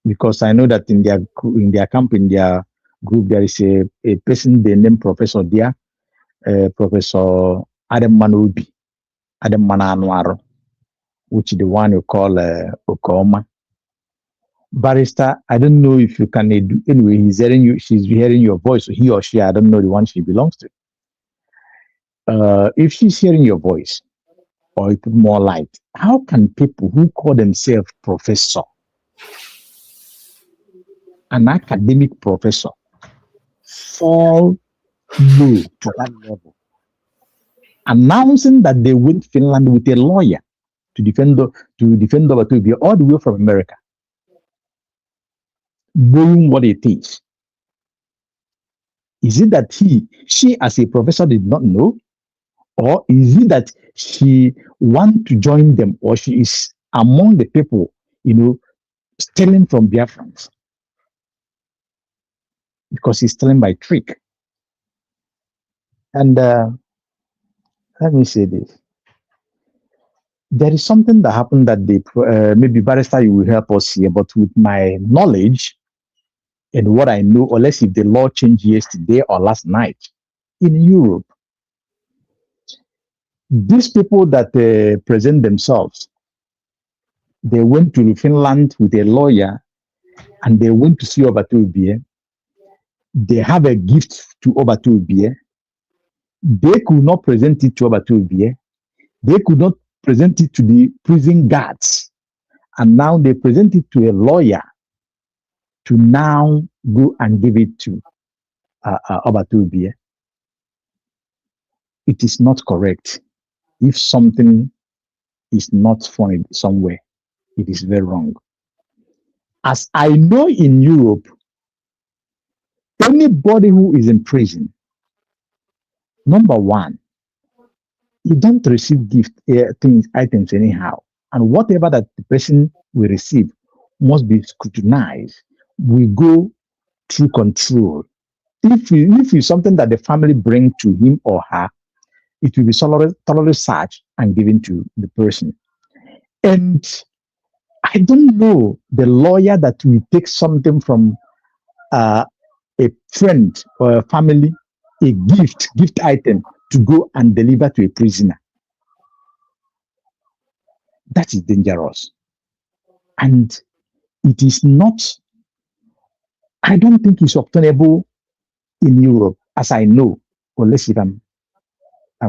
because I know that in their camp, in their group, there is a person they name professor there, Professor Adam Manubi, Adam Mananwaro, which is the one you call Okoma. Barrister, I don't know if you can do, anyway, she's hearing your voice, he or she, I don't know the one she belongs to. If she's hearing your voice, or you put more light, how can people who call themselves professor, an academic professor, fall low to that level, announcing that they went Finland with a lawyer to defend Obatubia all the way from America, knowing what it is? Is it that she as a professor did not know, or is it that she want to join them, or she is among the people, stealing from Biafrans? Because he's stealing by trick. And let me say this. There is something that happened that maybe Barrister, you will help us here, but with my knowledge and what I know, unless if the law changed yesterday or last night, in Europe, these people that present themselves, they went to Finland with a lawyer and they went to see Obatubie. They have a gift to Obatubie. They could not present it to Obatubie. They could not present it to the prison guards. And now they present it to a lawyer to now go and give it to Obatubie. It is not correct if something is not funny somewhere. It is very wrong. As I know in Europe, anybody who is in prison, number one, you don't receive items anyhow. And whatever that the person will receive must be scrutinized. We go through control. If it's something that the family bring to him or her, it will be thoroughly searched and given to the person. And I don't know the lawyer that will take something from a friend or a family, a gift item, to go and deliver to a prisoner. That is dangerous. And it is not, I don't think it's obtainable in Europe, as I know, unless if I'm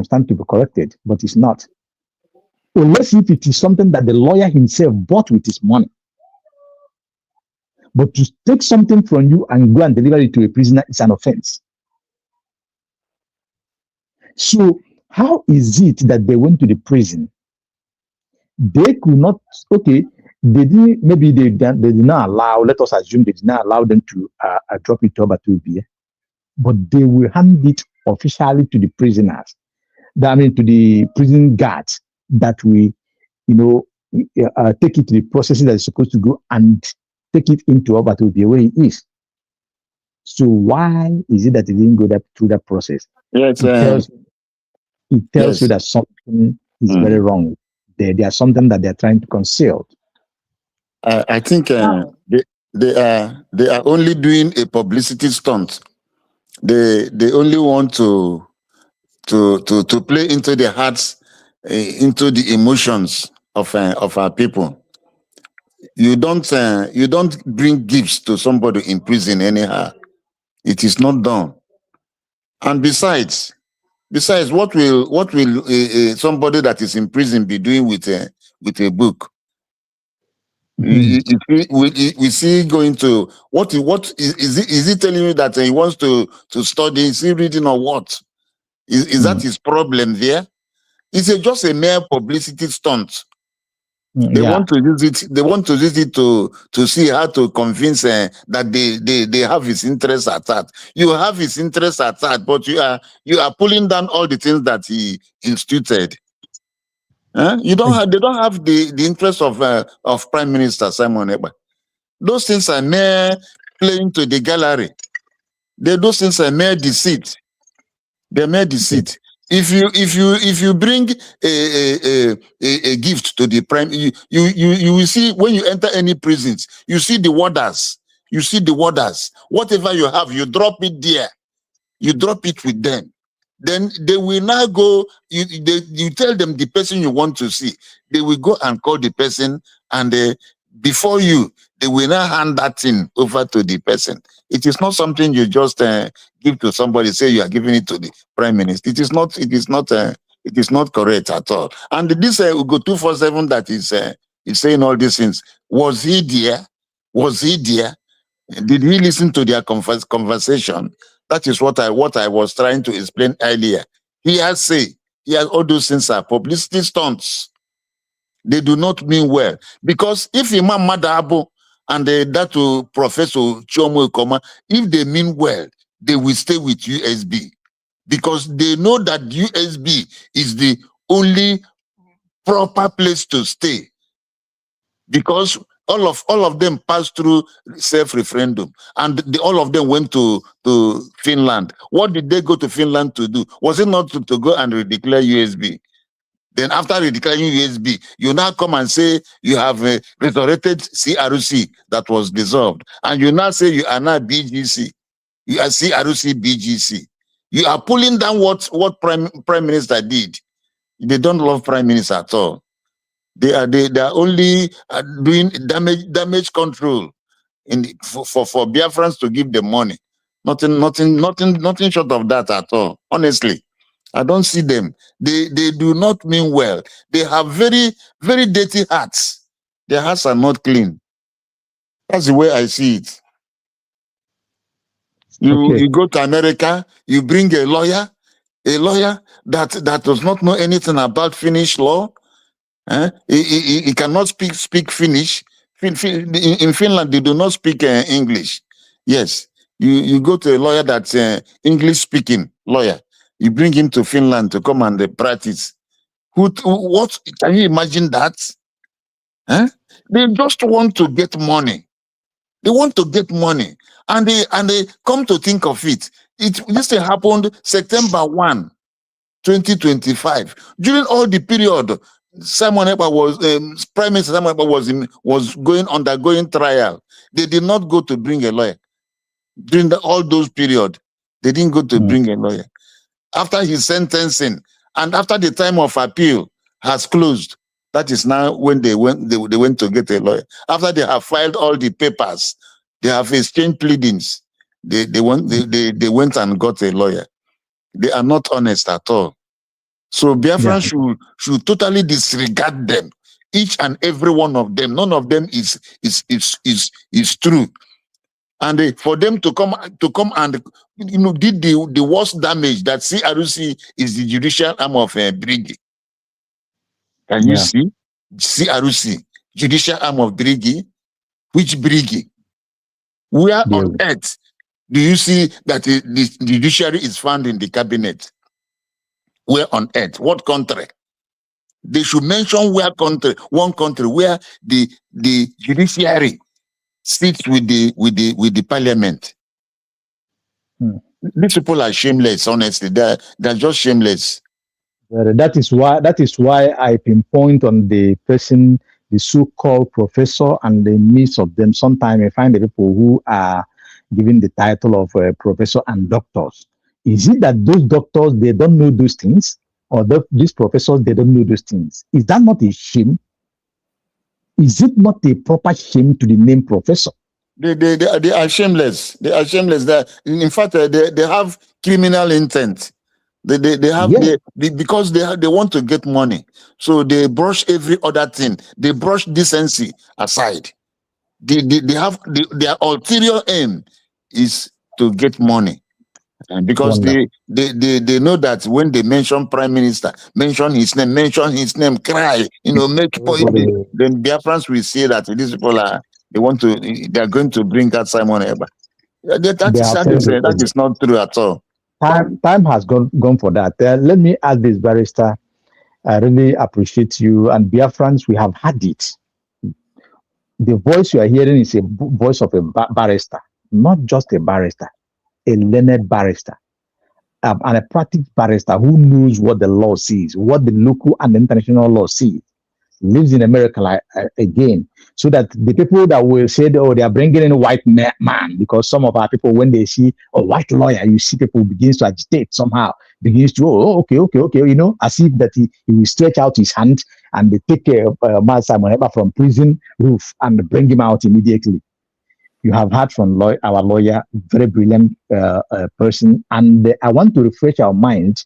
starting to be corrected, but it's not. Unless if it is something that the lawyer himself bought with his money. But to take something from you and go and deliver it to a prisoner is an offense. So how is it that they went to the prison? They could not, okay, they did not allow, let us assume they did not allow them to drop it over to BA, but they will hand it officially to the prisoners. I mean, to the prison guards that we, take it to the processes that is supposed to go and take it into over to the way it is. So why is it that it didn't go through that process? Yes, it tells you that something is very wrong. There's something that they're trying to conceal. I think they are only doing a publicity stunt. They only want to play into the hearts, into the emotions of our people. You don't bring gifts to somebody in prison anyhow. It is not done. And besides, what will somebody that is in prison be doing with a book? We see going to what is he telling you that he wants to study? Is he reading or what? Is that his problem there? It's just a mere publicity stunt. They want to use it. They want to use it to see how to convince that they have his interest at heart. You have his interest at heart, but you are pulling down all the things that he instituted. You don't have. They don't have the interest of Prime Minister Simon Ekpa. Those things are mere playing to the gallery. Those things are mere deceit. They're mere deceit. If you bring a gift to the prime, you will see when you enter any prisons, you see the warders. You see the warders. Whatever you have, you drop it there. You drop it with them. Then they will now go. You tell them the person you want to see. They will go and call the person, and before you, they will now hand that thing over to the person. It is not something you just give to somebody. Say you are giving it to the prime minister. It is not. It is not correct at all. And this Ugo 247 that is saying all these things. Was he there? Was he there? Did he listen to their conversation? That is what I was trying to explain earlier. He has all those things are publicity stunts. They do not mean well. Because if Imam Madabo and that Professor Chomo Ekoma, if they mean well, they will stay with USB. Because they know that USB is the only proper place to stay. Because all of them passed through self-referendum, and all of them went to Finland. What did they go to Finland to do? Was it not to go and redeclare USB? Then after redeclaring USB, you now come and say you have resurrected CRC that was dissolved, and you now say you are now BGC. You are CRC BGC. You are pulling down what Prime Minister did. They don't love Prime Minister at all. They are only doing damage control for Biafrans to give them money. Nothing short of that at all. Honestly, I don't see them. They do not mean well. They have very, very dirty hearts. Their hearts are not clean. That's the way I see it. You go to America, you bring a lawyer that does not know anything about Finnish law. He cannot speak Finnish. In Finland, they do not speak English. Yes, you go to a lawyer that's English speaking lawyer. You bring him to Finland to come and practice. What can you imagine that? They just want to get money. They want to get money, and they come to think of it. This thing happened September 1, 2025. During all the period, Simon Ekpa was Prime Minister Simon Ekpa was undergoing trial. They did not go to bring a lawyer during all those period. They didn't go to bring a lawyer. After his sentencing and after the time of appeal has closed, that is now when they went to get a lawyer. After they have filed all the papers, they have exchanged pleadings. They went and got a lawyer. They are not honest at all. So Biafran should totally disregard them, each and every one of them. None of them is true. And for them to come and did the worst damage that CRC is the judicial arm of Brigi. Can you see? CRC, judicial arm of Brigi. Which Brigi? Where on earth do you see that the judiciary is found in the cabinet? Where on earth? What country? They should mention one country where the judiciary sits with the parliament. These people are shameless, honestly. They're just shameless. That is why I pinpoint on the person, the so-called professor, and the midst of them. Sometimes I find the people who are given the title of professor and doctors. Is it that those doctors, they don't know those things, or these professors, they don't know those things? Is that not a shame? Is it not a proper shame to the name professor? They are shameless. They are shameless. In fact, they have criminal intent. Because they want to get money, so they brush every other thing. They brush decency aside. Their ulterior aim is to get money, and because they know that when they mention Prime Minister, mention his name, cry, make point. Then Biafrans will say that these people they are going to bring out Simon Ekpa. That is not true at all. Time has gone for that. Let me add this, Barrister. I really appreciate you. And Biafrans, we have had it. The voice you are hearing is a voice of a barrister, not just a barrister, a learned barrister, and a practiced barrister who knows what the law says, what the local and international law says. Lives in America again, so that the people that will say, oh, they are bringing in a white man, because some of our people, when they see a white lawyer, you see people begins to agitate somehow, begins to, okay, as if that he will stretch out his hand and they take Man Simon Ekpa from prison roof and bring him out immediately. You have heard from our lawyer, very brilliant person, and I want to refresh our minds.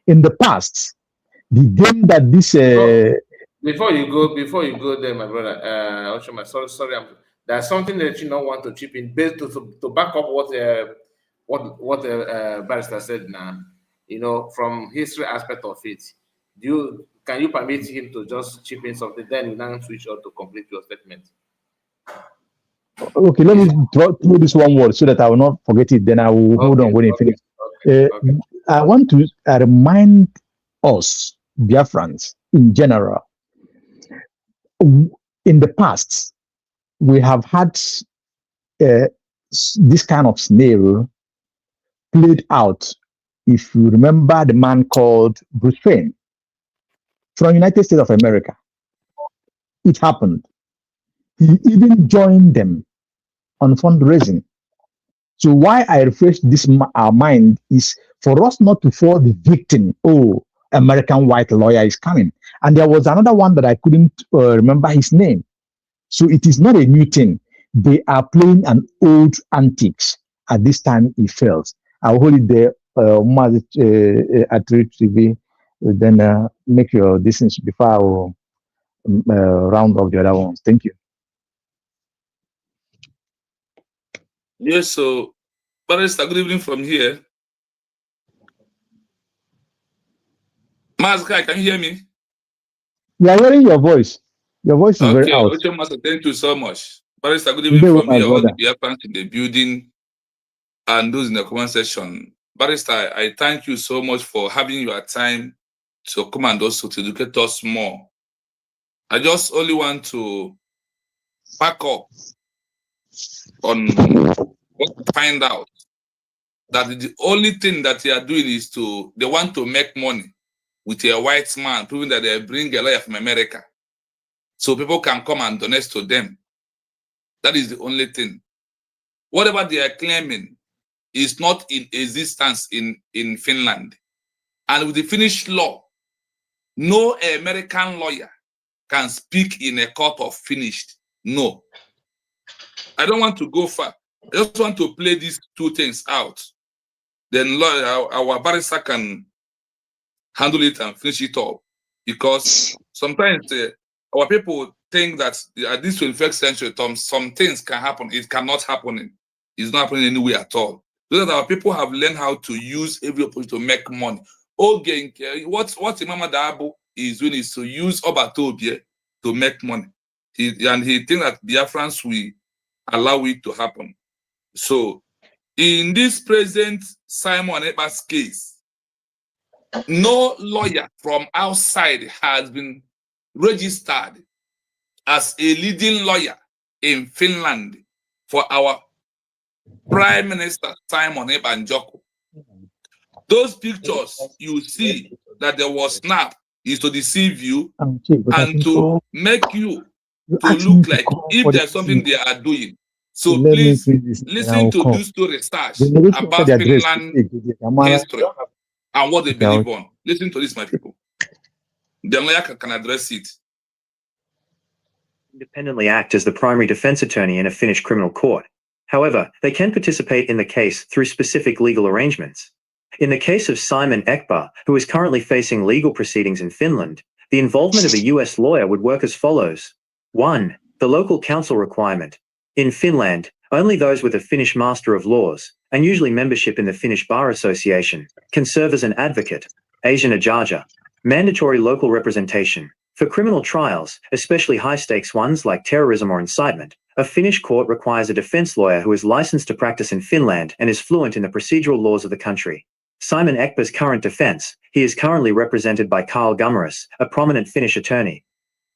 In the past, the game that this Before you go there, my brother, Oshima, sorry, there's something that you don't want to chip in, based to back up what Barrister said now. From history aspect of it, can you permit him to just chip in something? Then you now switch on to complete your statement. Okay, let me throw this one word so that I will not forget it. Then I will hold on when you finish. I want to remind us, Biafrans, in general. In the past, we have had this kind of scenario played out. If you remember the man called Bruce Wayne from United States of America, it happened. He even joined them on fundraising. So why I refresh this our mind is for us not to fall the victim. Oh, American white lawyer is coming. And there was another one that I couldn't remember his name. So it is not a new thing. They are playing an old antics. At this time, it fails. I'll hold it there. At TV, then make your distance before I will round up the other ones. Thank you. Yes, so Barrister, good evening from here. Mazkai, can you hear me? We are hearing your voice. Your voice is very Okay, out. Ocho Master, thank you so much. Barrister, good evening Today, from my here, all the brother. Biafrans in the building and those in the comment section. Barrister, I thank you so much for having your time to come and also to educate us more. I just only want to back up on what I find out, that the only thing that they are doing is they want to make money with a white man, proving that they bring a lawyer from America, so people can come and donate to them. That is the only thing. Whatever they are claiming is not in existence in Finland. And with the Finnish law, no American lawyer can speak in a court of Finnish. No. I don't want to go far. I just want to play these two things out. Then our barrister can handle it and finish it up. Because sometimes our people think that at this 21st century, some things can happen. It cannot happen. It's not happening anywhere at all. So that our people have learned how to use every opportunity to make money. Okay, what Imama Dabo is doing is to use Obatobie to make money. He thinks that Biafrans will allow it to happen. So, in this present Simon Ekpa's case, no lawyer from outside has been registered as a leading lawyer in Finland for our Prime Minister Simon Ekpa Njoko. Those pictures you see that there was snap is to deceive you and to make you to look like if there's something they are doing. So please listen to this to research about Finland history and what they believe on. Listen to this, my people. The lawyer can address it. Independently act as the primary defense attorney in a Finnish criminal court. However, they can participate in the case through specific legal arrangements. In the case of Simon Ekpa, who is currently facing legal proceedings in Finland, the involvement of a US lawyer would work as follows. 1. The local counsel requirement. In Finland, only those with a Finnish Master of Laws, and usually membership in the Finnish Bar Association, can serve as an advocate. Asian Ajaja. Mandatory local representation. For criminal trials, especially high-stakes ones like terrorism or incitement, a Finnish court requires a defense lawyer who is licensed to practice in Finland and is fluent in the procedural laws of the country. Simon Ekpa's current defense, he is currently represented by Carl Gummerus, a prominent Finnish attorney.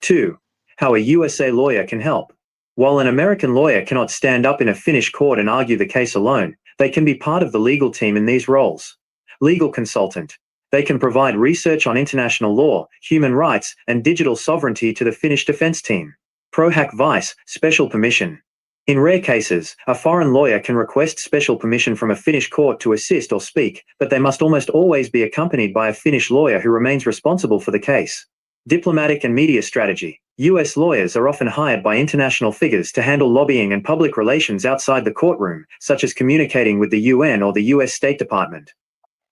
2. How a USA lawyer can help. While an American lawyer cannot stand up in a Finnish court and argue the case alone, they can be part of the legal team in these roles. Legal consultant. They can provide research on international law, human rights, and digital sovereignty to the Finnish defense team. Pro hac vice, special permission. In rare cases, a foreign lawyer can request special permission from a Finnish court to assist or speak, but they must almost always be accompanied by a Finnish lawyer who remains responsible for the case. Diplomatic and media strategy. US lawyers are often hired by international figures to handle lobbying and public relations outside the courtroom, such as communicating with the UN or the US State Department.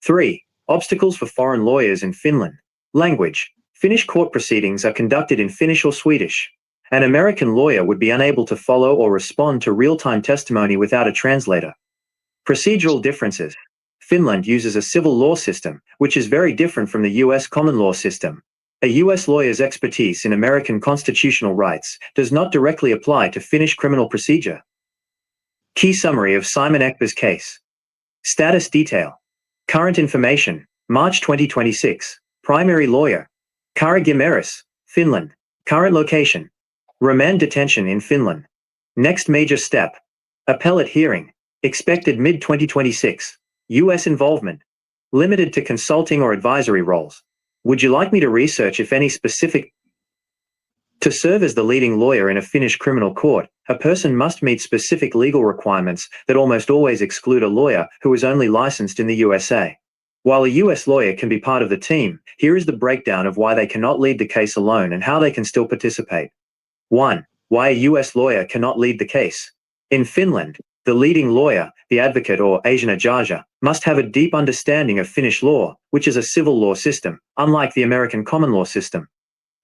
3. Obstacles for foreign lawyers in Finland. Language. Finnish court proceedings are conducted in Finnish or Swedish. An American lawyer would be unable to follow or respond to real-time testimony without a translator. Procedural differences. Finland uses a civil law system, which is very different from the US common law system. A US lawyer's expertise in American constitutional rights does not directly apply to Finnish criminal procedure. Key summary of Simon Ekpa's case. Status detail. Current information, March 2026. Primary lawyer. Kari Gimeris, Finland. Current location. Remand detention in Finland. Next major step. Appellate hearing. Expected mid-2026. US involvement. Limited to consulting or advisory roles. Would you like me to research if any specific... To serve as the leading lawyer in a Finnish criminal court, a person must meet specific legal requirements that almost always exclude a lawyer who is only licensed in the USA. While a US lawyer can be part of the team, here is the breakdown of why they cannot lead the case alone and how they can still participate. 1. Why a US lawyer cannot lead the case. In Finland, the leading lawyer, the advocate or Asian Ajaja, must have a deep understanding of Finnish law, which is a civil law system, unlike the American common law system.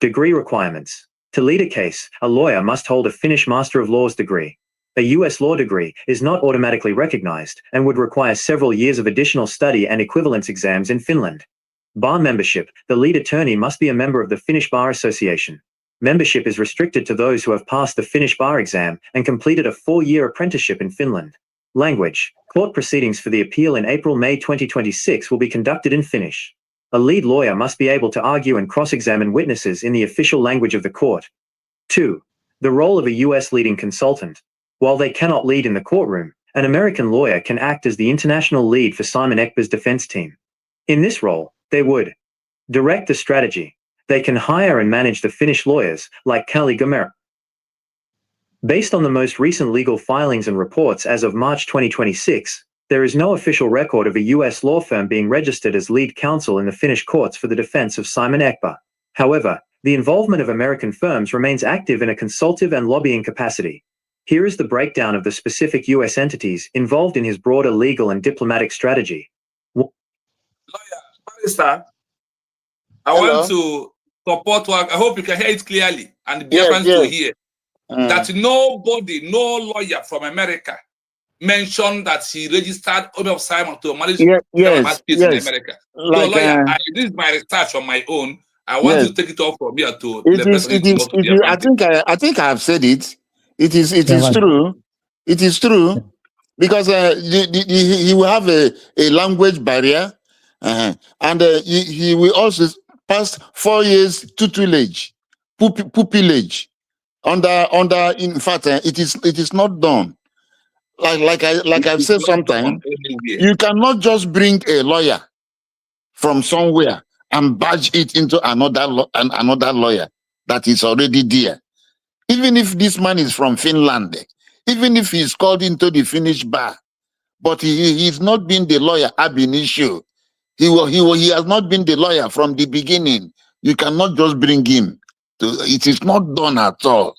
Degree requirements. To lead a case, a lawyer must hold a Finnish Master of Laws degree. A US law degree is not automatically recognized and would require several years of additional study and equivalence exams in Finland. Bar membership. The lead attorney must be a member of the Finnish Bar Association. Membership is restricted to those who have passed the Finnish bar exam and completed a 4-year apprenticeship in Finland. Language. Court proceedings for the appeal in April-May 2026 will be conducted in Finnish. A lead lawyer must be able to argue and cross-examine witnesses in the official language of the court. 2. The role of a U.S. leading consultant. While they cannot lead in the courtroom, an American lawyer can act as the international lead for Simon Ekpa's defense team. In this role, they would direct the strategy. They can hire and manage the Finnish lawyers, like Kali Gamer. Based on the most recent legal filings and reports as of March 2026, there is no official record of a U.S. law firm being registered as lead counsel in the Finnish courts for the defense of Simon Ekpa. However, the involvement of American firms remains active in a consultative and lobbying capacity. Here is the breakdown of the specific U.S. entities involved in his broader legal and diplomatic strategy. Lawyer, Barrister, I Hello? want to support what I hope you can hear it clearly and be Yes, able to yes. hear that nobody, no lawyer from America mentioned that he registered Obi Simon to marriage in America. Like, so, lawyer, this is my research on my own. I want yes. to take it off from here to It the is. person It to is. go to It the is. advantage. I think I have said it. It is. It Yeah, is man. true. It is true because he will have a language barrier, and he will also pass 4 years tutelage, pupillage. Under. In fact, it is not done. Like I've It's said not done sometimes, anywhere. you cannot just bring a lawyer from somewhere and badge it into another lawyer that is already there. Even if this man is from Finland, even if he's called into the Finnish bar, but he's not been the lawyer ab initio. He has not been the lawyer from the beginning. You cannot just bring him. It is not done at all.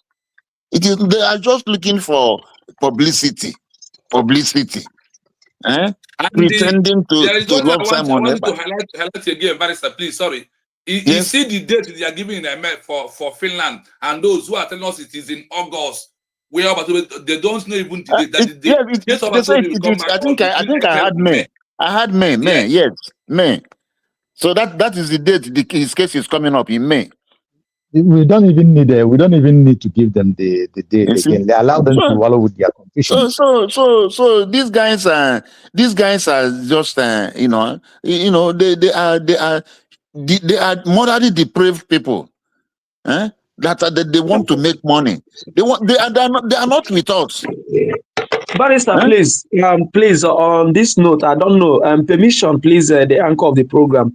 They are just looking for publicity. And Pretending there is to one love I Simon want you to Ekpa. highlight again, Barrister, please. Sorry. You Yes. see the date they are giving for Finland, and those who are telling us it is in August. Where they don't know even the date. That the date. Yes, they say it is. I think I had May. I had May. Yes, May. So that is the date. His case is coming up in May. We don't even need to give them the date You see? again. They allow them to wallow with their confusion. So these guys are just they are morally depraved people. That they want to make money. They are not with us. Barrister, please, on this note, I don't know, permission, please, the anchor of the program.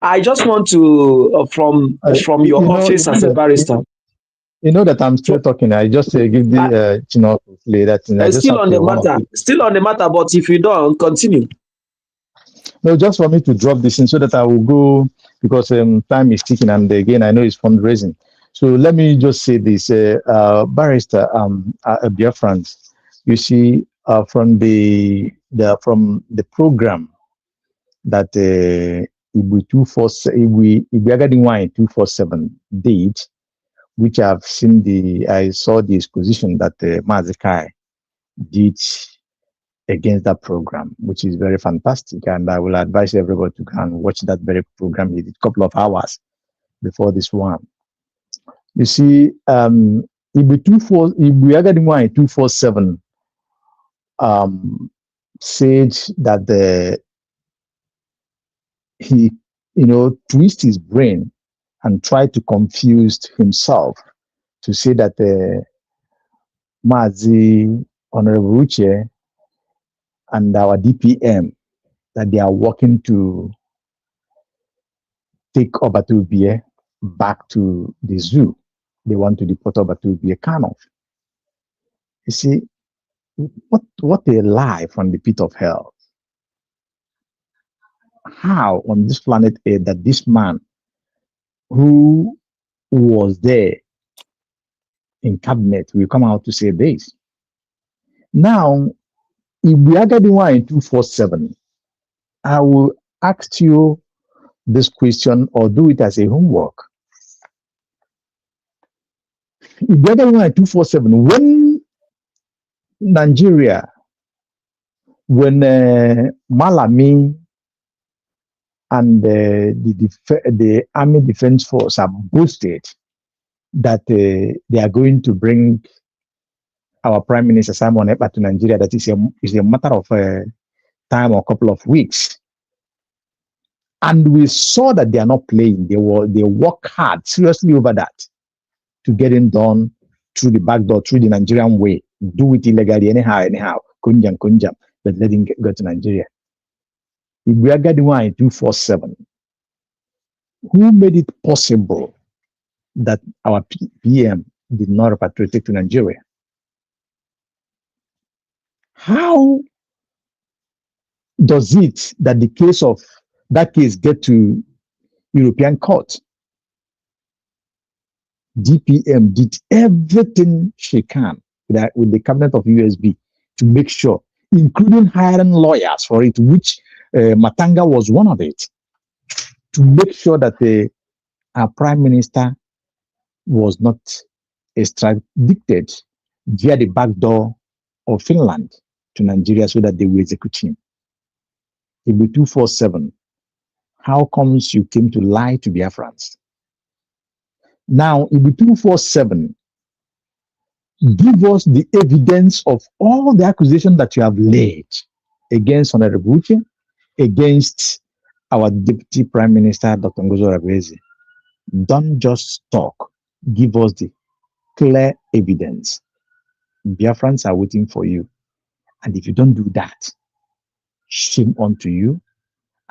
I just want to, from your office as a barrister. You know that I'm still talking. I just give the that. Still on the matter, but if you don't, continue. No, just for me to drop this in so that I will go, because time is ticking, and again, I know it's fundraising. So let me just say this, Barrister, dear friends, you see, from the program that Ibu 247 did, which I saw the exposition that Mazikai did against that program, which is very fantastic. And I will advise everybody to go and watch that very program. He did a couple of hours before this one. You see, Ibu 247 said that he, twist his brain and try to confuse himself to say that Mazi, Honorable Uche, and our DPM, that they are working to take Obatubie back to the zoo. They want to deport Obatubie Kano. You see, what a lie from the pit of hell. How on this planet Earth that this man who was there in cabinet will come out to say this? Now, if we are getting one in 247, I will ask you this question or do it as a homework. If we are getting one in 247, when Nigeria, when Malami and the Army Defense Force have boasted that they are going to bring our Prime Minister Simon Ekpa to Nigeria. That is a matter of time or a couple of weeks. And we saw that they are not playing. They work hard, seriously over that, to get him done through the back door, through the Nigerian way. Do it illegally, anyhow. Kunjam, but let him go to Nigeria. If we are getting 247, who made it possible that our PM did not repatriate to Nigeria? How does it that that case get to European court? DPM did everything she can with the cabinet of USB to make sure, including hiring lawyers for it, which Matanga was one of it, to make sure that our prime minister was not extradited via the back door of Finland to Nigeria so that they will execute him. It will be 247. How comes you came to lie to Biafrans? Now, it will be 247. Give us the evidence of all the accusations that you have laid against Honorable Uche, against our Deputy Prime Minister, Dr. Ngozo Rabezi. Don't just talk. Give us the clear evidence. Biafrans are waiting for you. And if you don't do that, shame unto you,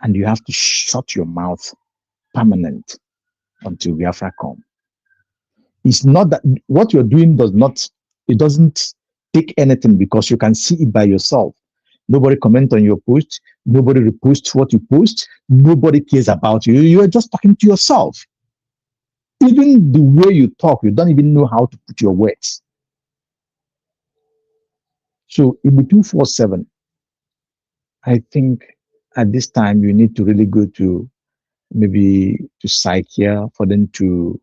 and you have to shut your mouth permanent until Biafra come. It's not that what you're doing doesn't take anything, because you can see it by yourself. Nobody comment on your post. Nobody reposts what you post. Nobody cares about you. You are just talking to yourself. Even the way you talk, you don't even know how to put your words. So in the 247, I think at this time you need to really go to maybe to psych here for them to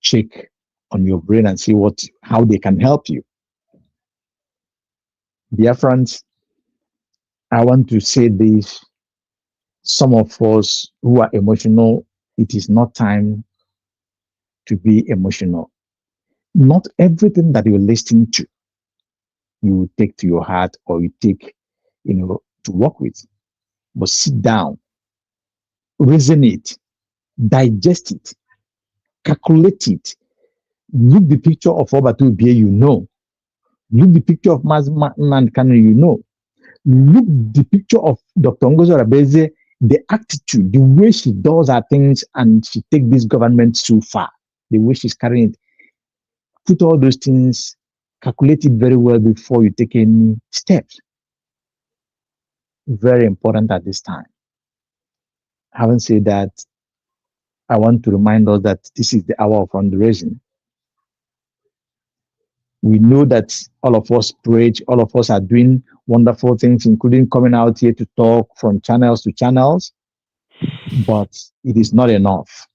check on your brain and see how they can help you. Dear friends, I want to say this. Some of us who are emotional, it is not time to be emotional. Not everything that you're listening to, you will take to your heart or you take, to work with. But sit down, reason it, digest it, calculate it. Look the picture of Obatu Bie, Look the picture of Mazman Kanu, Look the picture of Dr. Ngozo Rabeze, the attitude, the way she does her things, and she takes this government so far, the way she's carrying it. Put all those things, calculate it very well before you take any steps. Very important at this time. Having said that, I want to remind us that this is the hour of fundraising. We know that all of us preach, all of us are doing wonderful things, including coming out here to talk from channels to channels, but it is not enough.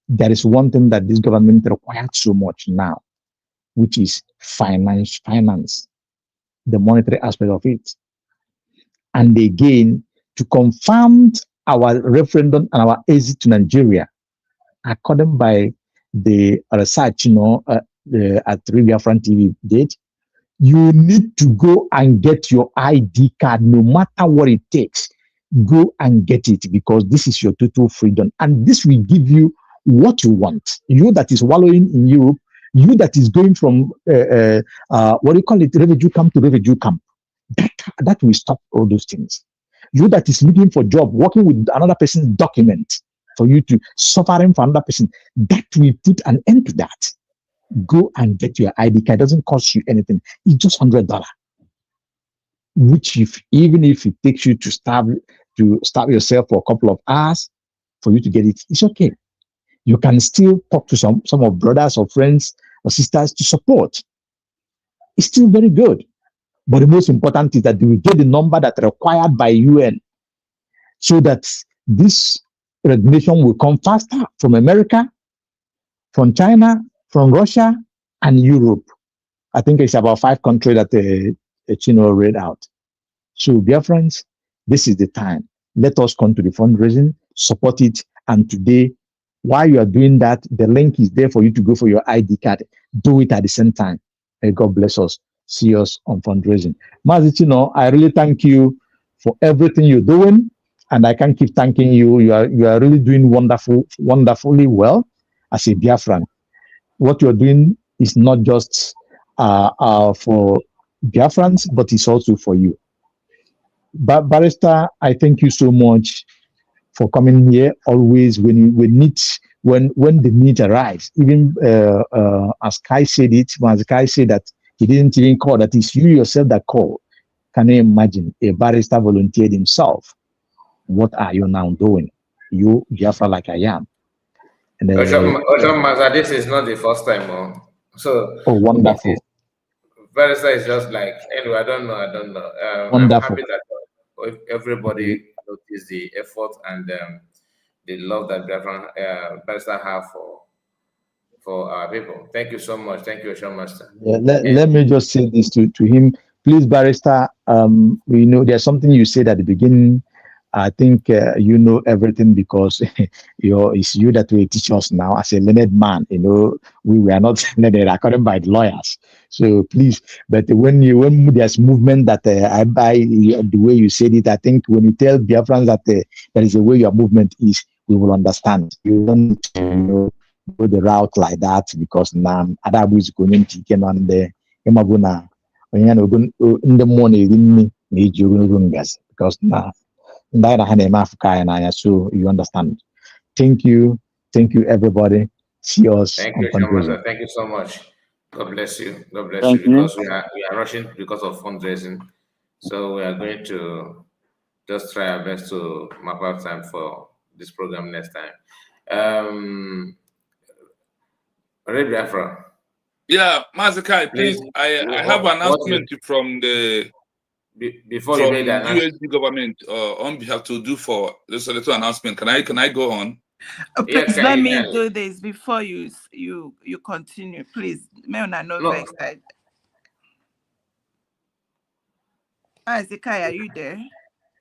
There is one thing that this government requires so much now, which is finance, the monetary aspect of it. And again, to confirm our referendum and our exit to Nigeria, according by the research, at Biafran TV date, you need to go and get your ID card, no matter what it takes. Go and get it, because this is your total freedom. And this will give you what you want. You that is wallowing in Europe, you that is going from, refugee camp to refugee camp. That will stop all those things. You that is looking for job, working with another person's document for you to suffering for another person, that will put an end to that. Go and get your ID card. It doesn't cost you anything. It's just $100. Which even if it takes you to starve yourself for a couple of hours for you to get it, it's okay. You can still talk to some of brothers or friends or sisters to support. It's still very good. But the most important is that you will get the number that's required by UN, so that this recognition will come faster from America, from China, from Russia, and Europe. I think it's about 5 countries that Chino read out. So, dear friends, this is the time. Let us come to the fundraising, support it. And today, while you are doing that, the link is there for you to go for your ID card. Do it at the same time. May God bless us. See us on fundraising. Mazichino, I really thank you for everything you're doing. And I can keep thanking you. You are really doing wonderfully well as a Biafran. What you're doing is not just for Biafrans, but it's also for you. Barrister, I thank you so much for coming here. Always when the need arrives, even as Kai said it, as Kai said that he didn't even call, that it's you yourself that called. Can you imagine a barrister volunteered himself? What are you now doing? You Biafra like I am. And this is not the first time. So wonderful. Barrister is just like, anyway, I don't know. I'm happy that everybody noticed the effort and the love that Barrister have for our people. Thank you so much. Thank you, Master. Yeah, let me just say this to him. Please, Barrister, we know there's something you said at the beginning. I think you know everything because it's you that will teach us now as a learned man. We were not learned according by the lawyers. So please, but when there's movement that I buy the way you said it, I think when you tell Biafrans that there is a way your movement is, we will understand. You don't go the route like that because now Adabu is going to get on the Emabuna in the morning because now. So you understand. Thank you everybody. See us. Thank you, Shamasa. Thank you so much. God bless you. God bless you. Because we are rushing because of fundraising. So we are going to just try our best to map out time for this program next time. Biafra. Yeah, Mazakai, please. I have an announcement from the before you make the USD government on behalf to do for this little announcement. Can I go on? Please let me do this before you continue. Please, Zekai, are you there?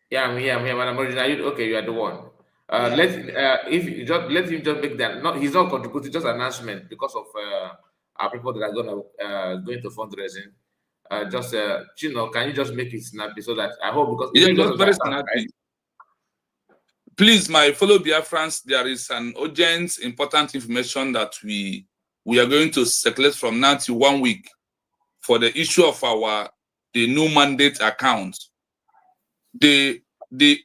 Yeah, I'm here, Madam Original. Okay, you are the one. Let him just make that. No, he's not contributing, just announcement because of our people that are going to fundraising. Can you just make it snappy so that I hope because very snappy. Right? Please, my fellow Biafrans, there is an urgent, important information that we are going to circulate from now to 1 week for the issue of the new mandate account. The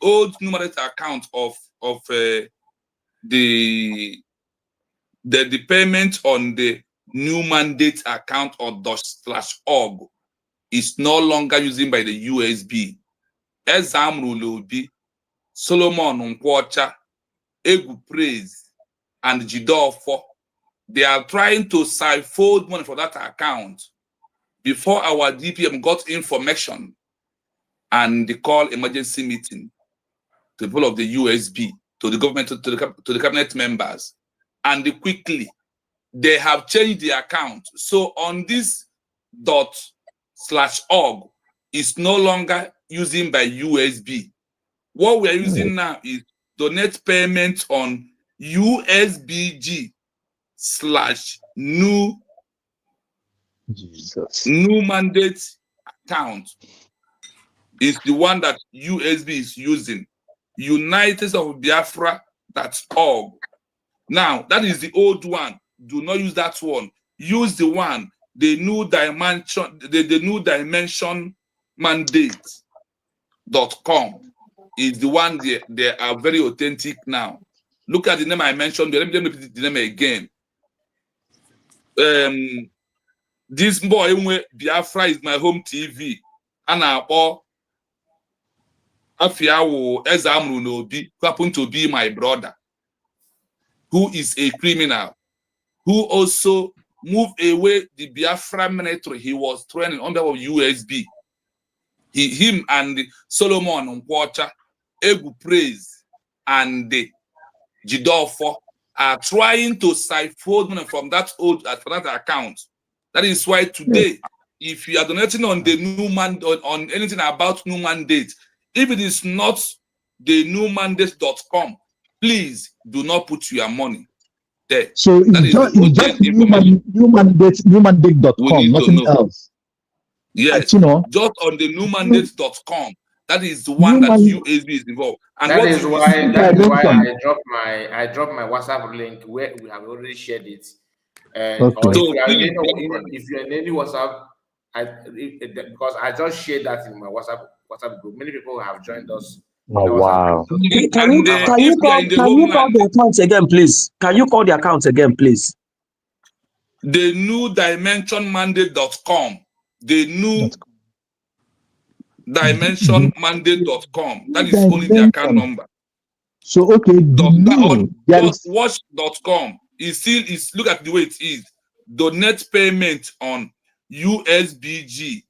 old new mandate account of the payment on the new mandate account or ./org is no longer using by the USB. Ezamrulobi, Solomon Nkwocha, Egu Praise, and Jidofo, they are trying to siphon money for that account before our DPM got information and they call emergency meeting to the people of the USB, to the government, to the cabinet members, and quickly they have changed the account. So on this ./org is no longer using by USB. What we are using now is donate payment on USBG/new mandate account is the one that USB is using. United of Biafra.org. Now that is the old one. Do not use that one. Use the one, the new dimension, the new dimension mandate.com is the one they are very authentic now. Look at the name I mentioned. Let me repeat the name again. This boy, Biafra is my home TV. And Afiawo Ezamru Nobi, who happened to be my brother, who is a criminal, who also moved away the Biafra military he was training under USB. Him and Solomon Nkwocha, Egu Praise, and Jidofo are trying to siphon money from that account. That is why today, if you are donating on the new mandate, on anything about new mandate, if it is not thenewmandate.com. Please do not put your money there. So That it's is the just urgent information newmandate.com, we need to nothing know. else. Yes, You know, just on the newmandate.com. That is the one that Newman, USB is involved. And That what is you will why see, I dropped my WhatsApp link where we have already shared it. And okay. or so if you are please, if you're in any WhatsApp, because I just shared that in my WhatsApp group. Many people have joined us in Oh the WhatsApp wow. group. and if you are in the Can you call homeland, the accounts again, please? Can you call the accounts again, please? the newdimensionmandate.com, the new dimensionmandate.com. That is only the account number. So okay, the new there is watch.com is still is look at the way it is. Donate payment on USBG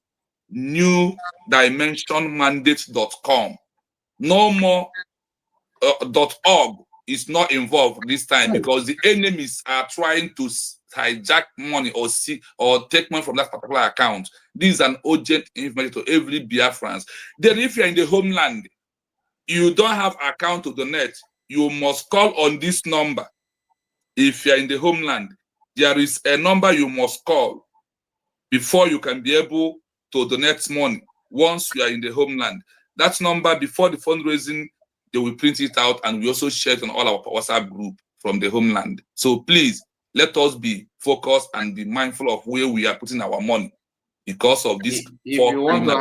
newdimensionmandate.com. No more .org is not involved this time because the enemies are trying to hijack money or take money from that particular account. This is an urgent information to every Biafrans. Then if you're in the homeland, you don't have account to donate, you must call on this number. If you're in the homeland, there is a number you must call before you can be able to donate money once you are in the homeland. That number, before the fundraising, they will print it out and we also share it on all our WhatsApp group from the homeland. So please, let us be focused and be mindful of where we are putting our money because of this. If you want to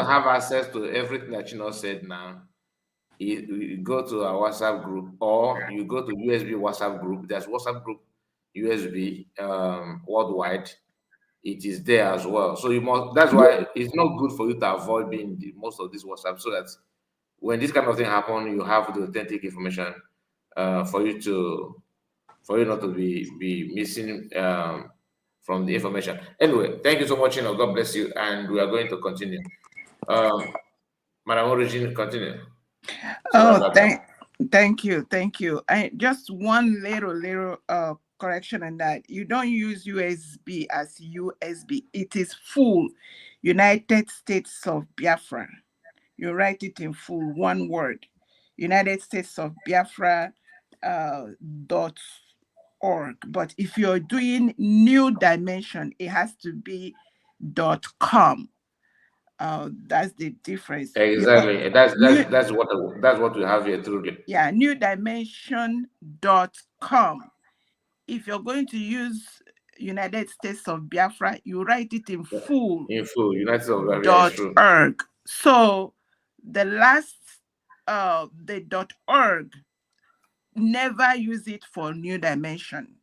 have access to everything that Chino said now, you go to our WhatsApp group or you go to USB WhatsApp group. There's WhatsApp group USB worldwide. It is there as well. So you must. That's why it's not good for you to avoid being most of this WhatsApp, so that when this kind of thing happen, you have the authentic information for you not to be missing from the information. Anyway, thank you so much. God bless you, and we are going to continue. Madam Origin, continue. Thank you. I just one little correction on that. You don't use USB as USB. It is full United States of Biafra. You write it in full, one word. United States of Biafra .org. But if you're doing New Dimension, it has to be .com. That's the difference. Exactly. That's what we have here truly. Yeah, newdimension.com. If you're going to use United States of Biafra, you write it in full. United States of Biafra. .org. So the last the .org, never use it for New Dimension.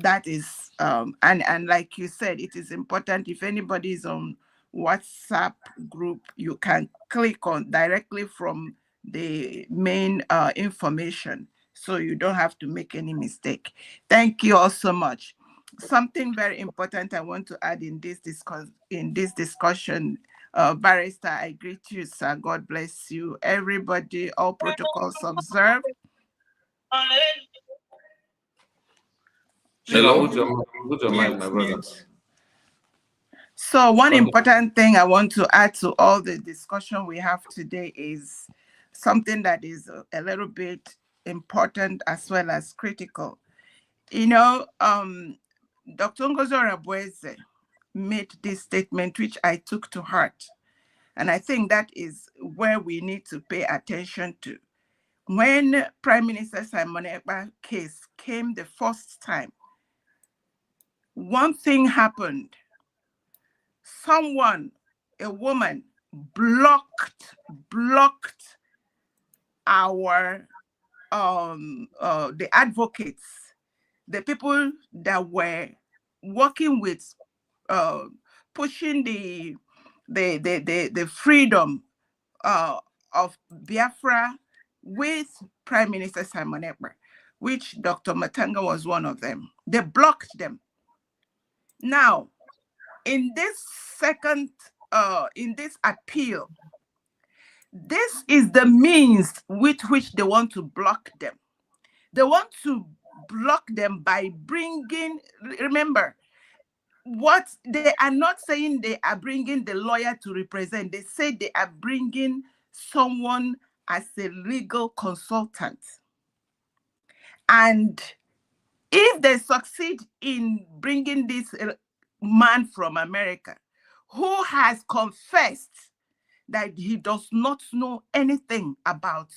That is and like you said, it is important. If anybody is on WhatsApp group, you can click on directly from the main information, so you don't have to make any mistake. Thank you all so much. Something very important I want to add in this discussion, Barrister, I greet you, sir. God bless you. Everybody, all protocols observed. Hello. Good to mic, my brother. So one important thing I want to add to all the discussion we have today is something that is a little bit important as well as critical. Dr. Ngozi Orabueze made this statement, which I took to heart. And I think that is where we need to pay attention to. When Prime Minister Simon Ekpa's case came the first time, one thing happened. A woman, blocked our the advocates, the people that were working with pushing the freedom of Biafra with Prime Minister Simon Ekpa, which Dr. Matanga was one of them. They blocked them. Now, in this appeal, this is the means with which they want to block them. They want to block them by bringing, remember, what they are not saying they are bringing the lawyer to represent. They say they are bringing someone as a legal consultant. And if they succeed in bringing this man from America, who has confessed that he does not know anything about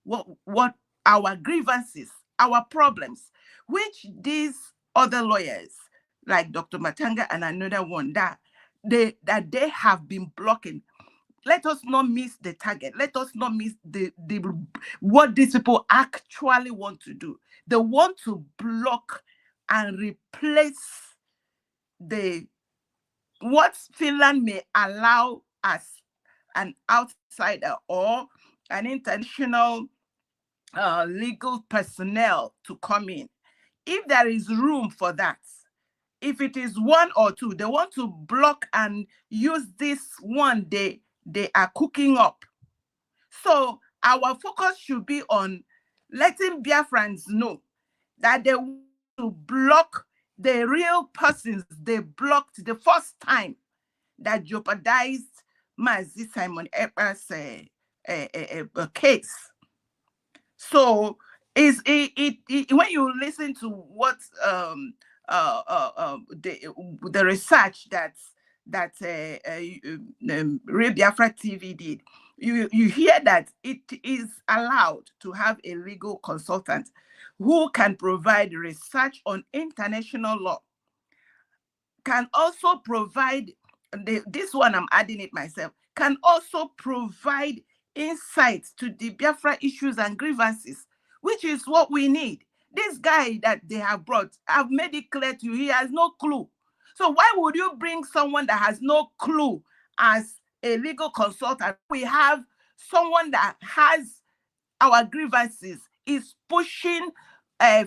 what our grievances, our problems, which these other lawyers, like Dr. Matanga and another one, that they have been blocking. Let us not miss the target. Let us not miss the what these people actually want to do. They want to block and replace what Finland may allow as an outsider or an international legal personnel to come in. If there is room for that, if it is one or two, they want to block and use this one they are cooking up. So our focus should be on letting Biafrans know that they want to block the real persons they blocked the first time that jeopardized Mazi Simon Ekpa's case. So when you listen to what the research that Ray Biafra TV did, you hear that it is allowed to have a legal consultant who can provide research on international law, can also provide, this one I'm adding it myself, can also provide insights to the Biafra issues and grievances, which is what we need. This guy that they have brought, I've made it clear to you, he has no clue. So why would you bring someone that has no clue as a legal consultant? We have someone that has our grievances, is pushing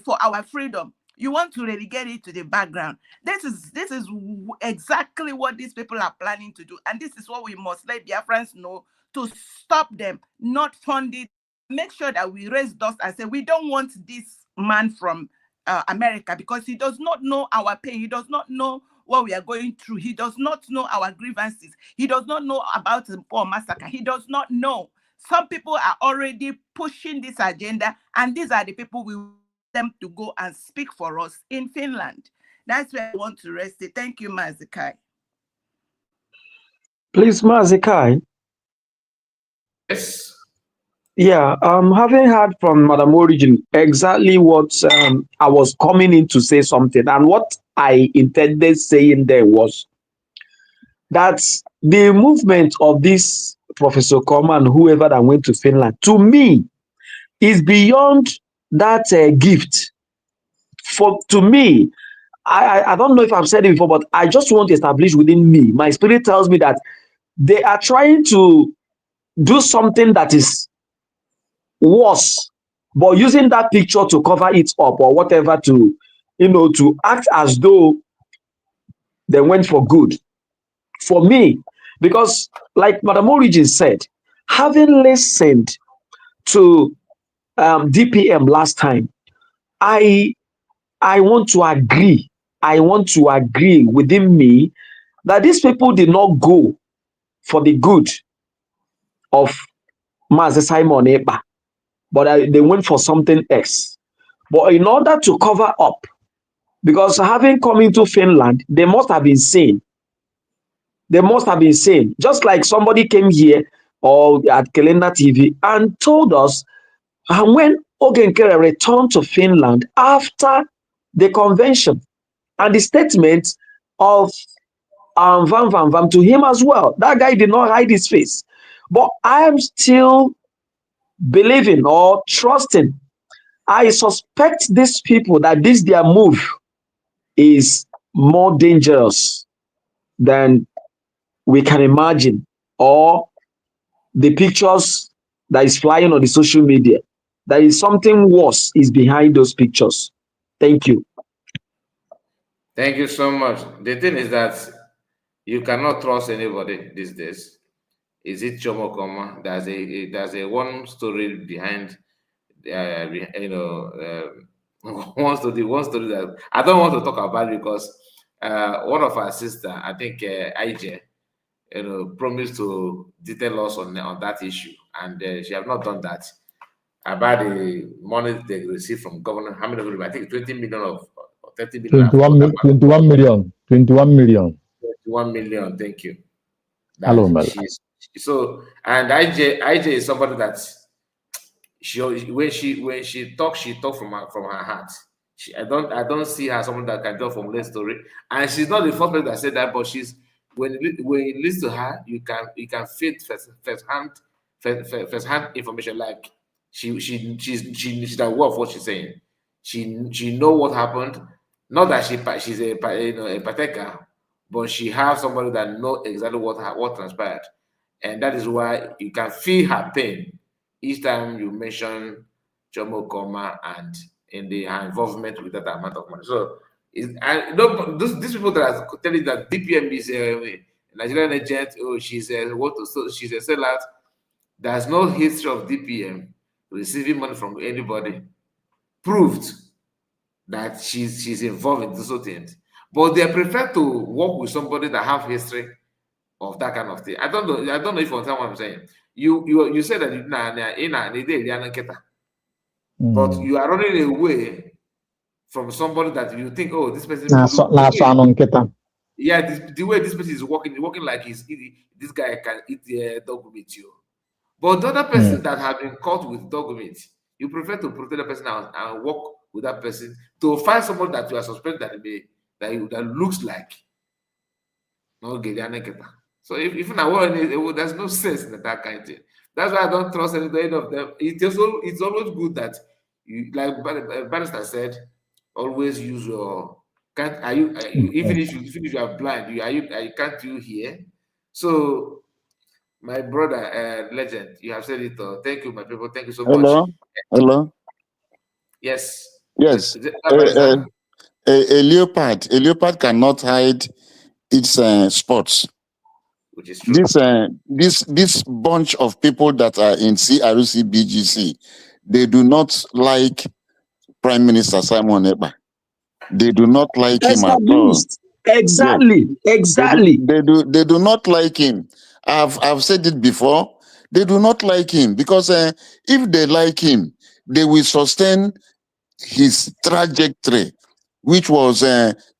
for our freedom. You want to relegate it to the background. This is exactly what these people are planning to do. And this is what we must let Biafrans know, to stop them, not fund it. Make sure that we raise dust and say, we don't want this man from America, because he does not know our pain. He does not know what we are going through. He does not know our grievances. He does not know about the poor massacre. He does not know. Some people are already pushing this agenda, and these are the people we want them to go and speak for us in Finland. That's where I want to rest it. Thank you, Mazikai. Please, Mazikai. Yes. Yeah, having heard from Madam Origin exactly what I was coming in to say something, and what I intended saying there was that the movement of this Professor Koma and whoever that went to Finland, to me, is beyond that gift. To me, I don't know if I've said it before, but I just want to establish within me, my spirit tells me that they are trying to do something that is worse, but using that picture to cover it up or whatever, to, to act as though they went for good. For me, because like Madam Origin said, having listened to DPM last time, I want to agree. I want to agree within me that these people did not go for the good of Mazi Simon Ekpa, but they went for something else. But in order to cover up, because having come into Finland, they must have been sane. They must have been sane. Just like somebody came here or at Kalenda TV and told us when Ogenkere returned to Finland after the convention, and the statement of Van Van Van to him as well. That guy did not hide his face. But I am still believing or trusting. I suspect these people that their move is more dangerous than we can imagine, or the pictures that is flying on the social media. There is something worse is behind those pictures. Thank you. Thank you so much. The thing is that you cannot trust anybody these days. Is it Chomokoma? There's a one story behind, one story that I don't want to talk about, because one of our sister, I think IJ, promised to detail us on that issue, and she have not done that. About the money they received from government, how many of them? I think 20 million or 30 million. 21 million. 21 million. 21 million. Thank you. Hello, That she's so, and IJ is somebody that when she talks from her heart. I don't see her someone that can talk from late story, and she's not the first person that said that, but she's when you listen to her, you can feel first hand information. Like she's aware of what she's saying. She know what happened. Not that she's a partaker, but she has somebody that know exactly what transpired, and that is why you can feel her pain each time you mention Jomo Koma and in her involvement with that amount of money. So, these people that are telling that DPM is a Nigerian agent, she's a sellout. There's no history of DPM receiving money from anybody. Proved that she's involved in those things, but they prefer to work with somebody that have history of that kind of thing. I don't know if you understand what I'm saying. You said that but you are running away from somebody that you think, oh, this person. The way this person is working like this guy can eat the dog meat you. But the other person that have been caught with dog meat, you prefer to protect the person and work with that person to find someone that you are suspecting that looks like. So if there's no sense in that kind of thing. That's why I don't trust any of them. It's always good that you, like Barrister said, always use your even if you are blind, can't you hear? So my brother, legend, you have said it all. Thank you, my people. Thank you so much. Hello. Yes. Yes. A leopard cannot hide its spots. Which is true. This bunch of people that are in CRC BGC, they do not like Prime Minister Simon Ekpa. They do not like him at all. Exactly. Yes. Exactly. They do not like him. I've said it before. They do not like him because if they like him, they will sustain his trajectory, which was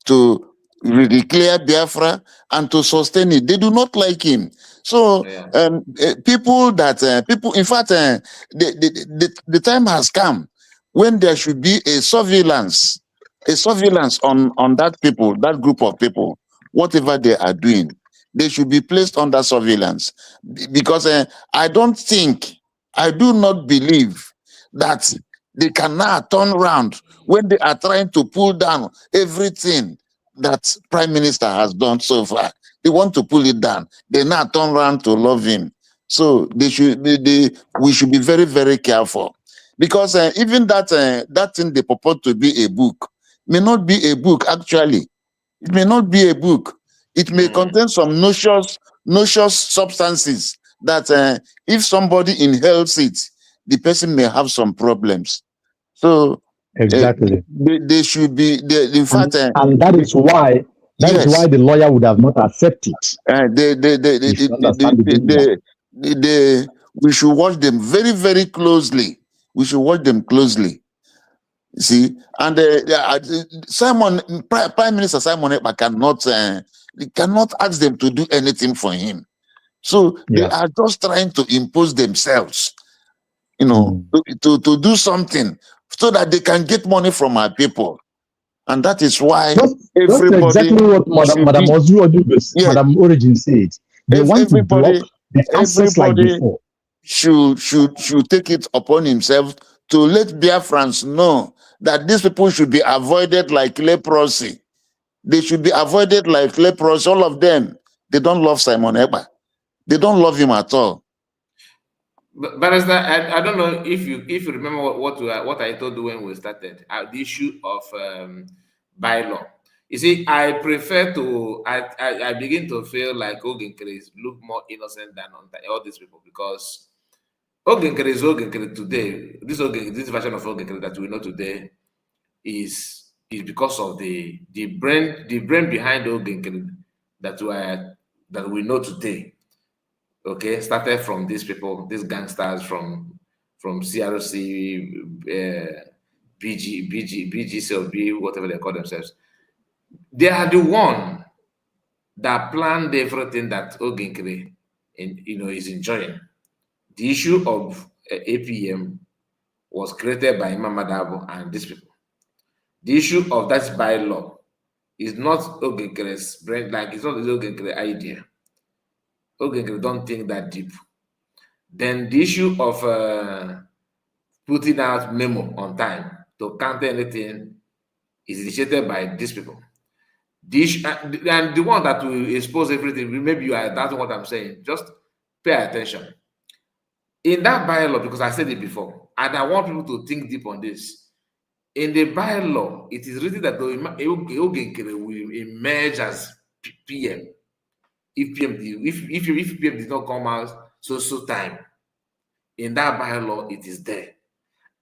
to declare Biafra and to sustain it. They do not like him. So people, in fact, the time has come when there should be a surveillance on that group of people, whatever they are doing. They should be placed under surveillance because I do not believe that they can now turn around when they are trying to pull down everything that Prime Minister has done so far. They want to pull it down. They now turn around to love him. So we should be very, very careful. Because even that thing they purport to be a book may not be a book, actually. It may not be a book. It may contain some noxious substances that if somebody inhales it, the person may have some problems. So exactly, they should be. In fact, and that is why the lawyer would have not accepted. We should watch them very, very closely. We should watch them closely. See, and Prime Minister Simon Ekpa cannot ask them to do anything for him. So they are just trying to impose themselves, to do something so that they can get money from our people. And that is why everybody... That's exactly what Madam Origin said. They want to block the access like before. Should take it upon himself to let Biafrans know that these people should be avoided like leprosy. They should be avoided like leprosy. All of them. They don't love Simon Ekpa. They don't love him at all. But I don't know if you remember what I told you when we started the issue of bylaw. You see, I prefer to I begin to feel like Ogenkere look more innocent than all these people, because Ogenkere is Ogenkere today. This version of Ogenkere that we know today is because of the brain behind Ogenkere that that we know today, okay, started from these people, these gangsters from CRC, BGCLB, whatever they call themselves. They are the one that planned everything that Oginkre is enjoying. The issue of APM was created by Imam Madabo and these people. The issue of that bylaw is not Oginkre's brain, like it's not the Oginkre idea. Oginkre don't think that deep. Then the issue of putting out memo on time to counter anything is initiated by these people. And the one that will expose everything, maybe you are doubting what I'm saying, just pay attention. In that bylaw, because I said it before, and I want people to think deep on this. In the bylaw, it is written that Oginkre will emerge as PM if PM did not come out so time. In that bylaw, it is there.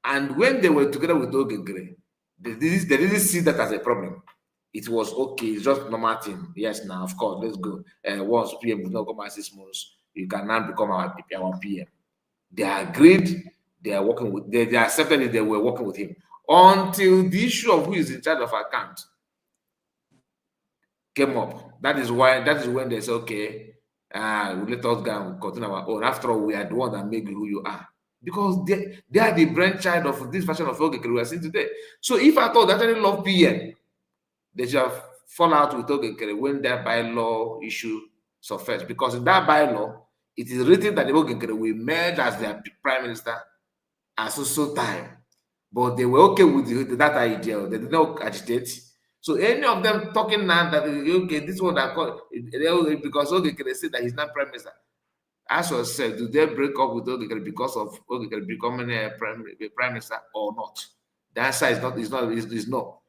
And when they were together with Oginkre, they didn't see that as a problem. It was okay, it's just normal thing. Yes, now of course, let's go. Once PM did not come out 6 months, you can now become our PM. They agreed, they are working with, they accepted it, they were working with him. Until the issue of who is in charge of account came up. That is when they said, okay, let us go and continue our own. After all, we are the one that make you who you are. Because they are the brainchild of this version of Oginkre we are seeing today. So if I thought that any love PM, they should have fallen out with Oginkre when that bylaw issue surfaced. Because in that bylaw, it is written that the Oginkre will emerge as their prime minister at so time. But they were okay with that idea. They did not agitate. So any of them talking now that, okay, this one that called, because Oginkre said that he's not prime minister. As I said, do they break up with Oginkre because of Oginkre becoming a prime minister or not? The answer is no.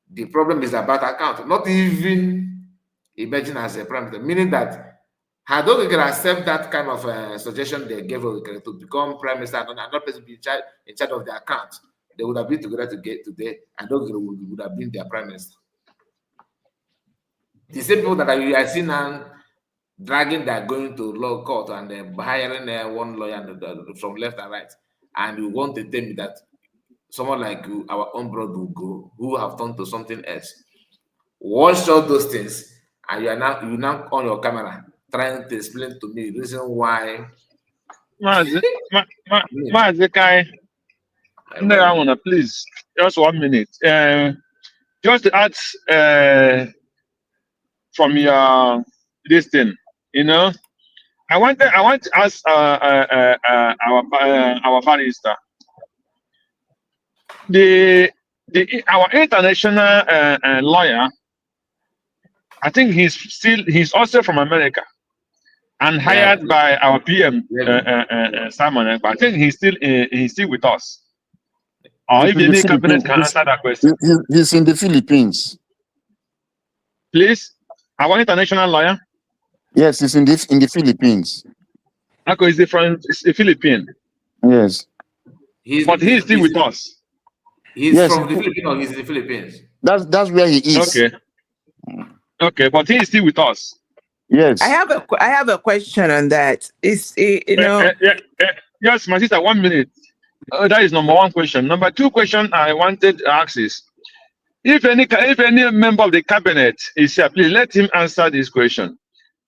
The problem is about account, not even emerging as a prime minister, meaning that had Oginkre accept that kind of suggestion they gave Oginkre to become prime minister and not person be in charge of the account, they would have been together today, and Oginkre would have been their prime minister. The same people that I see now dragging that going to law court and hiring one lawyer from left and right, and you want to tell me that someone like you, our own brother, will go, who have turned to something else. Watch all those things, and you now on your camera trying to explain to me the reason why. Mazikai, please, just 1 minute. Just to add from your this thing, I want to ask our barrister. Our international lawyer, I think he's also from America and hired by our PM Simon. I think he's still with us. Or if any cabinet can answer that question. He's in the Philippines. Please, our international lawyer. Yes, he's in the Philippines. Okay, is he from the Philippines? Yes. But he's still with us. He's from the Philippines, or he's in the Philippines? That's where he is. Okay, but he is still with us. Yes. I have a question on that. Is yes, my sister, 1 minute. That is number one question. Number two question I wanted to ask is, if any member of the cabinet is here, please let him answer this question.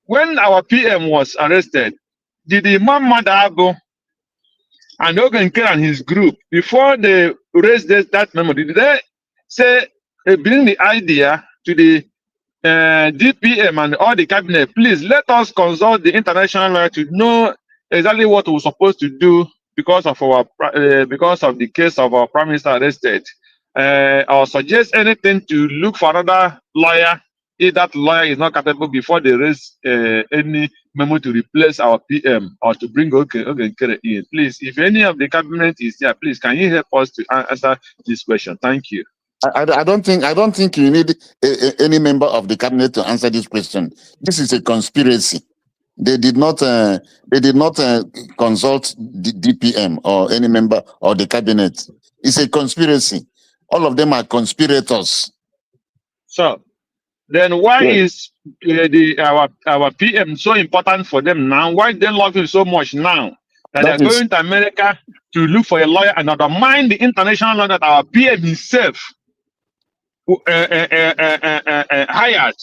When our PM was arrested, did Imam Madago and Oginkre and his group, before they raised that memo, did they say they bring the idea to the DPM and all the cabinet? Please let us consult the international lawyer to know exactly what we're supposed to do because of the case of our prime minister arrested, or suggest anything to look for another lawyer if that lawyer is not capable before they raise any memo to replace our PM or to bring Oginkre in. Please, if any of the cabinet is here, please can you help us to answer this question? Thank you. I don't think you need any member of the cabinet to answer this question. This is a conspiracy. They did not consult the DPM or any member of the cabinet. It's a conspiracy. All of them are conspirators. So then why is our PM so important for them now? Why they love him so much now that they're That is going to America to look for a lawyer and undermine the international law that our PM himself hired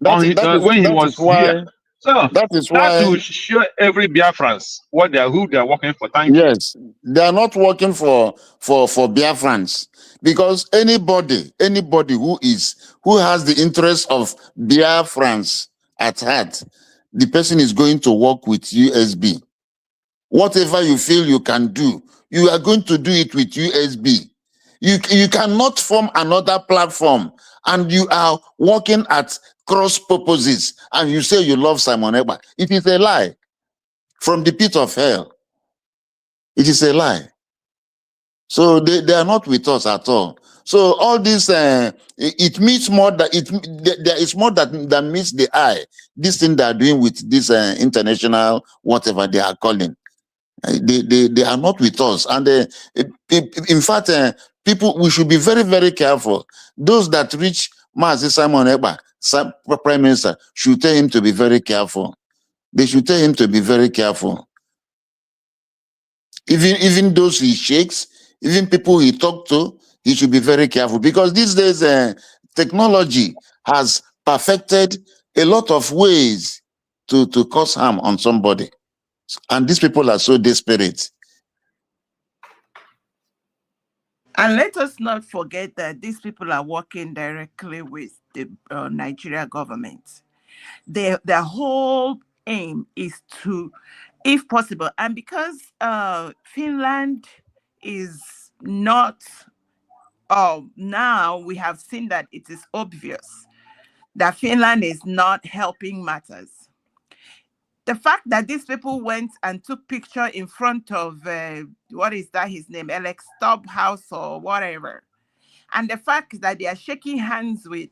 on when he that is was here? why So that is that why will show every Biafrans who they are working for. Thank you. yes, they are not working for Biafrans, because anybody who has the interest of Biafrans at heart, the person is going to work with USB. Whatever you feel you can do, you are going to do it with USB. You cannot form another platform and you are working at cross purposes and you say you love Simon Ekpa. It is a lie from the pit of hell. It is a lie. So they are not with us at all. So all this it means more that there is more that meets the eye. This thing they are doing with this international whatever they are calling. They are not with us, and in fact, people, we should be very, very careful. Those that reach Mazi Simon Ekpa, Prime Minister, should tell him to be very careful. They should tell him to be very careful. Even those he shakes, even people he talk to, he should be very careful, because these days technology has perfected a lot of ways to cause harm on somebody, and these people are so desperate. And let us not forget that these people are working directly with the Nigeria government. Their whole aim is to, if possible, and because Finland is not, now we have seen that it is obvious that Finland is not helping matters. The fact that these people went and took picture in front of, what is that, his name, Alex Stubb House or whatever, and the fact that they are shaking hands with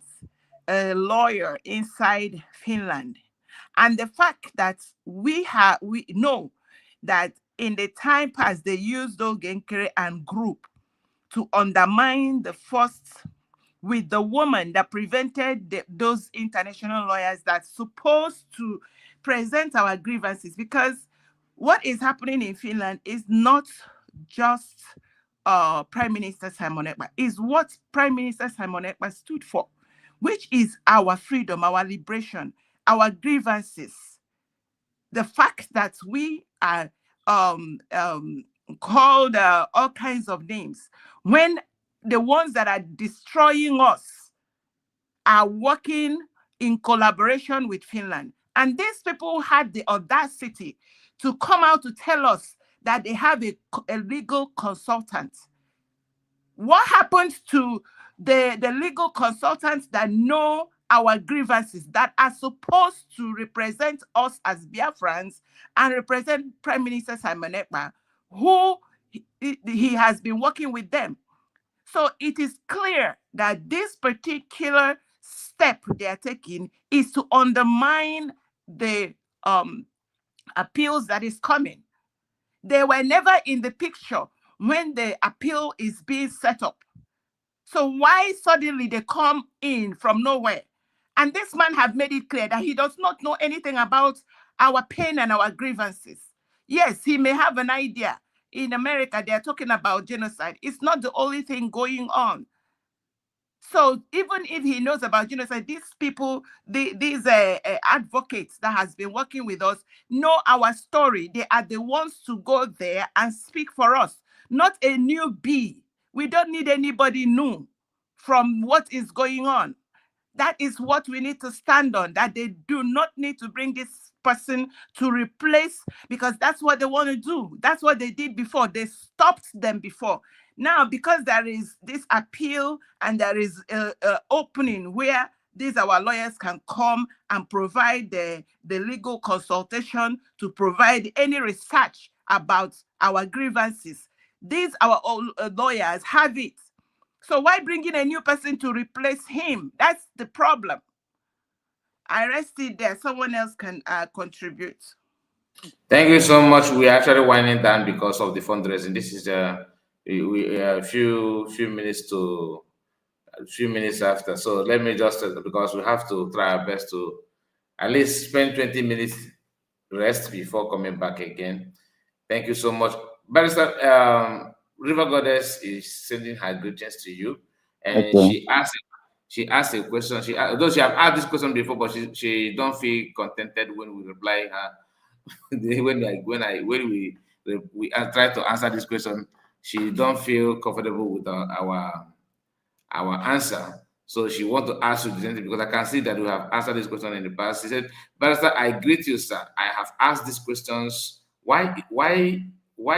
a lawyer inside Finland, and the fact that we know that in the time past they used Ogenkere and group to undermine the first with the woman that prevented those international lawyers that's supposed to present our grievances, because what is happening in Finland is not just Prime Minister Simon Ekpa, is what Prime Minister Simon Ekpa stood for, which is our freedom, our liberation, our grievances. The fact that we are called all kinds of names when the ones that are destroying us are working in collaboration with Finland. And these people had the audacity to come out to tell us that they have a legal consultant. What happens to the legal consultants that know our grievances, that are supposed to represent us as Biafrans and represent Prime Minister Simon Ekpa, who he has been working with them? So it is clear that this particular step they are taking is to undermine the appeals that is coming. They were never in the picture when the appeal is being set up. So why suddenly they come in from nowhere? And this man have made it clear that he does not know anything about our pain and our grievances. Yes, he may have an idea. In America, they are talking about genocide. It's not the only thing going on. So even if he knows about genocide, these people, these advocates that has been working with us, know our story. They are the ones to go there and speak for us, not a newbie. We don't need anybody new from what is going on. That is what we need to stand on, that they do not need to bring this person to replace, because that's what they want to do. That's what they did before. They stopped them before. Now, because there is this appeal and there is an opening where these our lawyers can come and provide the legal consultation, to provide any research about our grievances. These our lawyers have it. So why bring in a new person to replace him? That's the problem. I rest it there. Someone else can contribute. Thank you so much. We're actually winding down because of the fundraising. This is a few minutes to a few minutes after. So let me just, because we have to try our best to at least spend 20 minutes rest before coming back again. Thank you so much. Barrister, River Goddess is sending her greetings to you. And Okay. she asked a question. Though she have asked this question before, but she don't feel contented when we reply her. when we try to answer this question, she don't feel comfortable with our answer. So she want to ask you because I can see that we have answered this question in the past. She said, Barrister, I greet you, sir. I have asked these questions. Why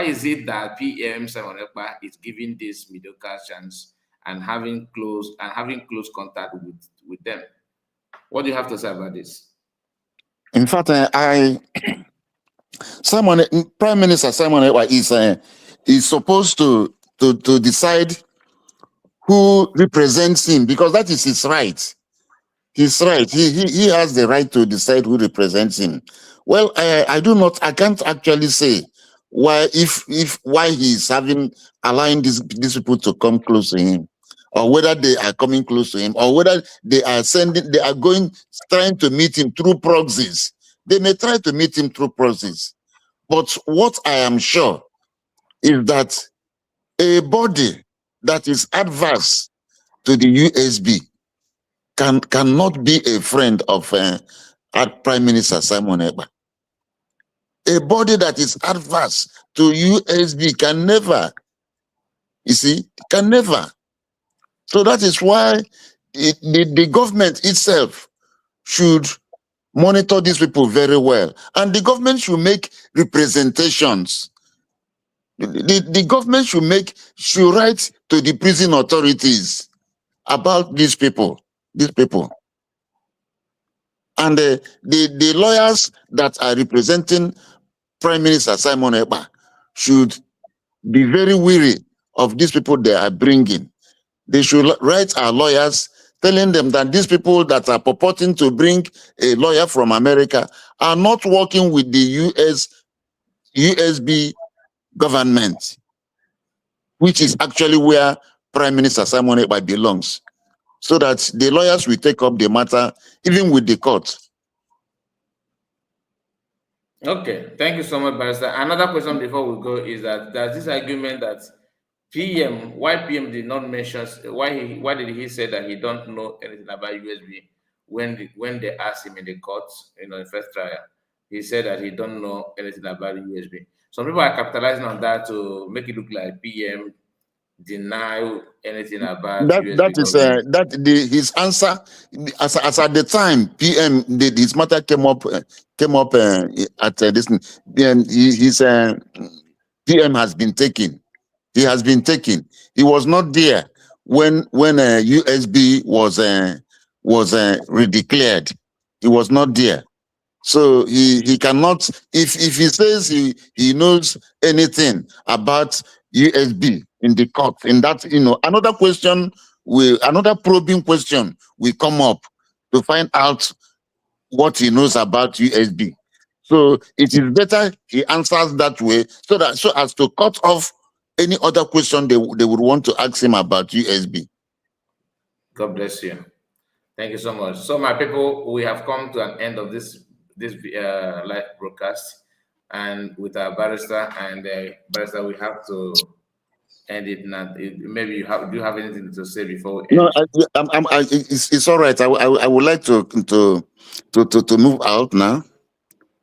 is it that PM Simon Ekpa is giving this mediocre chance and having close contact with them? What do you have to say about this? In fact, Prime Minister Simon Ekpa is supposed to decide who represents him, because that is his right. He's right. He has the right to decide who represents him. Well, I can't actually say why he's allowing these people to come close to him, or whether they are coming close to him, or whether they are trying to meet him through proxies. They may try to meet him through proxies. But what I am sure is that a body that is adverse to the USB cannot be a friend of Prime Minister Simon Ekpa. A body that is adverse to USB can never, can never. So that is why the government itself should monitor these people very well. And the government should make representations. The government should write to the prison authorities about these people. And the lawyers that are representing Prime Minister Simon Ekpa should be very weary of these people they are bringing. They should write our lawyers telling them that these people that are purporting to bring a lawyer from America are not working with the USB government, which is actually where Prime Minister Simon Ekpa belongs, so that the lawyers will take up the matter even with the court. Okay, thank you so much, Barrister. Another question before we go is that there's this argument that why PM did not mention, why did he say that he don't know anything about USB when they asked him in the court, in first trial? He said that he don't know anything about USB. Some people are capitalizing on that to make it look like PM deny anything about USB. His answer, as at the time PM his matter came up at this, his PM has been taken. He has been taken. He was not there when USB was redeclared. He was not there. So he cannot, if he says he knows anything about USB in the court, in that, another probing question will come up to find out what he knows about USB. So it is better he answers that way, so as to cut off any other question they would want to ask him about USB. God bless you. Thank you so much. So my people, we have come to an end of this live broadcast, and with our barrister and barrister, we have to end it now. Maybe do you have anything to say before we end? No, it's all right. I would like to move out now.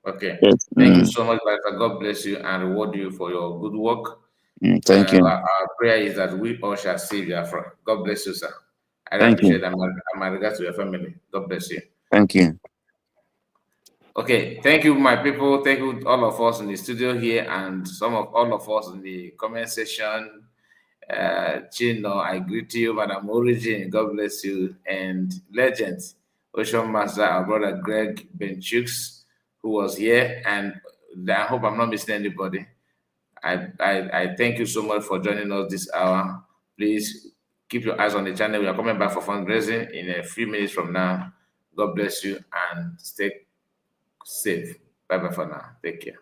Okay. Yes. Thank you so much, barrister. God bless you and reward you for your good work. Thank you. Our prayer is that we all shall see Biafra. God bless you, sir. I appreciate that. My regards to your family. God bless you. Thank you. Okay, thank you, my people. Thank you, all of us in the studio here, and all of us in the comment section. Chino, I greet you, Madam Origin. God bless you, and legends, Ocean Master, our brother Greg Benchukes, who was here, and I hope I'm not missing anybody. I thank you so much for joining us this hour. Please keep your eyes on the channel. We are coming back for fundraising in a few minutes from now. God bless you and stay safe. Bye bye for now. Take care.